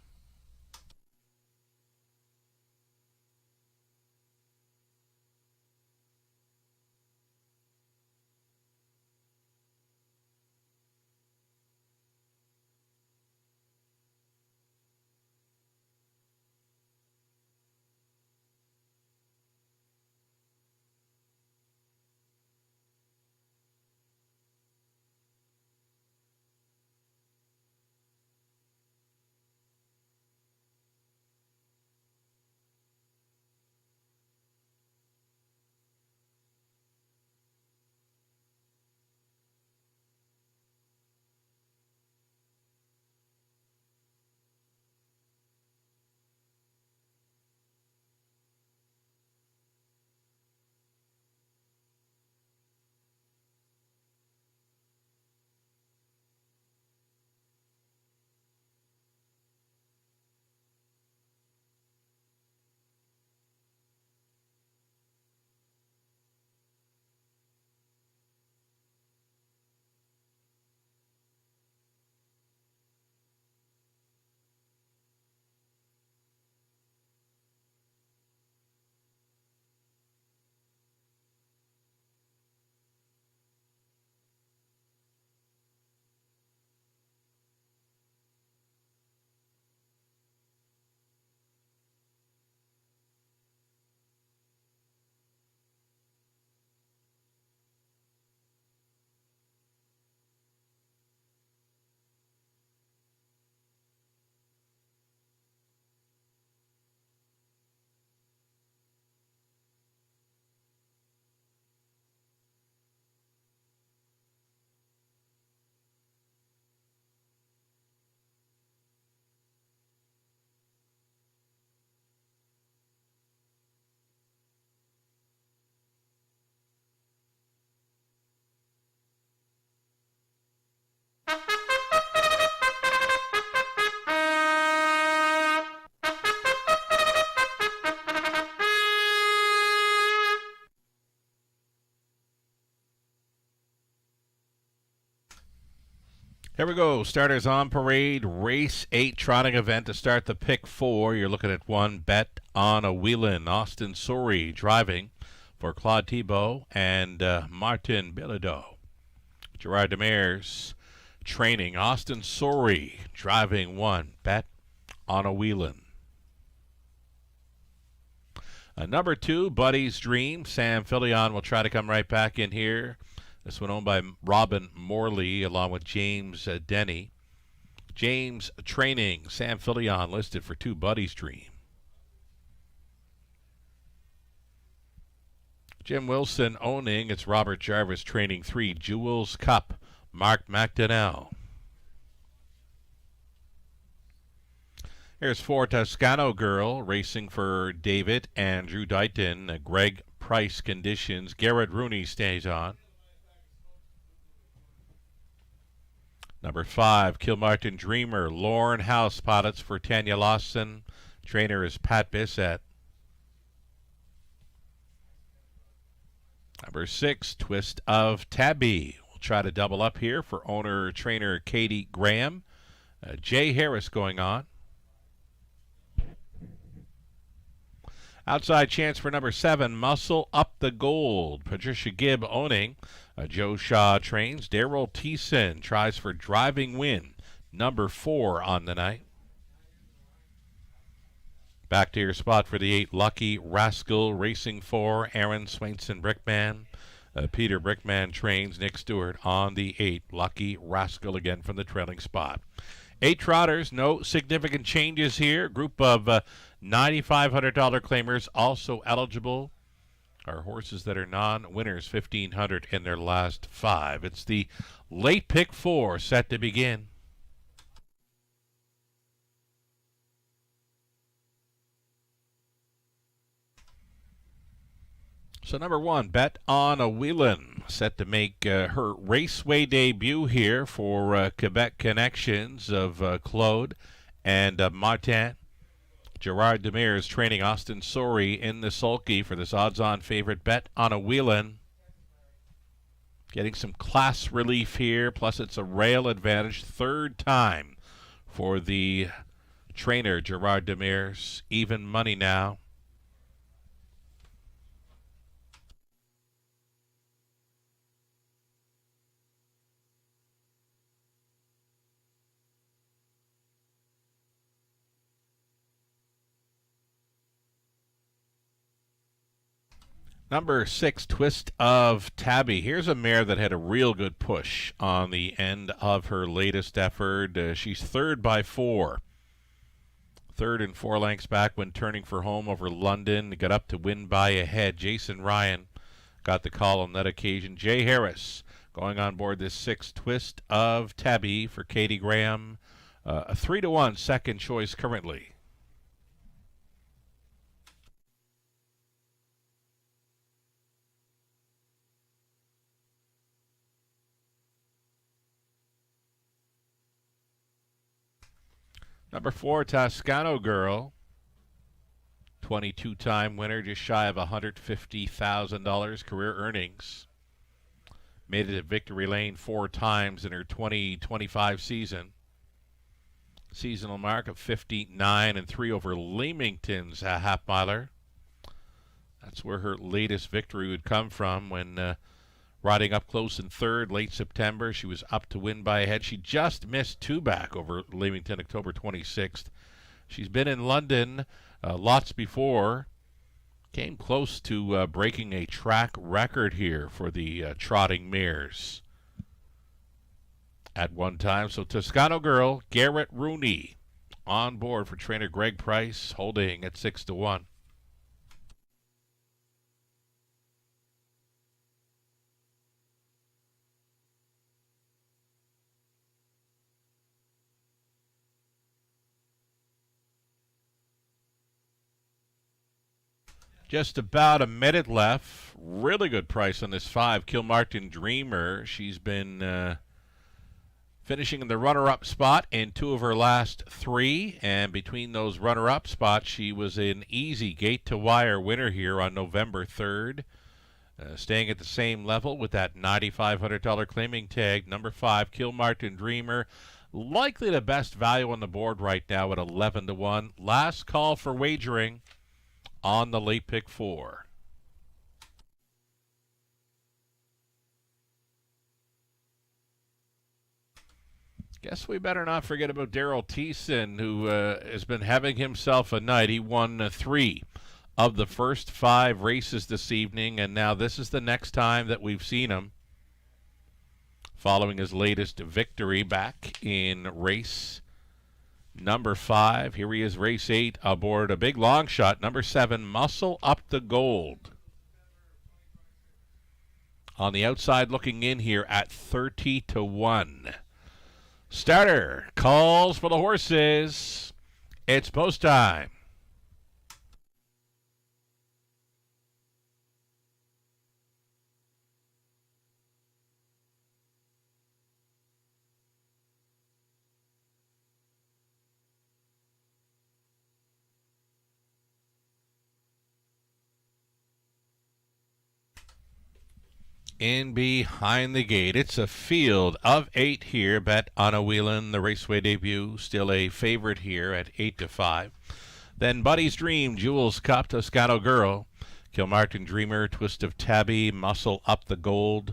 Here we go. Starters on parade. Race 8 trotting event to start the pick 4. You're looking at 1 Bet on a Wheelin'. Austin Sori driving for Claude Thibault and Martin Bilodeau. Gerard Demers training. Austin Sori driving 1 Bet on a Wheelin'. Number 2, Buddy's Dream. Sam Filion will try to come right back in here. This one owned by Robin Morley along with James Denny. James training. Sam Filion listed for 2, Buddy's Dream. Jim Wilson owning. It's Robert Jarvis training 3, Jewels Cup. Mark McDonnell. Here's 4, Toscano Girl racing for David and Drew Dighton. Greg Price conditions. Garrett Rooney stays on. Number 5, Kilmartin Dreamer. Lorne House pilots for Tanya Lawson. Trainer is Pat Bissett. Number 6, Twist of Tabby. We'll try to double up here for owner-trainer Katie Graham. Jay Harris going on. Outside chance for number 7, Muscle Up the Gold. Patricia Gibb owning. Joe Shaw trains. Daryl Thiessen tries for Driving Win. Number 4 on the night. Back to your spot for the 8, Lucky Rascal racing for Aaron Swainson Brickman. Peter Brickman trains. Nick Stewart on the 8, Lucky Rascal again from the trailing spot. 8 trotters, no significant changes here. Group of $9,500 claimers also eligible. Our horses that are non-winners, $1,500 in their last 5. It's the late pick 4 set to begin. So number 1, Bet on a Wheelin', set to make her Raceway debut here for Quebec Connections of Claude and Martin. Gerard Demers training Austin Sori in the sulky for this odds-on favorite, Bet on a Wheelin'. Getting some class relief here, plus it's a rail advantage. 3rd time for the trainer, Gerard Demers. Even money now. Number 6, Twist of Tabby. Here's a mare that had a real good push on the end of her latest effort. She's 3rd by 4. 3rd and 4 lengths back when turning for home over London. Got up to win by a head. Jason Ryan got the call on that occasion. Jay Harris going on board this 6, Twist of Tabby for Katie Graham. A 3-1 second choice currently. Number 4, Toscano Girl. 22-time winner, just shy of $150,000 career earnings. Made it at Victory Lane 4 times in her 2025 season. Seasonal mark of 59-3 over Leamington's half-miler. That's where her latest victory would come from when riding up close in 3rd, late September. She was up to win by a head. She just missed 2 back over Leamington, October 26th. She's been in London lots before. Came close to breaking a track record here for the trotting mares at one time. So Toscano Girl, Garrett Rooney on board for trainer Greg Price, holding at 6-1. Just about a minute left. Really good price on this 5, Kilmartin Dreamer. She's been finishing in the runner-up spot in 2 of her last 3. And between those runner-up spots, she was an easy gate-to-wire winner here on November 3rd. Staying at the same level with that $9,500 claiming tag, number 5, Kilmartin Dreamer. Likely the best value on the board right now at 11 to 1. Last call for wagering on the late pick 4. Guess we better not forget about Daryl Thiessen, who has been having himself a night. He won 3 of the first 5 races this evening, and now this is the next time that we've seen him following his latest victory back in race number 5. Here he is, race 8, aboard a big long shot, number 7, Muscle Up the Gold. On the outside looking in here at 30 to 1. Starter calls for the horses. It's post time. In behind the gate, it's a field of 8 here. Bet Anna Whelan, the Raceway debut, still a favorite here at 8 to 5. Then Buddy's Dream, Jules Cup, Toscano Girl, Kilmartin Dreamer, Twist of Tabby, Muscle Up the Gold,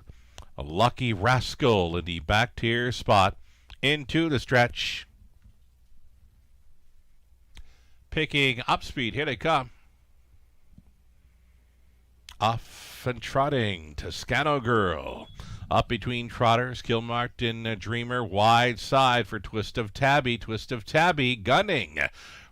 a Lucky Rascal in the back tier spot into the stretch. Picking up speed, here they come. Off and trotting, Toscano Girl. Up between trotters, Kilmartin Dreamer, wide side for Twist of Tabby. Twist of Tabby gunning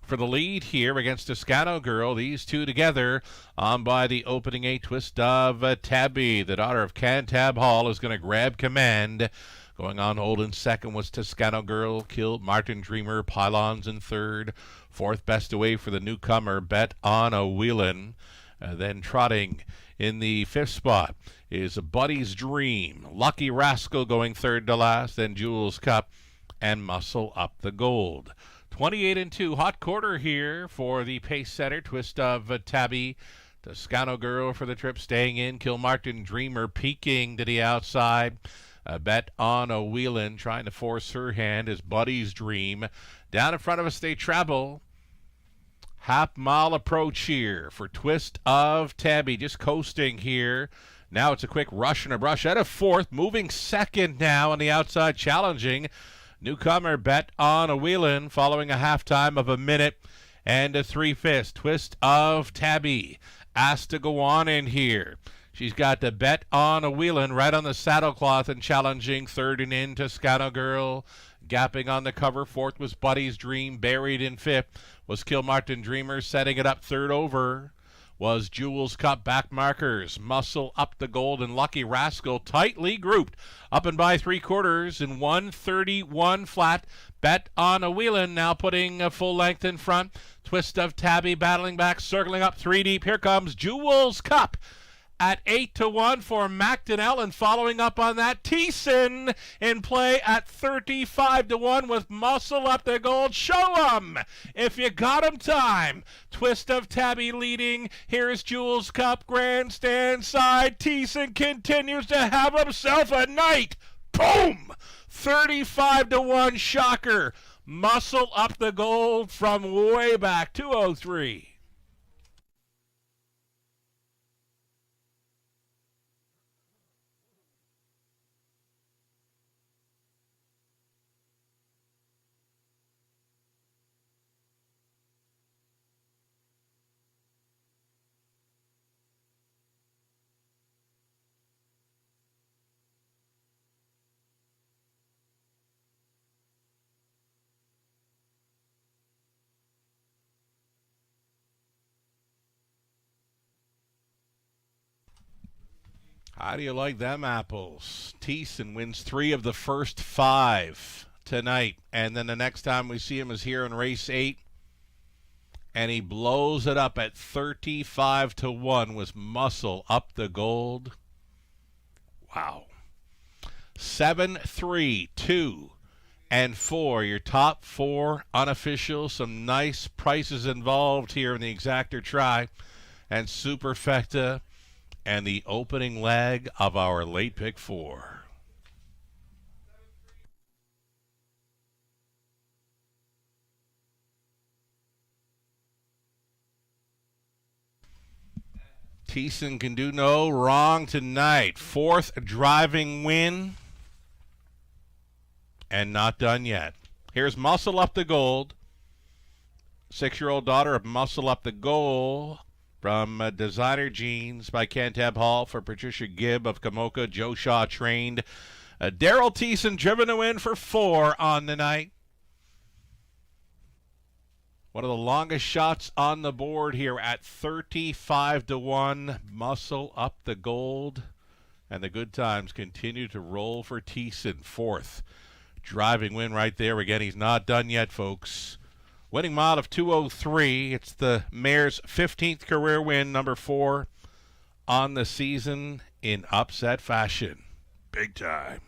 for the lead here against Toscano Girl. These two together on by the opening 8. Twist of Tabby, the daughter of Cantab Hall, is going to grab command. Going on hold in second was Toscano Girl. Kilmartin Dreamer, pylons in third. Fourth best away for the newcomer, Bet on a Wheelin'. Then trotting in the 5th spot is Buddy's Dream. Lucky Rascal going third to last. Then Jules Cup and Muscle Up the Gold. 28 and 2. Hot quarter here for the pace setter. Twist of Tabby. Toscano Girl for the trip staying in. Kilmartin Dreamer peeking to the outside. Bet on a Wheelin', trying to force her hand is Buddy's Dream. Down in front of us they travel. Half-mile approach here for Twist of Tabby, just coasting here. Now it's a quick rush and a brush out of 4th, moving 2nd now on the outside, challenging. Newcomer Bet on a Wheelin', following a half-time of 1 minute and a 3/5. Twist of Tabby asked to go on in here. She's got the Bet on a Wheelin' right on the saddlecloth and challenging. 3rd and in, Toscano Girl. Gapping on the cover. 4th was Buddy's Dream. Buried in 5th was Kilmartin Dreamer. Setting it up 3rd over was Jules Cup. Back markers, Muscle Up the Gold and Lucky Rascal tightly grouped. Up and by 3/4 in 1:31 flat. Bet on a Wheelin' now putting a full length in front. Twist of Tabby battling back, circling up 3 deep. Here comes Jules Cup at 8 to 1 for McDonnell, and following up on that, Thiessen in play at 35 to 1 with Muscle Up the Gold. Show 'em if you got 'em time. Twist of Tabby leading. Here's Jules Cup, grandstand side. Thiessen continues to have himself a night. Boom! 35 to 1 shocker. Muscle Up the Gold from way back, 203. How do you like them apples? Thiessen wins 3 of the first 5 tonight. And then the next time we see him is here in race 8. And he blows it up at 35 to 1 with Muscle Up the Gold. Wow. 7, 3, 2, and 4. Your top 4 unofficial. Some nice prices involved here in the exactor try. And Superfecta and the opening leg of our late pick 4. Thiessen can do no wrong tonight. 4th driving win. And not done yet. Here's Muscle Up the Gold. 6-year-old daughter of Muscle Up the Gold from Designer Jeans by Cantab Hall for Patricia Gibb of Kamoka. Joe Shaw trained. Daryl Thiessen driven to win for 4 on the night. One of the longest shots on the board here at 35-1. Muscle Up the Gold. And the good times continue to roll for Thiessen. 4th driving win right there. Again, he's not done yet, folks. Winning mile of 2:03. It's the mare's 15th career win, number 4 on the season in upset fashion. Big time.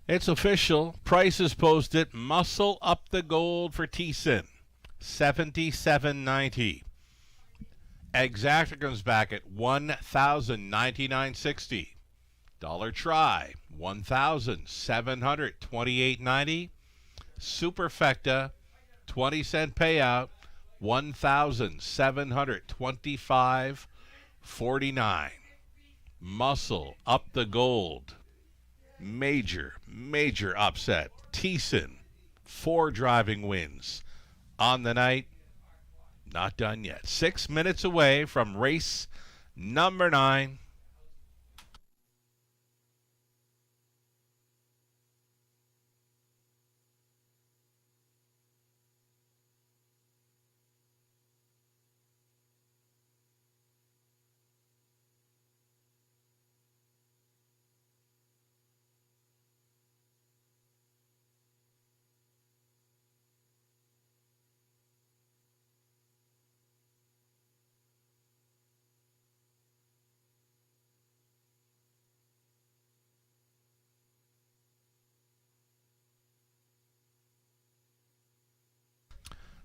It's official. Price is posted. Muscle Up the Gold for Thiessen. $77.90. Exacta comes back at $1,099.60. Dollar Try, $1,728.90. Superfecta, 20-cent payout, $1,725.49. Muscle Up the Gold. Major upset. Thiessen, 4 driving wins on the night. Not done yet. 6 minutes away from race number 9.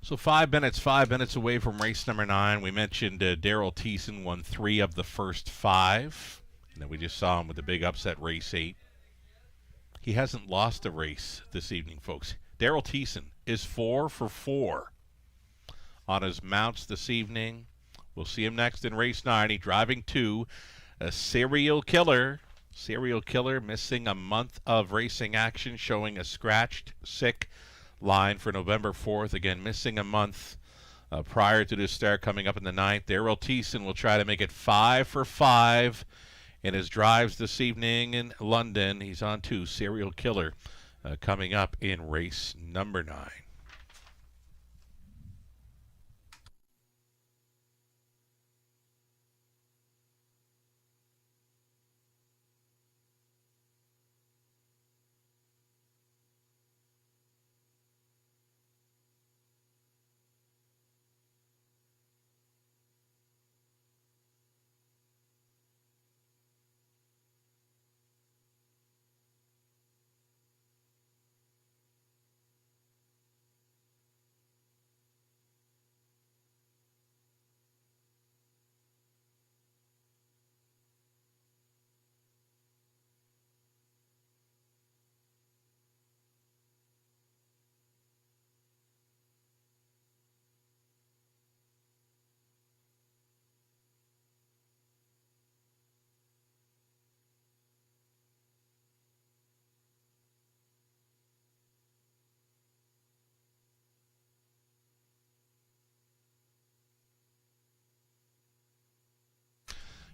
So 5 minutes away from race number 9. We mentioned Daryl Thiessen won 3 of the first 5. And then we just saw him with the big upset race 8. He hasn't lost a race this evening, folks. Daryl Thiessen is 4 for 4 on his mounts this evening. We'll see him next in race 9. He's driving 2, a Serial Killer. Serial Killer missing a month of racing action, showing a scratched, sick line for November 4th. Again, missing a month prior to this start coming up in the 9th. Daryl Thiessen will try to make it 5 for 5 in his drives this evening in London. He's on to Serial Killer coming up in race number 9.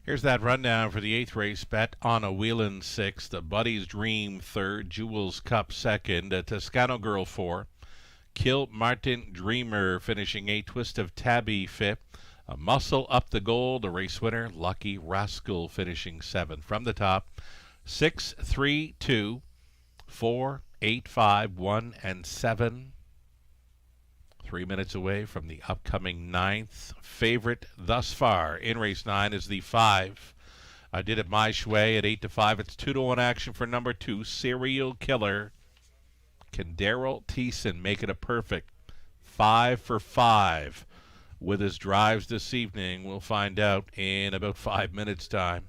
Here's that rundown for the 8th race. Bet on a Wheelin' 6th, Buddy's Dream 3rd, Jewel's Cup 2nd, Toscano Girl 4, Kill Martin Dreamer finishing 8th, Twist of Tabby 5th, Muscle Up the Gold, a race winner, Lucky Rascal finishing 7th. From the top, 6, 3, 2, 4, 8, 5, 1, and 7. 3 minutes away from the upcoming 9th. Favorite thus far in race 9 is the 5. I did it my way at 8 to 5. It's 2-1 action for number 2, Serial Killer. Can Daryl Thiessen make it a perfect 5 for 5 with his drives this evening? We'll find out in about 5 minutes' time.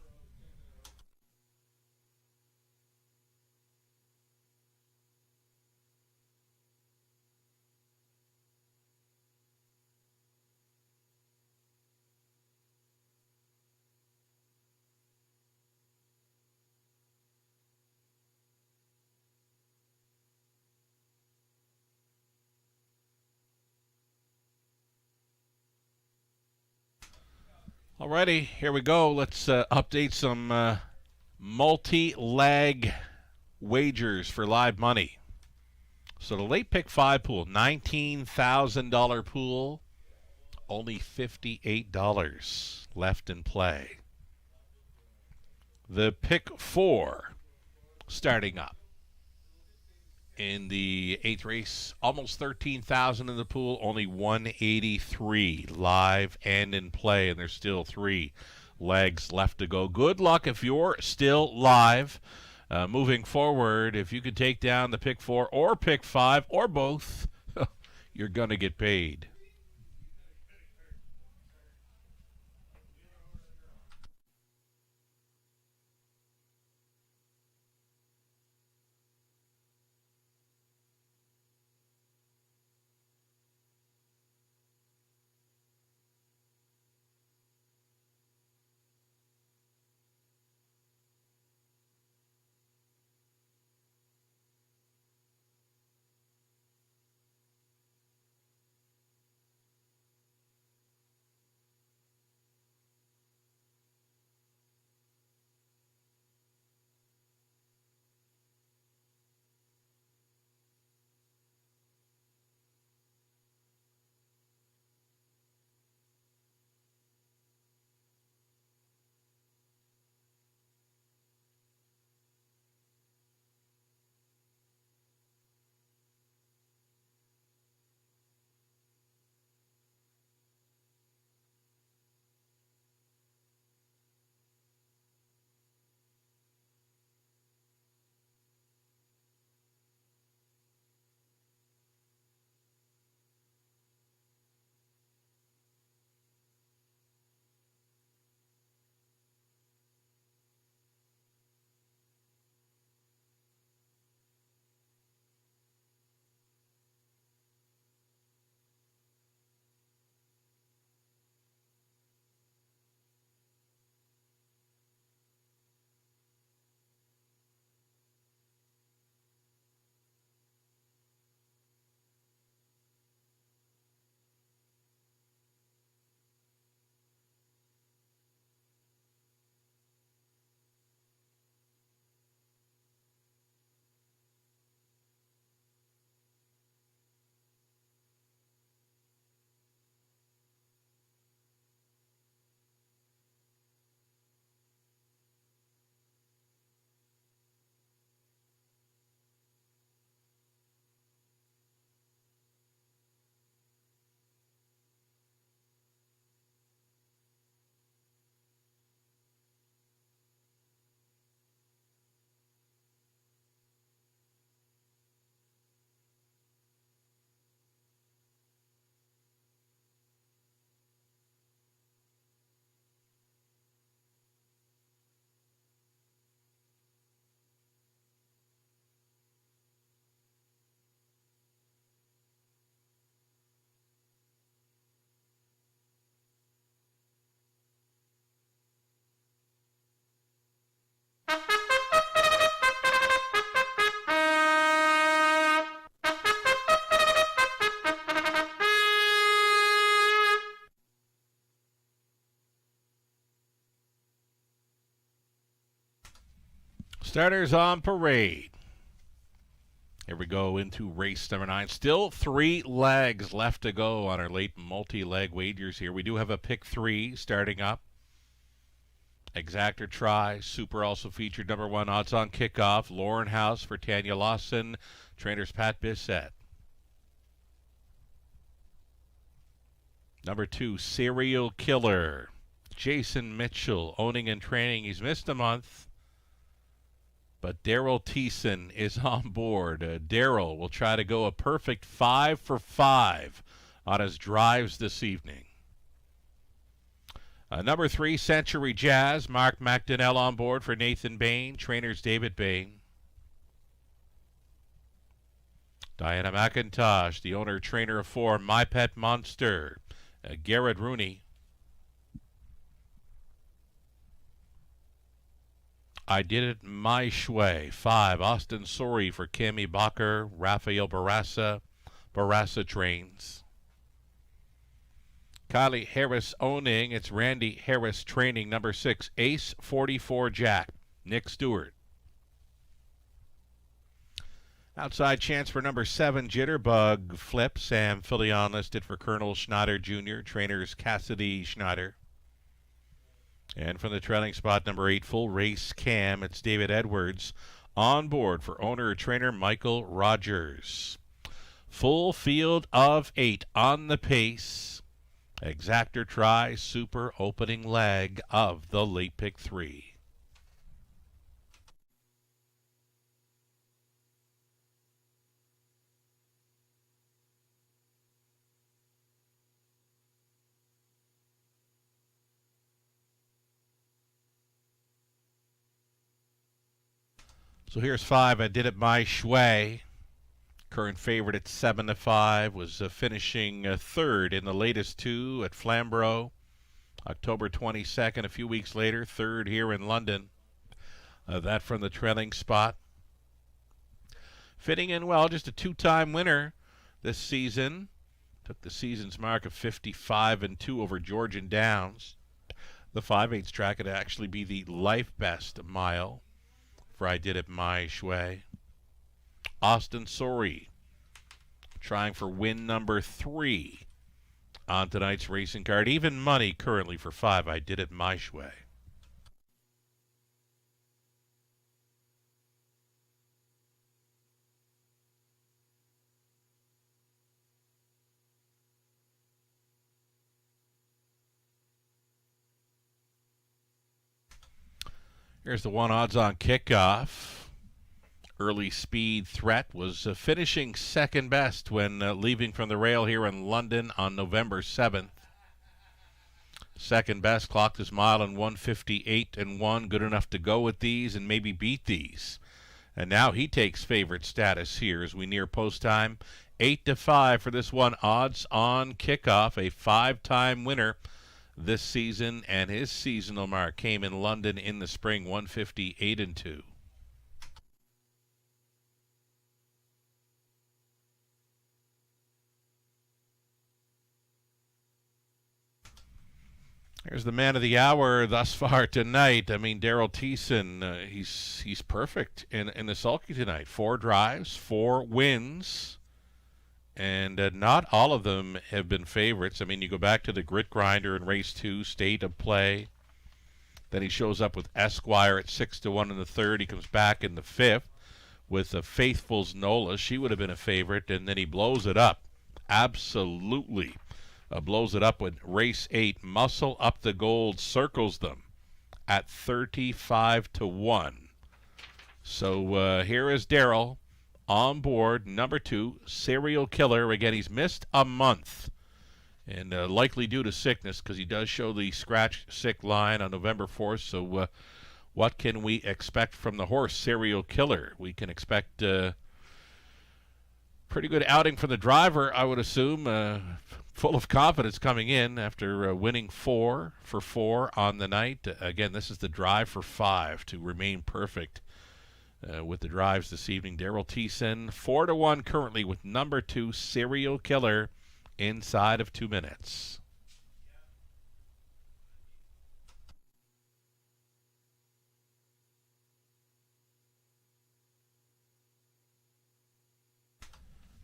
Alrighty, here we go. Let's update some multi-leg wagers for live money. So the late pick 5 pool, $19,000 pool, only $58 left in play. The pick 4 starting up in the 8th race, almost $13,000 in the pool, only $183 live and in play, and there's still 3 legs left to go. Good luck if you're still live. Moving forward, if you could take down the pick 4 or pick 5 or both, you're going to get paid. Starters on parade. Here we go into race number 9. Still 3 legs left to go on our late multi-leg wagers here. We do have a pick 3 starting up. Exactor Try. Super also featured number 1 odds on kickoff. Lauren House for Tanya Lawson. Trainers Pat Bissett. Number 2, Serial Killer. Jason Mitchell owning and training. He's missed a month. But Daryl Thiessen is on board. Daryl will try to go a perfect 5 for 5 on his drives this evening. Number 3, Century Jazz. Mark McDonnell on board for Nathan Bain. Trainers David Bain. Diana McIntosh, the owner-trainer of 4, My Pet Monster. Garrett Rooney. I Did It My Shway. 5, Austin Sori for Cami Bacher. Rafael Barassa. Barassa Trains. Kylie Harris owning. It's Randy Harris training. Number 6, Ace 44 Jack. Nick Stewart. Outside chance for number 7, Jitterbug Flip. Sam Filion listed for Colonel Schneider Jr. Trainers Cassidy Schneider. And from the trailing spot, number 8, Full Race Cam, it's David Edwards on board for owner-trainer Michael Rogers. Full field of 8 on the pace. Exactor Try, super opening leg of the late pick 3. So here's 5, I Did It My Shway. Current favorite at 7 to 5. Was finishing 3rd in the latest 2 at Flamborough. October 22nd, a few weeks later. 3rd here in London. That from the trailing spot. Fitting in well, just a 2-time winner this season. Took the season's mark of 55-2 over Georgian Downs. The 5/8 track would actually be the life best mile for I Did It My Shway. Austin Sori trying for win number 3 on tonight's racing card. Even money currently for 5, I Did It My Shway. Here's the 1 odds on kickoff. Early Speed Threat was finishing second best when leaving from the rail here in London on November 7th. Second best, clocked his mile in 1:58.1. Good enough to go with these and maybe beat these. And now he takes favorite status here as we near post time. 8 to 5 for this 1 odds on kickoff. A 5-time winner this season, and his seasonal mark came in London in the spring, 1:58.2. Here's the man of the hour thus far tonight. I mean, Daryl Thiessen, he's perfect in the sulky tonight. 4 drives, 4 wins. And not all of them have been favorites. I mean, you go back to the Grit Grinder in race 2, State of Play. Then he shows up with Esquire at 6 to 1 in the 3rd. He comes back in the 5th with Faithful's Nola. She would have been a favorite, and then he blows it up. Absolutely blows it up with race 8. Muscle Up the Gold circles them at 35 to 1. So here is Daryl on board, number 2, Serial Killer. Again, he's missed a month, and likely due to sickness, because he does show the scratch sick line on November 4th. So what can we expect from the horse, Serial Killer? We can expect pretty good outing from the driver, I would assume. Full of confidence coming in after winning 4 for 4 on the night. Again, this is the drive for 5 to remain perfect. With the drives this evening, Daryl Thiessen 4 to 1 currently with number 2, Serial Killer, inside of 2 minutes.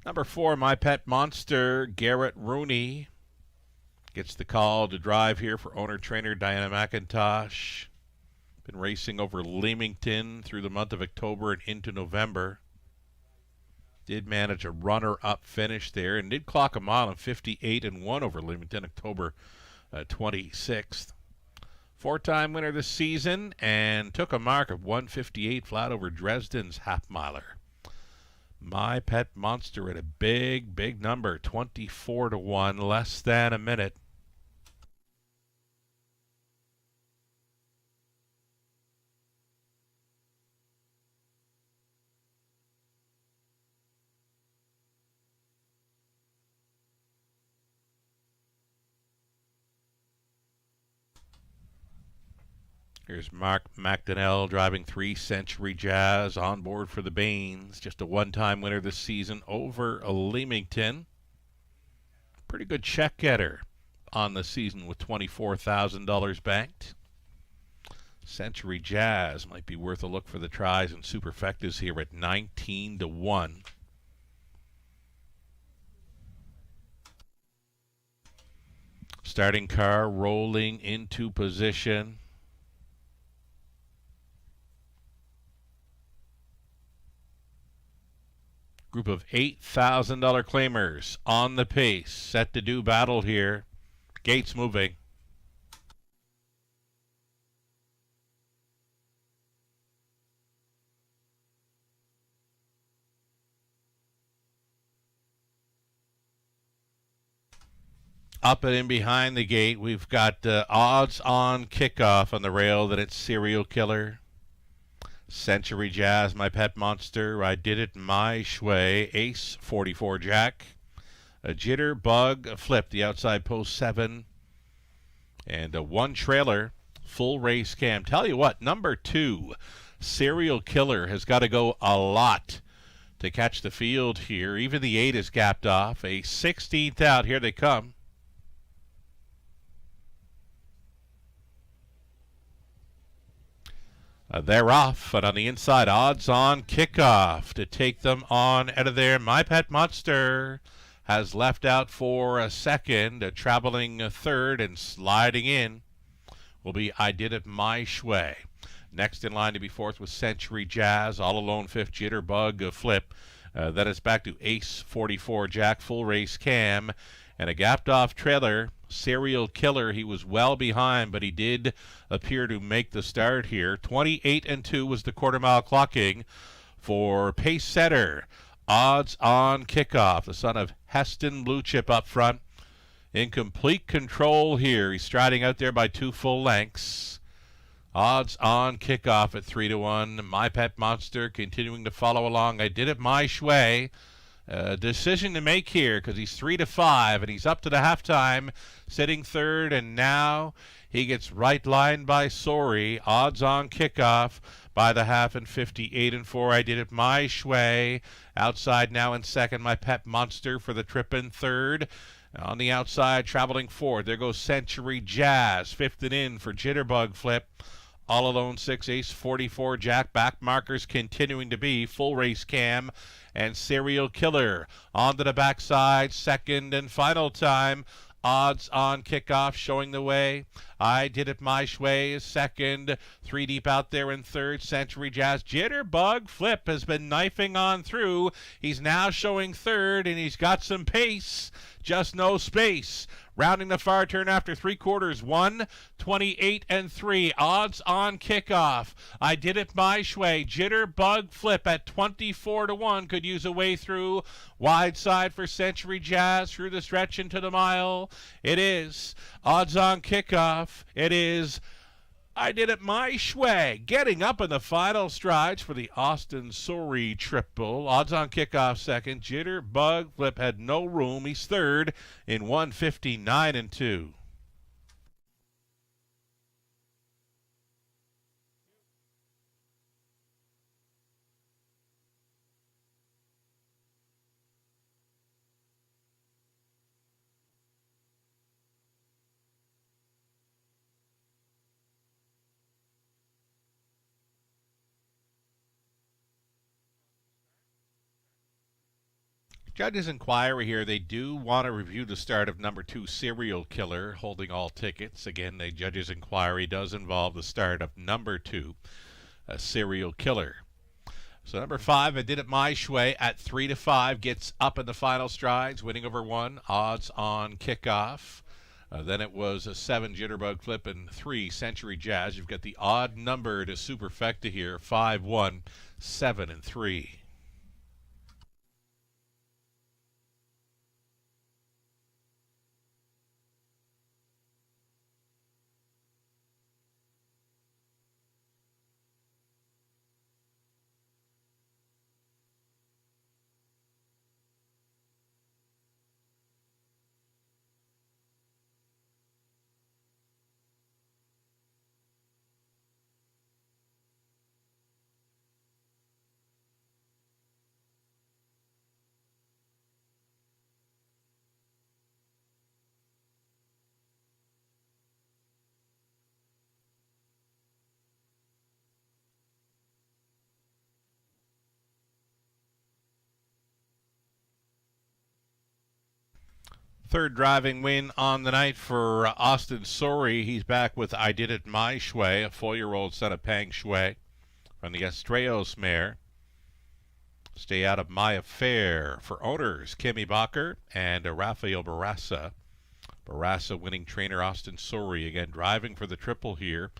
Number 4, My Pet Monster, Garrett Rooney. Gets the call to drive here for owner-trainer Diana McIntosh. Been racing over Leamington through the month of October and into November. Did manage a runner-up finish there and did clock a mile in 58-1 over Leamington, October 26th. Four-time winner this season and took a mark of 158 flat over Dresden's half-miler. My Pet Monster at a big, big number, 24-1, less than a minute. Here's Mark McDonnell driving 3 Century Jazz on board for the Bains. Just a one-time winner this season over Leamington. Pretty good check getter on the season with $24,000 banked. Century Jazz might be worth a look for the tries and superfectas here at 19-1. Starting car rolling into position. Group of $8,000 claimers on the pace, set to do battle here. Gates moving. Up and in behind the gate, we've got odds on kickoff on the rail that it's Serial Killer. Century Jazz, My Pet Monster, I Did It My Shway, Ace 44 Jack, a Jitterbug Flip, the outside post 7, and a one trailer, full race cam. Tell you what, number 2, Serial Killer, has got to go a lot to catch the field here. Even the 8 is gapped off. A 16th out, here they come. They're off, and on the inside, odds on kickoff to take them on out of there. My Pet Monster has left out for a second, traveling a third and sliding in will be I Did It My Shway. Next in line to be fourth was Century Jazz, all alone fifth, Jitterbug Flip. Then it's back to Ace 44 Jack, full race cam, and a gapped off trailer. Serial Killer, he was well behind, but he did appear to make the start here. 28-2 was the quarter mile clocking for pace setter. Odds on kickoff, the son of Heston Blue Chip up front. In complete control here. He's striding out there by 2 full lengths. Odds on kickoff at 3-1. My Pet Monster continuing to follow along. I Did It My Shway. Decision to make here because he's 3-5 and he's up to the halftime, sitting third, and now he gets right line by Sori. Odds on kickoff by the half and 58-4. I Did It My Shway. Outside now in second, My Pet Monster for the trip in third. On the outside, traveling forward, there goes Century Jazz. Fifth and in for Jitterbug Flip. All alone 6, Ace 44 Jack. Back markers continuing to be full race cam and Serial Killer onto the backside, second and final time. Odds on kickoff showing the way. I Did It My Shway is second. 3 deep out there in third. Century Jazz. Jitterbug Flip has been knifing on through. He's now showing third, and he's got some pace. Just no space. Rounding the far turn after 3/4, 1:28-3. Odds on kickoff. I Did It My Shway. Jitterbug Flip at 24-1 could use a way through. Wide side for Century Jazz through the stretch into the mile. It is odds on kickoff. It is I Did It My Shway. Getting up in the final strides for the Austin Sori triple. Odds on kickoff second. Jitterbug Flip had no room. He's third in 1:59-2. Judges' inquiry here. They do want to review the start of number 2, Serial Killer, holding all tickets. Again, the judges' inquiry does involve the start of number 2, Serial Killer. So number 5, I Did It My Shway at 3-5, gets up in the final strides, winning over 1, odds on kickoff. Then it was a 7, Jitterbug Flip, and 3, Century Jazz. You've got the odd number to Superfecta here, 5, 1, 7, and 3. Third driving win on the night for Austin Sori. He's back with I Did It My Shway, a 4-year-old son of Pang Shui from the Estrellos mare. Stay Out of My Affair for owners Kimi Bacher and Rafael Barraza. Barraza winning trainer Austin Sori, again driving for the triple here.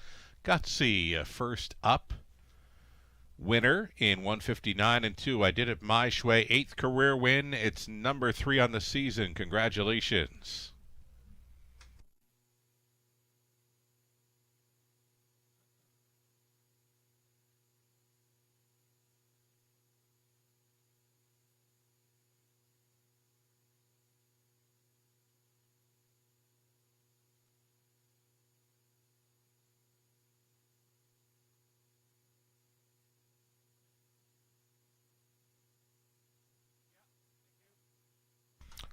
Gutsy first up. Winner in 159 and 2. I Did It My Shway, 8th career win. It's number 3 on the season. Congratulations.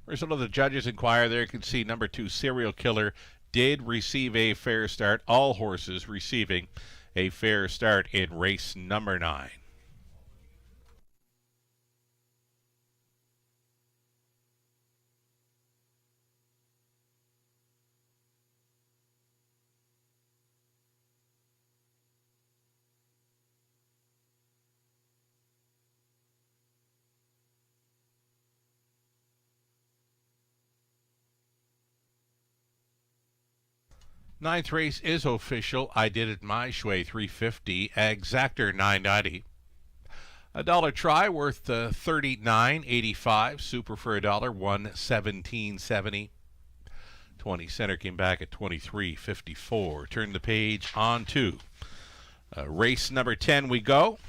Result of the judges' inquiry there. You can see number 2, Serial Killer, did receive a fair start. All horses receiving a fair start in race number 9. Ninth race is official. I Did It My Shway, 350. Exactor, 990. $1 try worth $39.85. Super for $1, 117.70. 20 center came back at 23.54. Turn the page on to race number 10 we go.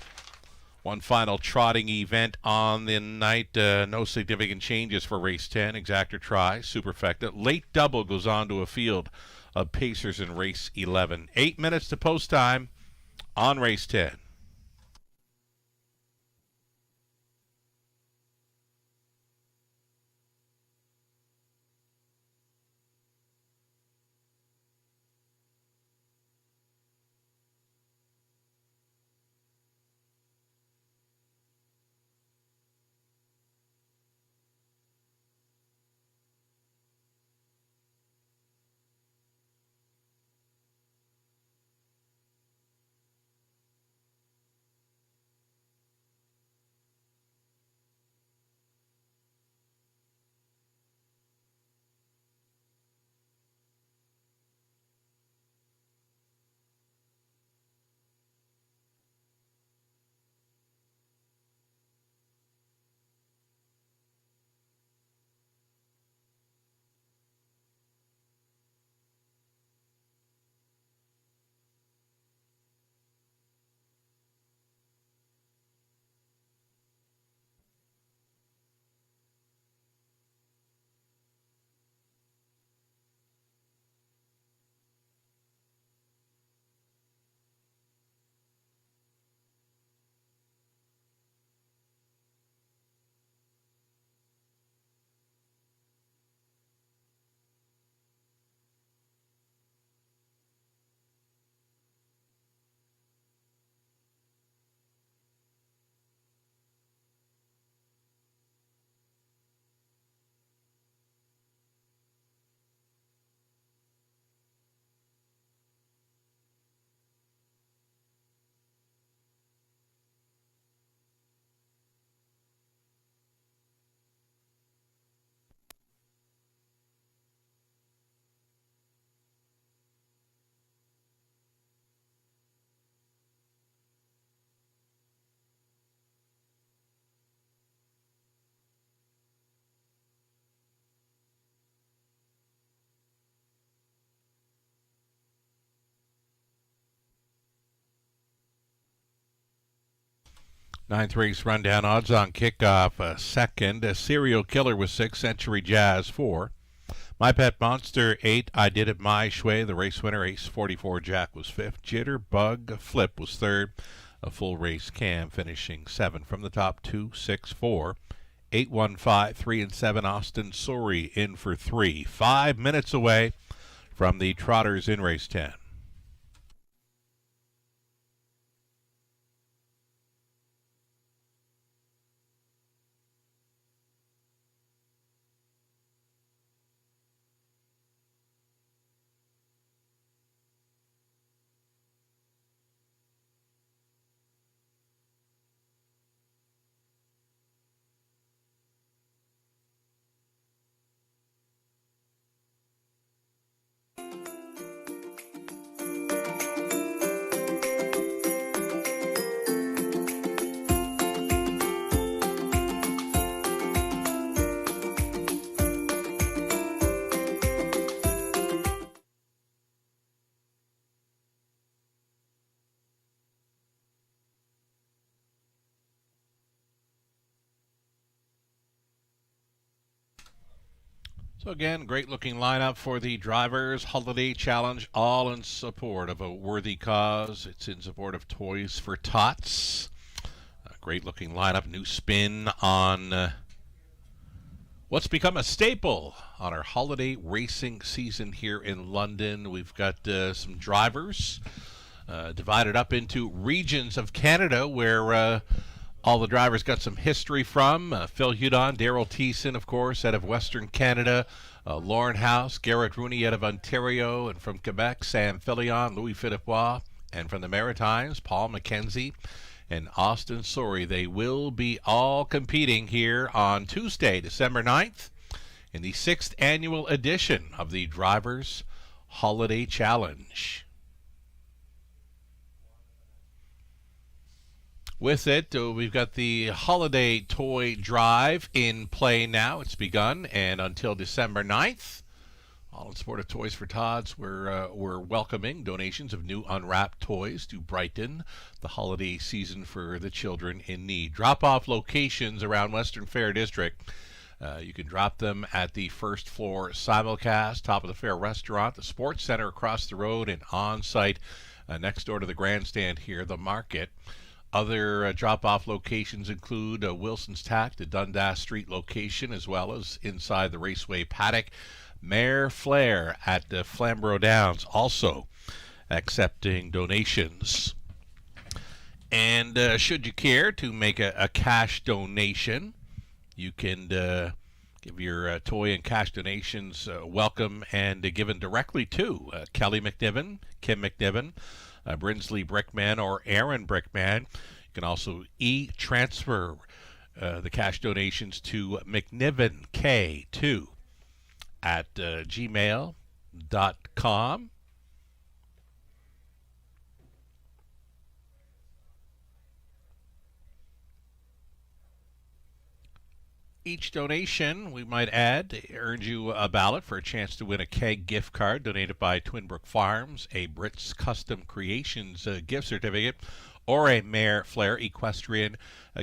One final trotting event on the night. No significant changes for race 10. Exactor try, Superfecta. Late double goes on to a field of pacers in race 11. 8 minutes to post time on race 10. Ninth race rundown. Odds on kickoff. Second, Serial Killer was 6. Century Jazz 4. My Pet Monster 8. I Did It My Shway. The race winner. Ace 44 Jack was 5th. Jitterbug Flip was 3rd. A full race Cam finishing 7. From the top, 2, 6, 4. 8, 1, 5, 3, and 7. Austin Sori in for 3. 5 minutes away from the Trotters in race 10. So again, great looking lineup for the Drivers Holiday Challenge, all in support of a worthy cause. It's in support of Toys for Tots. A great looking lineup, new spin on what's become a staple on our holiday racing season here in London. We've got some drivers divided up into regions of Canada where all the drivers got some history from. Phil Hudon, Daryl Thiessen, of course, out of Western Canada. Lauren House, Garrett Rooney out of Ontario. And from Quebec, Sam Filion, Louis Philippois. And from the Maritimes, Paul McKenzie and Austin Sori. They will be all competing here on Tuesday, December 9th, in the 6th annual edition of the Drivers Holiday Challenge. With it, we've got the Holiday Toy Drive in play now. It's begun, and until December 9th, all in support of Toys for Tots, we're welcoming donations of new unwrapped toys to brighten the holiday season for the children in need. Drop-off locations around Western Fair District. You can drop them at the first floor simulcast, top of the Fair Restaurant, the Sports Center across the road, and on-site next door to the grandstand here, the Market. Other drop-off locations include Wilson's Tack, the Dundas Street location, as well as inside the Raceway Paddock. Mayor Flair at Flamborough Downs also accepting donations. And should you care to make a cash donation, you can give your toy and cash donations welcome and given directly to Kelly McNiven, Kim McNiven, Brinsley Brickman, or Aaron Brickman. You can also e-transfer the cash donations to McNivenK2 at gmail.com. Each donation, we might add, earns you a ballot for a chance to win a keg gift card donated by Twinbrook Farms, a Brits Custom Creations gift certificate, or a Mayor Flair Equestrian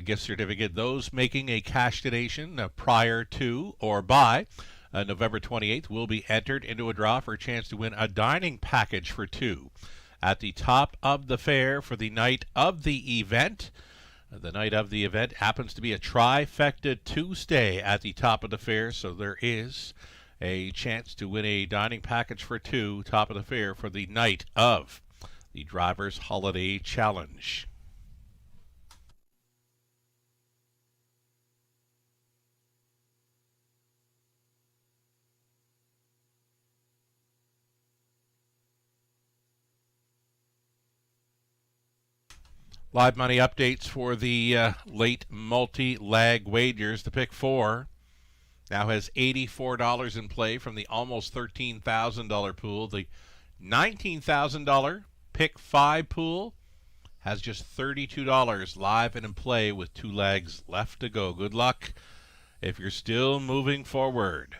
gift certificate. Those making a cash donation prior to or by November 28th will be entered into a draw for a chance to win a dining package for 2 at the top of the fair for the night of the event. The night of the event happens to be a trifecta Tuesday at the top of the fair, so there is a chance to win a dining package for 2, top of the fair, for the night of the Drivers Holiday Challenge. Live money updates for the late multi-lag wagers. The pick 4 now has $84 in play from the almost $13,000 pool. The $19,000 pick 5 pool has just $32 live and in play with 2 legs left to go. Good luck if you're still moving forward.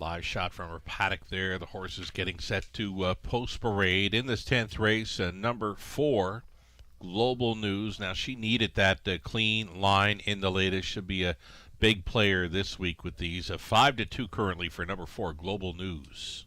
Live shot from her paddock there. The horse is getting set to post parade in this 10th race. Number 4, Global News. Now, she needed that clean line in the latest. Should be a big player this week with these. 5-2 currently for number 4, Global News.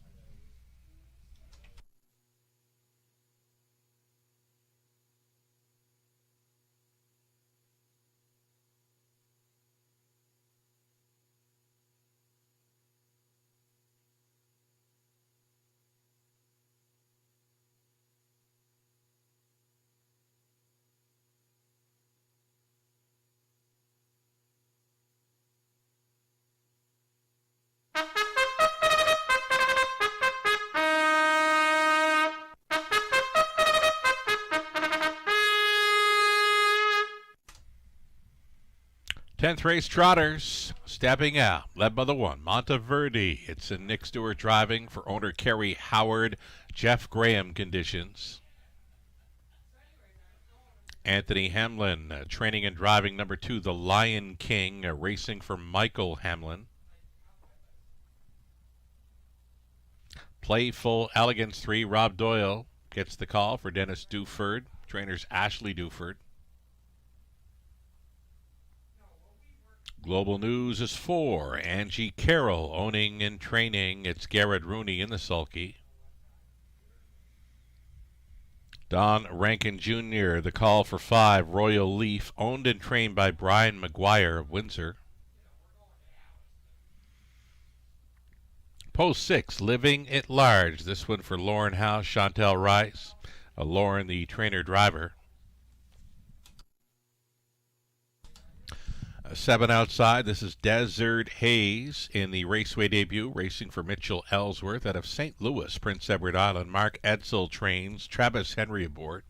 Tenth race trotters stepping out, led by the 1, Monteverde. It's a Nick Stewart driving for owner Kerry Howard. Jeff Graham conditions. Anthony Hamlin training and driving number 2, the Lion King, racing for Michael Hamlin. Playful Elegance 3, Rob Doyle gets the call for Dennis Duford. Trainers Ashley Duford. Global News is 4, Angie Carroll owning and training. It's Garrett Rooney in the sulky. Don Rankin Jr., the call for 5, Royal Leaf, owned and trained by Brian McGuire of Windsor. Post 6, Living at Large. This one for Lauren House, Chantel Rice. Lauren, the trainer-driver. 7 outside. This is Desert Haze in the Raceway debut, racing for Mitchell Ellsworth out of St. Louis, Prince Edward Island. Mark Edsel trains. Travis Henry aboard.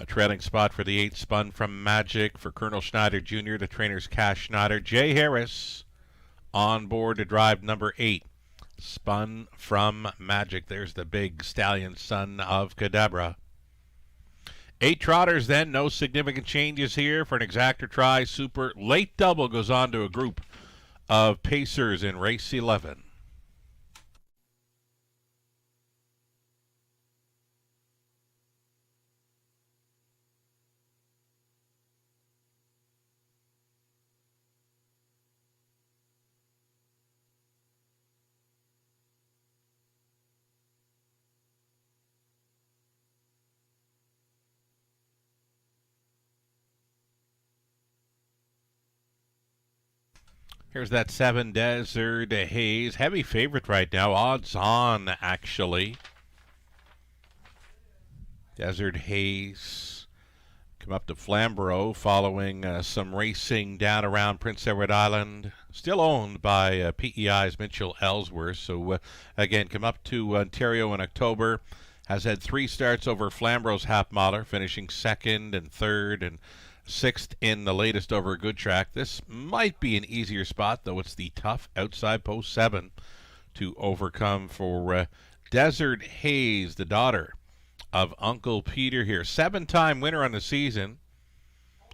Trailing spot for the 8, Spun from Magic for Colonel Schneider Jr., the trainer's Cash Schneider. Jay Harris on board to drive number 8, Spun from Magic. There's the big stallion, son of Cadabra. 8 trotters then, no significant changes here for an exactor try. Super late double goes on to a group of pacers in race 11. Here's that 7, Desert Haze. Heavy favorite right now. Odds on, actually. Desert Haze come up to Flamborough following some racing down around Prince Edward Island. Still owned by PEI's Mitchell Ellsworth. So, again, come up to Ontario in October. Has had 3 starts over Flamborough's half miler, finishing 2nd and 3rd and 6th in the latest over a good track. This might be an easier spot, though it's the tough outside post 7 to overcome for Desert Haze, the daughter of Uncle Peter here. 7-time winner on the season,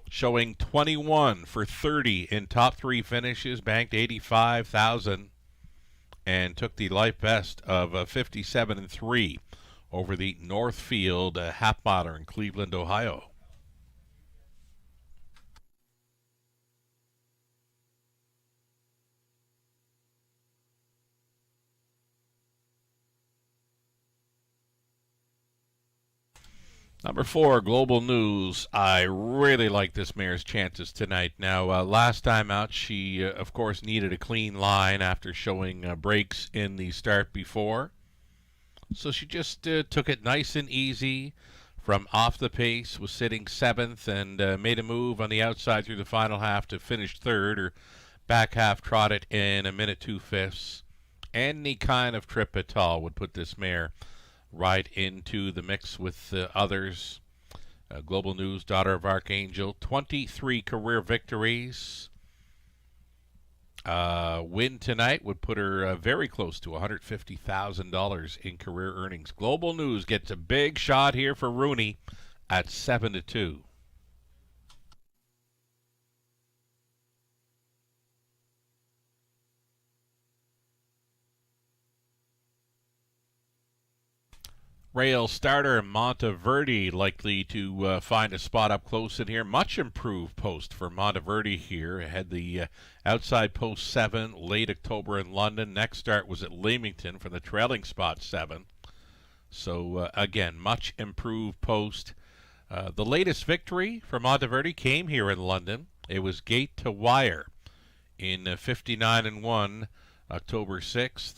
showing 21 for 30 in top 3 finishes, banked $85,000, and took the life best of 57 and 3 over the Northfield half miler in Cleveland, Ohio. Number 4, Global News. I really like this mare's chances tonight. Now, last time out, she, of course, needed a clean line after showing breaks in the start before. So she just took it nice and easy from off the pace, was sitting 7th, and made a move on the outside through the final half to finish 3rd. Her back half trotted in 1:02. Any kind of trip at all would put this mare right into the mix with others. Global News, daughter of Archangel, 23 career victories. Win tonight would put her very close to $150,000 in career earnings. Global News gets a big shot here for Rooney at 7-2. Rail starter Monteverde likely to find a spot up close in here. Much improved post for Monteverde here. It had the outside post 7 late October in London. Next start was at Leamington for the trailing spot 7. So again, much improved post. The latest victory for Monteverde came here in London. It was gate to wire in 59-1, October 6th.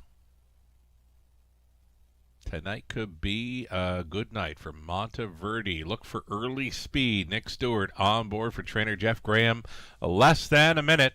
Tonight could be a good night for Monteverde. Look for early speed. Nick Stewart on board for trainer Jeff Graham. Less than a minute.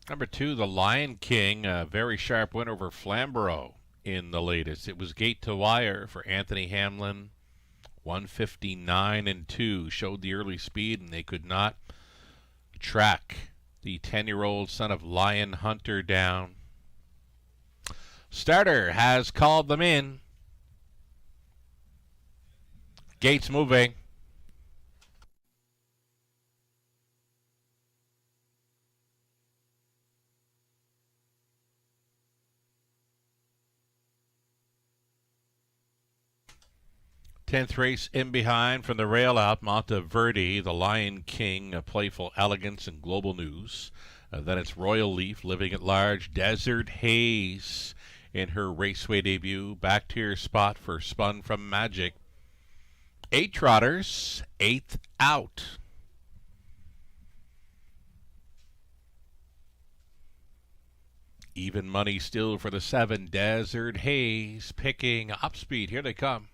Number 2, the Lion King, a very sharp win over Flamborough in the latest. It was gate to wire for Anthony Hamlin. 159-2 showed the early speed, and they could not track the 10-year-old son of Lion Hunter down. Starter has called them in. Gates moving. Tenth race in behind from the rail out, Monteverde, the Lion King, Playful Elegance and Global News. Then it's Royal Leaf, Living at Large, Desert Haze in her raceway debut. Back to your spot for Spun from Magic. 8 trotters, 8th out. Even money still for the 7, Desert Haze, picking up speed. Here they come.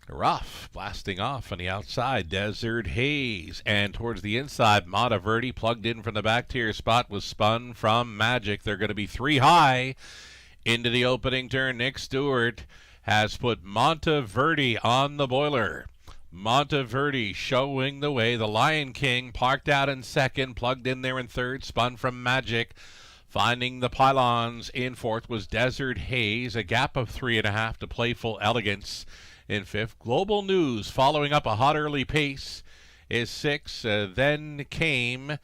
Rough, blasting off on the outside, Desert Haze. And towards the inside, Monteverde plugged in from the back tier spot was Spun from Magic. They're going to be 3 high into the opening turn. Nick Stewart has put Monteverde on the boiler. Monteverde showing the way. The Lion King parked out in second, plugged in there in third, Spun from Magic. Finding the pylons in fourth was Desert Haze, a gap of 3.5 to Playful Elegance. In fifth, Global News, following up a hot early pace, is 6. Then came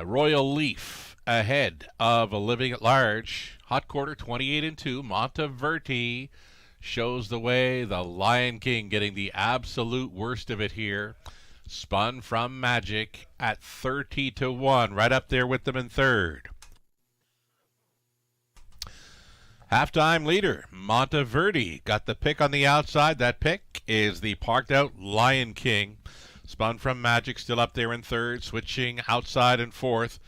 Royal Leaf ahead of Living at Large. Hot quarter, 28-2. Monteverde shows the way. The Lion King getting the absolute worst of it here. Spun from Magic at 30-1, right up there with them in third. Halftime leader, Monteverde, got the pick on the outside. That pick is the parked out Lion King. Spun from Magic, still up there in third. Switching outside in fourth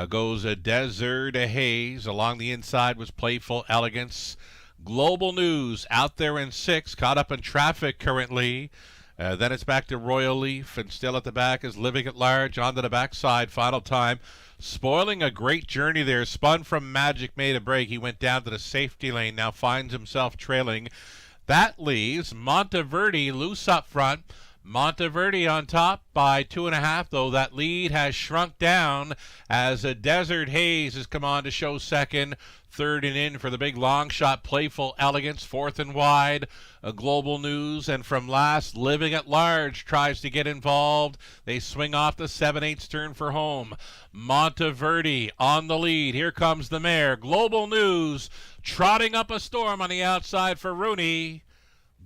goes a Desert Haze. Along the inside was Playful Elegance. Global News out there in sixth, caught up in traffic currently. Then it's back to Royal Leaf, and still at the back is Living at Large. Onto the backside, final time. Spoiling a great journey there. Spun from Magic, made a break. He went down to the safety lane, now finds himself trailing. That leaves Monteverde loose up front. Monteverde on top by 2.5, though that lead has shrunk down as a Desert Haze has come on to show second. Third and in for the big long shot, Playful Elegance. Fourth and wide, a Global News. And from last, Living at Large tries to get involved. They swing off the 7/8 turn for home. Monteverde on the lead. Here comes the mare. Global News trotting up a storm on the outside for Rooney.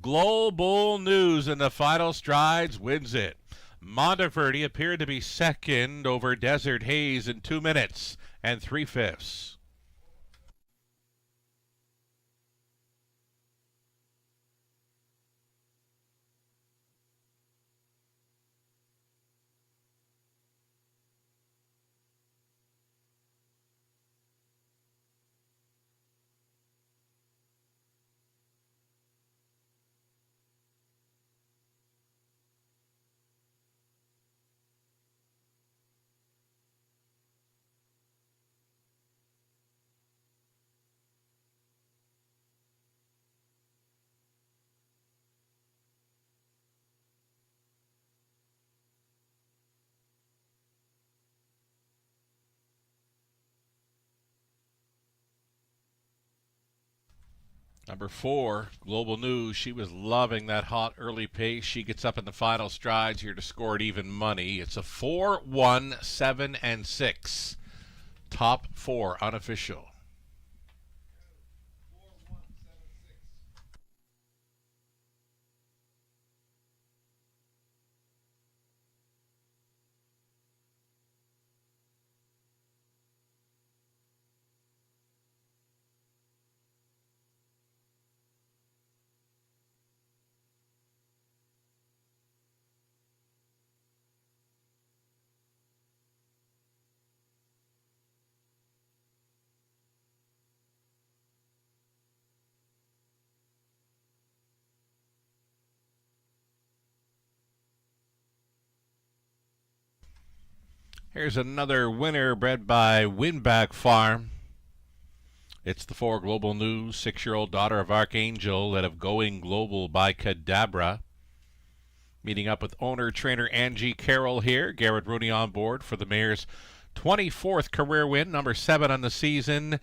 Global News in the final strides wins it. Monteverde appeared to be second over Desert Haze in 2 minutes and 3/5. Number 4, Global News. She was loving that hot early pace. She gets up in the final strides here to score it even money. It's a 4-1, 7 and 6. Top 4 unofficial. Here's another winner bred by Winback Farm. It's the 4 Global News, 6-year-old daughter of Archangel, out of Going Global by Cadabra. Meeting up with owner-trainer Angie Carroll here. Garrett Rooney on board for the mare's 24th career win, number 7 on the season,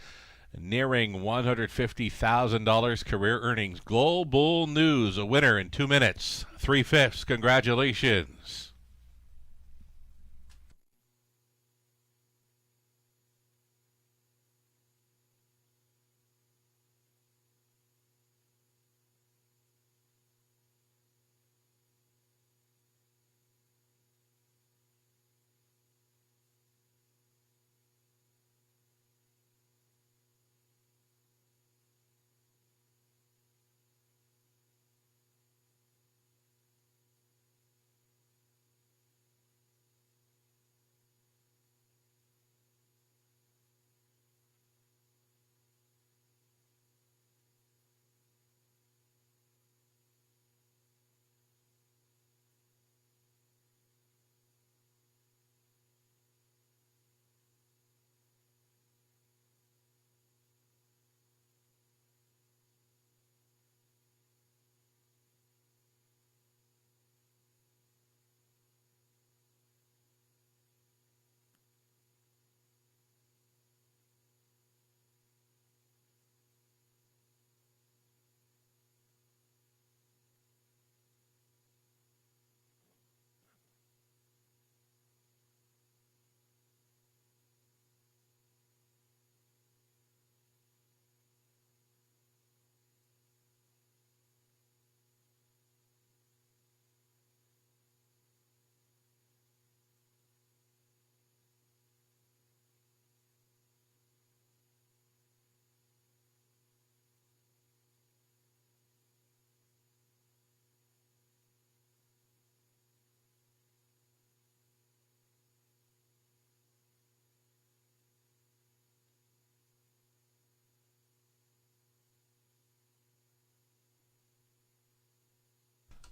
nearing $150,000 career earnings. Global News, a winner in 2 minutes, 3/5. Congratulations.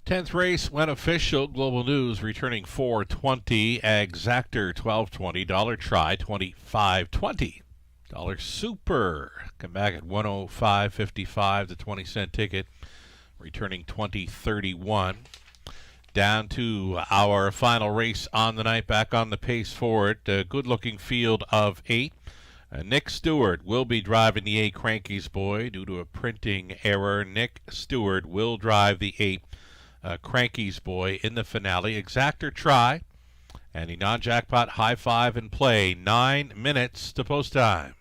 Tenth race went official. Global News returning 420. Exactor 1220. Dollar Try 2520. Dollar Super come back at 105.55. The 20-cent ticket returning 2031. Down to our final race on the night. Back on the pace for it. A good-looking field of 8. Nick Stewart will be driving the 8 Cranky's Boy due to a printing error. Nick Stewart will drive the 8 Cranky's Boy in the finale. Exactor Try and the non-jackpot high five and play. 9 minutes to post time.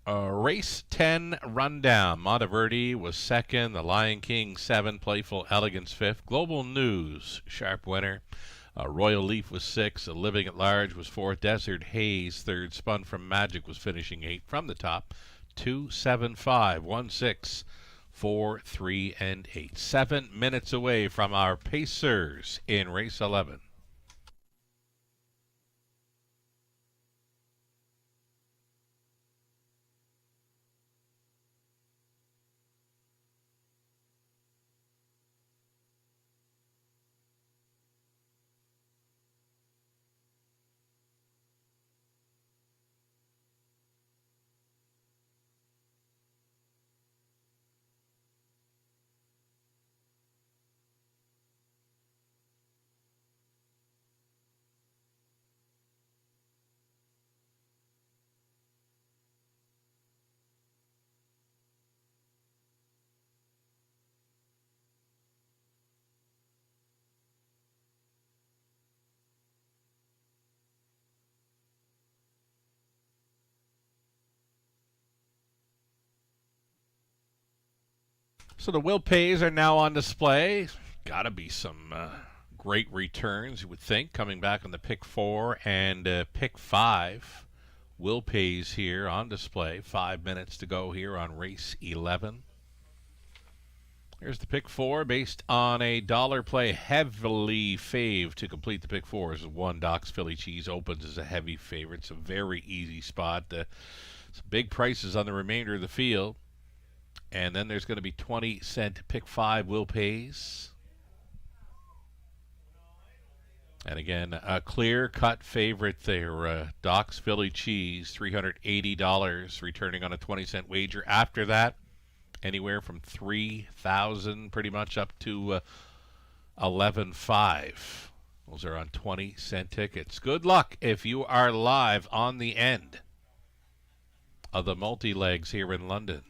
Race 10 rundown. Monteverde was second. The Lion King 7. Playful Elegance 5th. Global News, sharp winner. Royal Leaf was 6th. Living at Large was 4th. Desert Haze 3rd. Spun from Magic was finishing 8th. From the top, 2, 7, 5, 1, 6, 4, 3, and 8. 7 minutes away from our Pacers in race 11. So the Will Pays are now on display. Got to be some great returns, you would think, coming back on the pick 4 and pick 5. Will Pays here on display. 5 minutes to go here on race 11. Here's the pick 4 based on a dollar play, heavily fave to complete the pick 4. This is 1. Doc's Philly Cheese opens as a heavy favorite. It's a very easy spot. Some big prices on the remainder of the field. And then there's going to be 20-cent pick 5 Will Pays. And again, a clear-cut favorite there. Doc's Philly Cheese, $380, returning on a 20-cent wager. After that, anywhere from $3,000 pretty much up to $11,500. Those are on 20-cent tickets. Good luck if you are live on the end of the multi-legs here in London.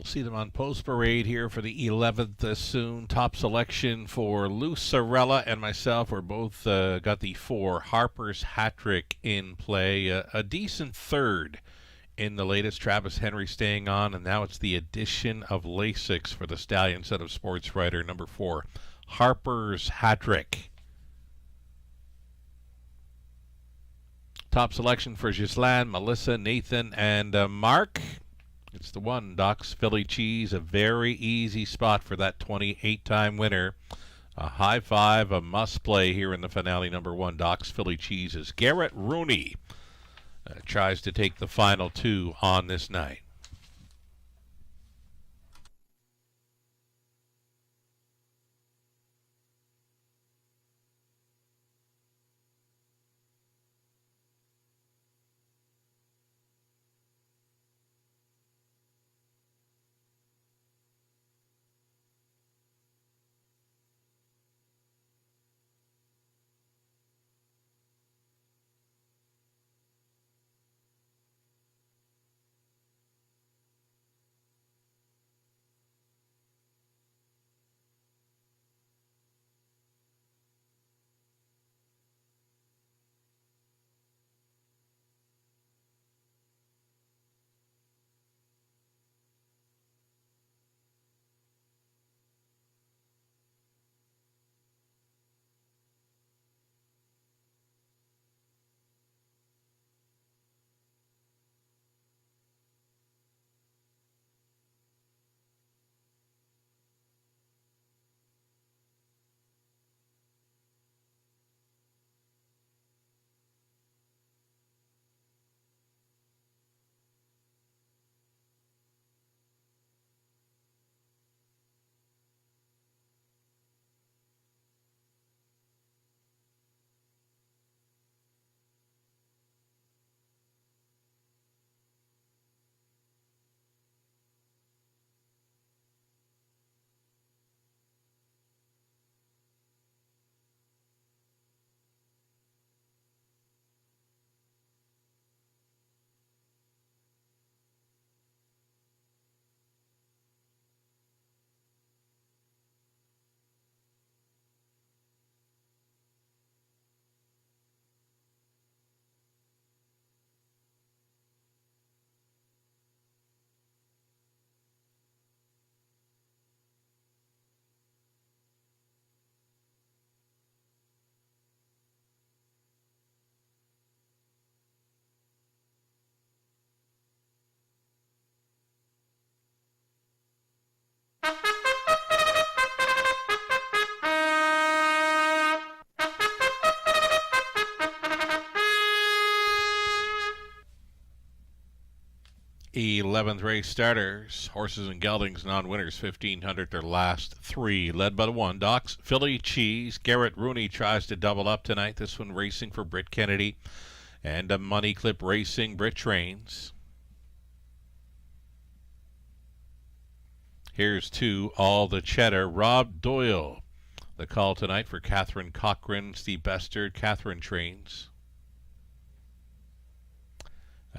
See them on post parade here for the 11th soon. Top selection for Lou Sorella and myself. We're both got the 4 Harper's hat trick in play. A decent third in the latest. Travis Henry staying on, and now it's the addition of Lasix for the Stallion, set of sports writer number 4 Harper's hat trick. Top selection for Ghislaine, Melissa, Nathan, and Mark. It's the one, Doc's Philly Cheese, a very easy spot for that 28-time winner. A high five, a must play here in the finale. Number 1, Doc's Philly Cheese is Garrett Rooney. Tries to take the final 2 on this night. Eleventh race starters, horses and geldings, non-winners, 1,500, their last 3, led by the 1, Doc's Philly Cheese. Garrett Rooney tries to double up tonight. This one racing for Britt Kennedy, and a Money Clip Racing, Britt trains. Here's 2, All the Cheddar, Rob Doyle. The call tonight for Catherine Cochran, Steve Bestard, Catherine trains.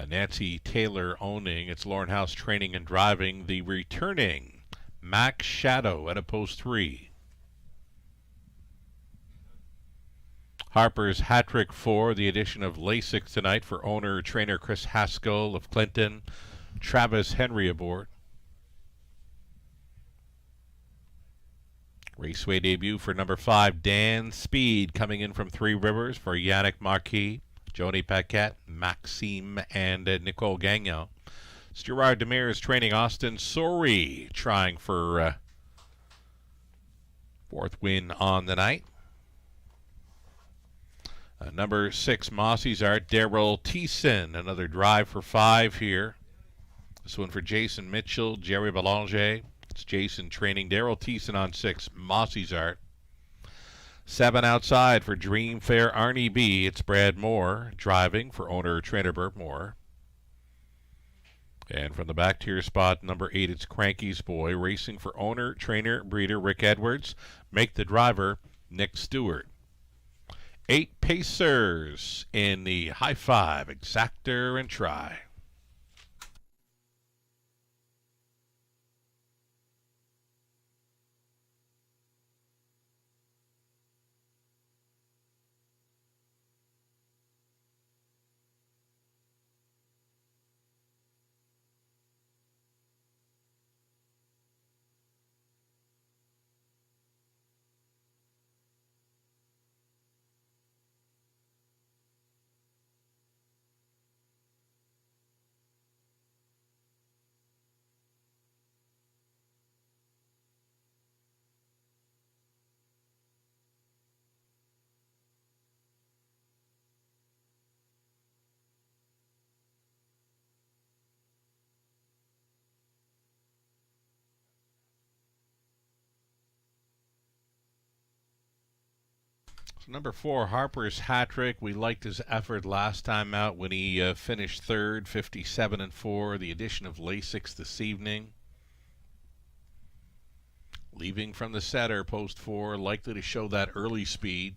Nancy Taylor owning. It's Lauren House training and driving. The returning Max Shadow at a post 3. Harper's hat trick 4, the addition of Lasix tonight for owner trainer Chris Haskell of Clinton. Travis Henry aboard. Raceway debut for number 5, Dan Speed, coming in from Three Rivers for Yannick Marquis, Joni Paquette, Maxime, and Nicole Gagnon. Gerard Demir is training Austin Sori, trying for 4th win on the night. Number 6, Mossy's Art, Daryl Thiessen, another drive for 5 here. This one for Jason Mitchell, Jerry Belanger. It's Jason training Daryl Thiessen on 6, Mossy's Art. 7 outside for Dream Fair Arnie B. It's Brad Moore driving for owner trainer Burt Moore. And from the back tier spot, number 8, it's Cranky's Boy racing for owner trainer breeder Rick Edwards. Make the driver Nick Stewart. 8 Pacers in the high 5, Exactor and Try. So number 4, Harper's hat trick. We liked his effort last time out when he finished third, 57-4. The addition of Lasix this evening. Leaving from the setter, post 4, likely to show that early speed.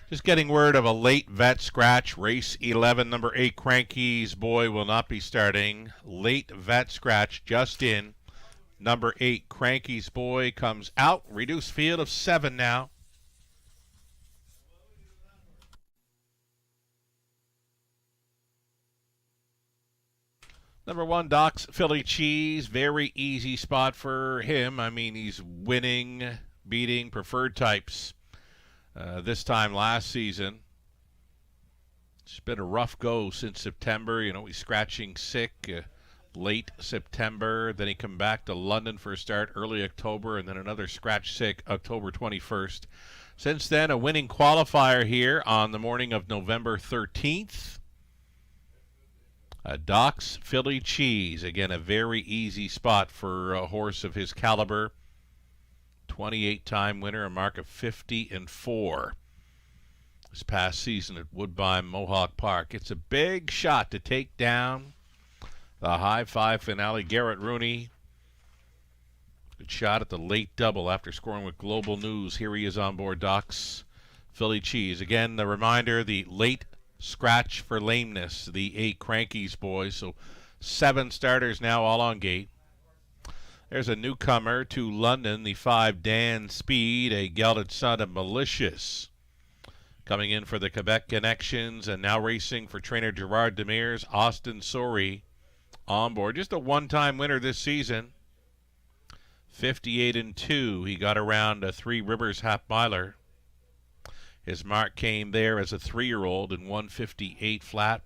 Just getting word of a late vet scratch. Race 11, number 8, Cranky's Boy will not be starting. Late vet scratch just in. Number 8, Cranky's Boy comes out. Reduced field of 7 now. Number 1, Doc's Philly Cheese. Very easy spot for him. I mean, he's winning, beating preferred types. This time last season. It's been a rough go since September. You know, he's scratching sick late September. Then he come back to London for a start early October, and then another scratch sick October 21st. Since then, a winning qualifier here on the morning of November 13th. Doc's Philly Cheese. Again, a very easy spot for a horse of his caliber. 28-time winner, a mark of 50-4 this past season at Woodbine Mohawk Park. It's a big shot to take down the high five finale. Garrett Rooney, good shot at the late double after scoring with Global News. Here he is on board Doc's Philly Cheese. Again, the reminder, the late scratch for lameness, the 8 Cranky's Boys. So 7 starters now all on gate. There's a newcomer to London, the 5 Dan Speed, a gelded son of Malicious. Coming in for the Quebec Connections and now racing for trainer Gerard Demers. Austin Sori on board. Just a one-time winner this season. 58-2. He got around a Three Rivers half-miler. His mark came there as a 3-year-old in 158 flat.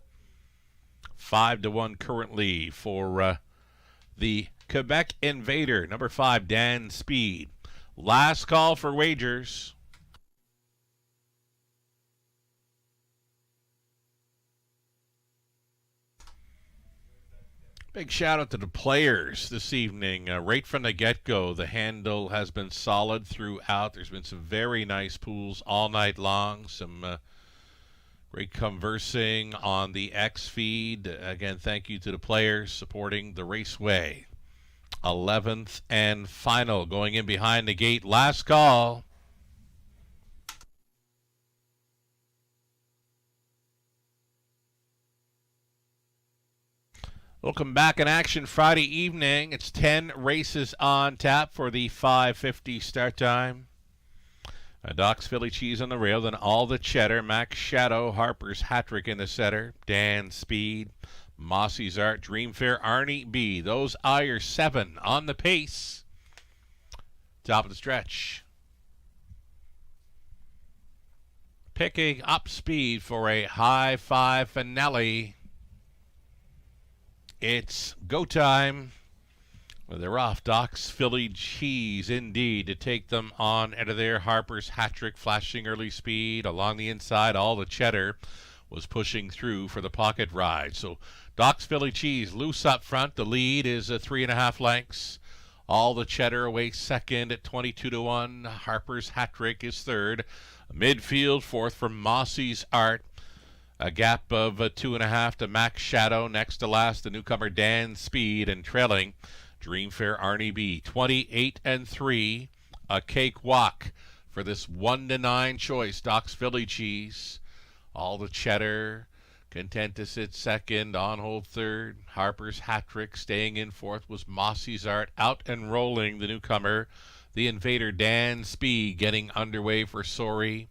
5-1 currently for the Quebec Invader, number 5, Dan Speed. Last call for wagers. Big shout out to the players this evening. Right from the get-go, the handle has been solid throughout. There's been some very nice pools all night long. Some great conversing on the X feed. Again, thank you to the players supporting the Raceway. 11th and final, going in behind the gate. Last call. Welcome back in action Friday evening. It's 10 races on tap for the 5:50 start time. Doc's Philly Cheese on the rail, then all the cheddar. Max Shadow, Harper's hat-trick in the center. Dan Speed, Mossy's Art, Dreamfair, Arnie B. Those are your 7 on the pace. Top of the stretch. Picking up speed for a high 5 finale. It's go time. Well, they're off. Doc's Philly Cheese, indeed, to take them on out of there. Harper's hat-trick, flashing early speed. Along the inside, all the cheddar was pushing through for the pocket ride. So Doc's Philly Cheese loose up front. The lead is 3.5 lengths. All the cheddar away second at 22-1. Harper's hat-trick is third. Midfield, fourth from Mossy's Art. A gap of 2.5 to Max Shadow. Next to last, the newcomer Dan Speed, and trailing Dreamfair Arnie B. 28-3. A cakewalk for this 1-9 choice. Doc's Philly Cheese. All the cheddar. Content to sit second. On hold third. Harper's hat trick staying in fourth was Mossy's Art. Out and rolling the newcomer The Invader Dan Speed getting underway for Sori.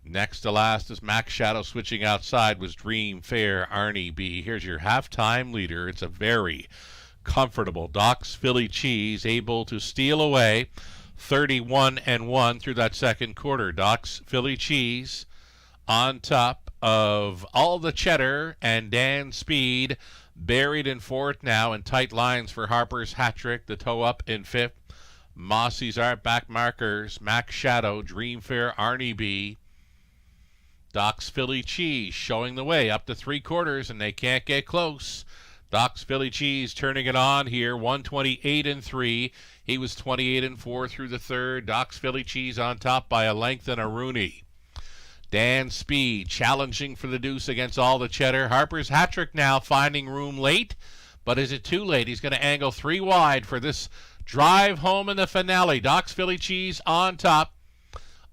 Next to last is Max Shadow. Switching outside was Dream Fair Arnie B. Here's your halftime leader. It's a very comfortable Doc's Philly Cheese, able to steal away 31-1 through that second quarter. Doc's Philly Cheese on top of All the Cheddar and Dan Speed, buried in fourth now, in tight lines for Harper's hat-trick, the toe up in fifth. Mossy's Art back markers, Max Shadow, Dream Fair Arnie B. Doc's Philly Cheese showing the way up to three quarters, and they can't get close. Doc's Philly Cheese turning it on here, 128-3. He was 28-4 through the third. Doc's Philly Cheese on top by a length and a Rooney. Dan Speed challenging for the deuce against All the Cheddar. Harper's hat-trick now finding room late, but is it too late? He's going to angle three wide for this drive home in the finale. Doc's Philly Cheese on top.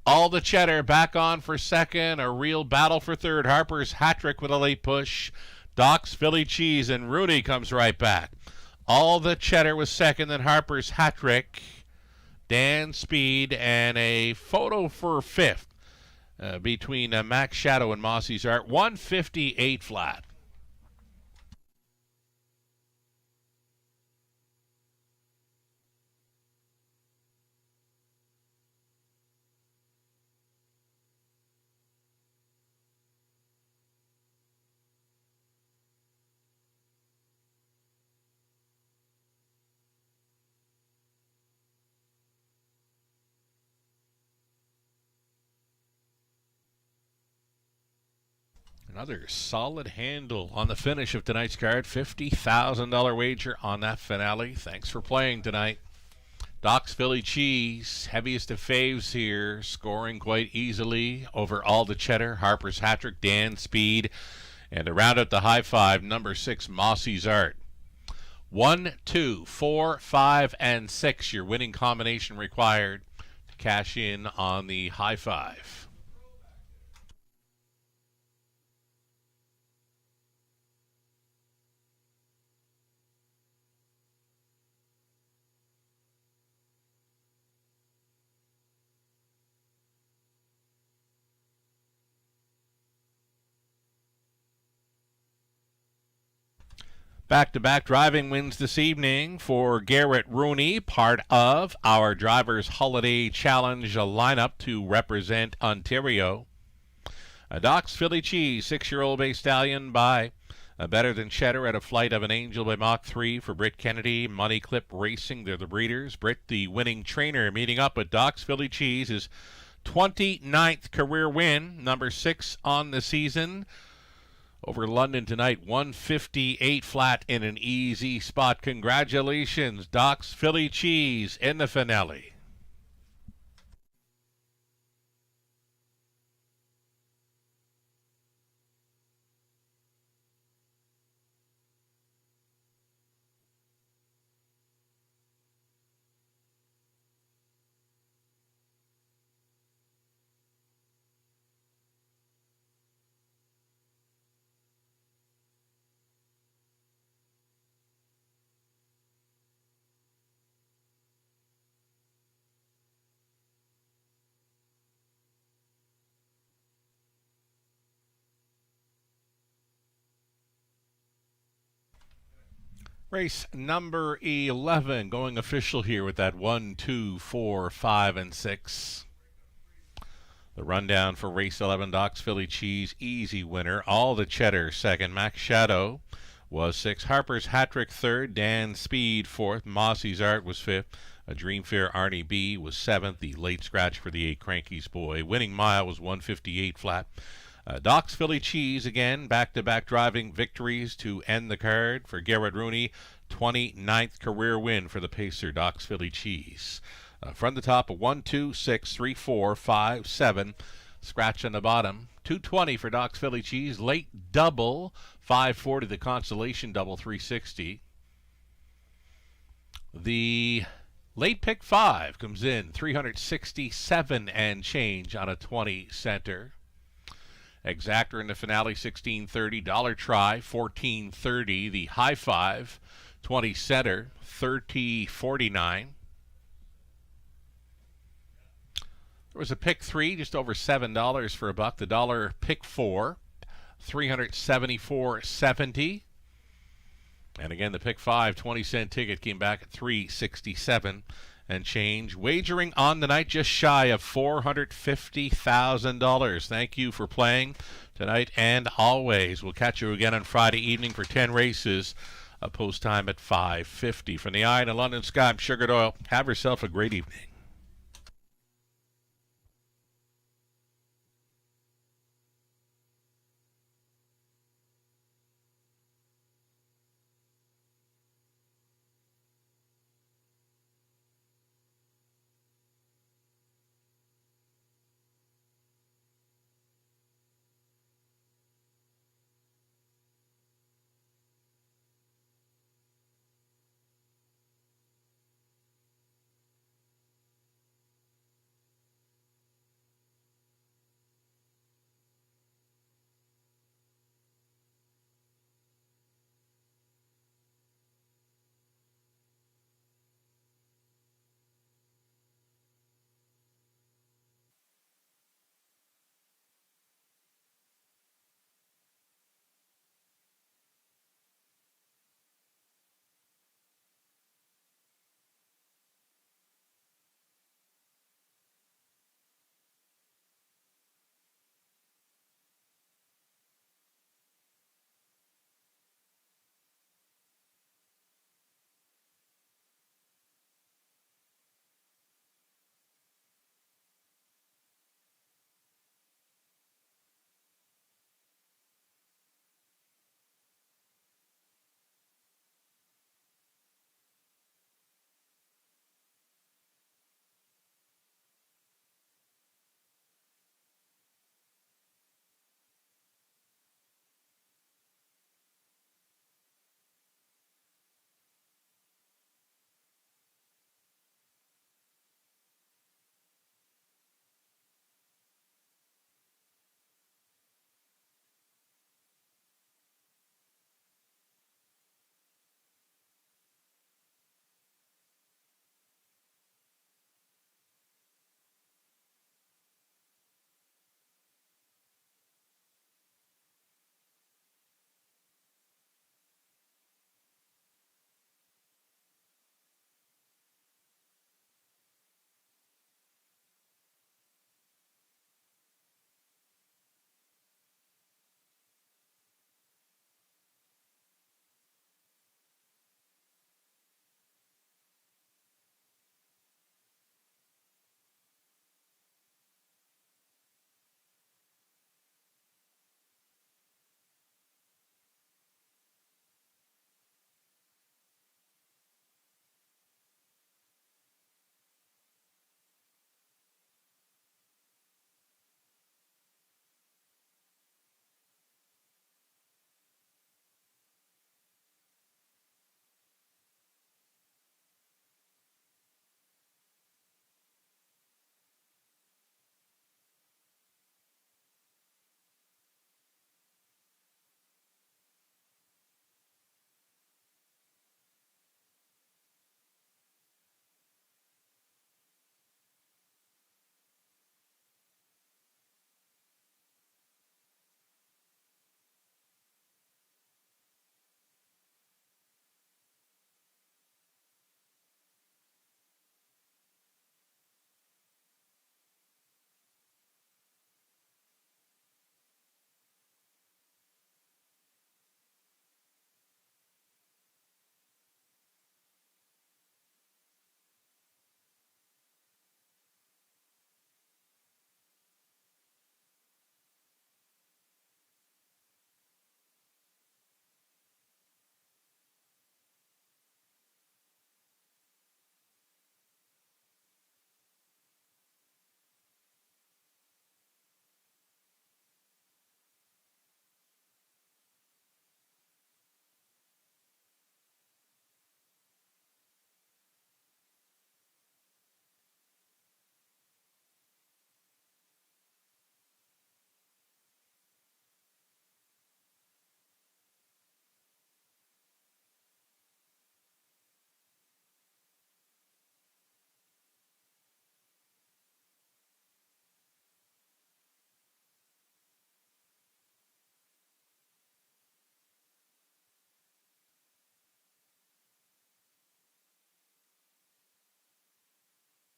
All the Cheddar back on for second. A real battle for third. Harper's hat-trick with a late push. Doc's Philly Cheese, and Rooney comes right back. All the Cheddar was second, then Harper's hat-trick. Dan Speed, and a photo for fifth between Max Shadow and Mossy's Art. 158 flat. Another solid handle on the finish of tonight's card. $50,000 wager on that finale. Thanks for playing tonight. Doc's Philly Cheese, heaviest of faves here, scoring quite easily over All the Cheddar. Harper's hat-trick, Dan Speed. And to round out the high five, number 6, Mossy's Art. 1, 2, 4, 5, and 6. Your winning combination required to cash in on the high five. Back-to-back driving wins this evening for Garrett Rooney, part of our Drivers Holiday Challenge lineup to represent Ontario. Doc's Philly Cheese, 6-year-old Bay Stallion by Better Than Cheddar at a flight of an Angel by Mach 3 for Britt Kennedy. Money Clip Racing, they're the breeders. Britt, the winning trainer, meeting up with Doc's Philly Cheese, his 29th career win, number 6 on the season. Over London tonight, 158 flat in an easy spot. Congratulations, Doc's Philly Cheese in the finale. Race number 11 going official here with that 1, 2, 4, 5, and 6. The rundown for race 11, Doc's Philly Cheese, easy winner. All the Cheddar second. Max Shadow was 6. Harper's hat-trick third. Dan Speed fourth. Mossy's Art was fifth. A Dream Fair Arnie B was 7th. The late scratch for the 8 Cranky's Boy. Winning mile was 158 flat. Doc's Philly Cheese, again, back-to-back driving victories to end the card for Garrett Rooney. 29th career win for the pacer, Doc's Philly Cheese. From the top, a 1, 2, 6, 3, 4, 5, 7. Scratch on the bottom. 220 for Doc's Philly Cheese. Late double, 540. The consolation double, 360. The late pick 5 comes in, 367 and change on a 20 center. Exactor in the finale, 1630. Dollar try, 1430. The high five, 20 center, 3049. There was a pick 3, just over $7 for a buck. The dollar pick 4, $374.70. And again, the pick 5, 20-cent ticket came back at $367 and change. Wagering on the night just shy of $450,000. Thank you for playing tonight and always. We'll catch you again on Friday evening for 10 races. Post time at 5:50. From the Eye in the London Sky, I'm Sugar Doyle. Have yourself a great evening.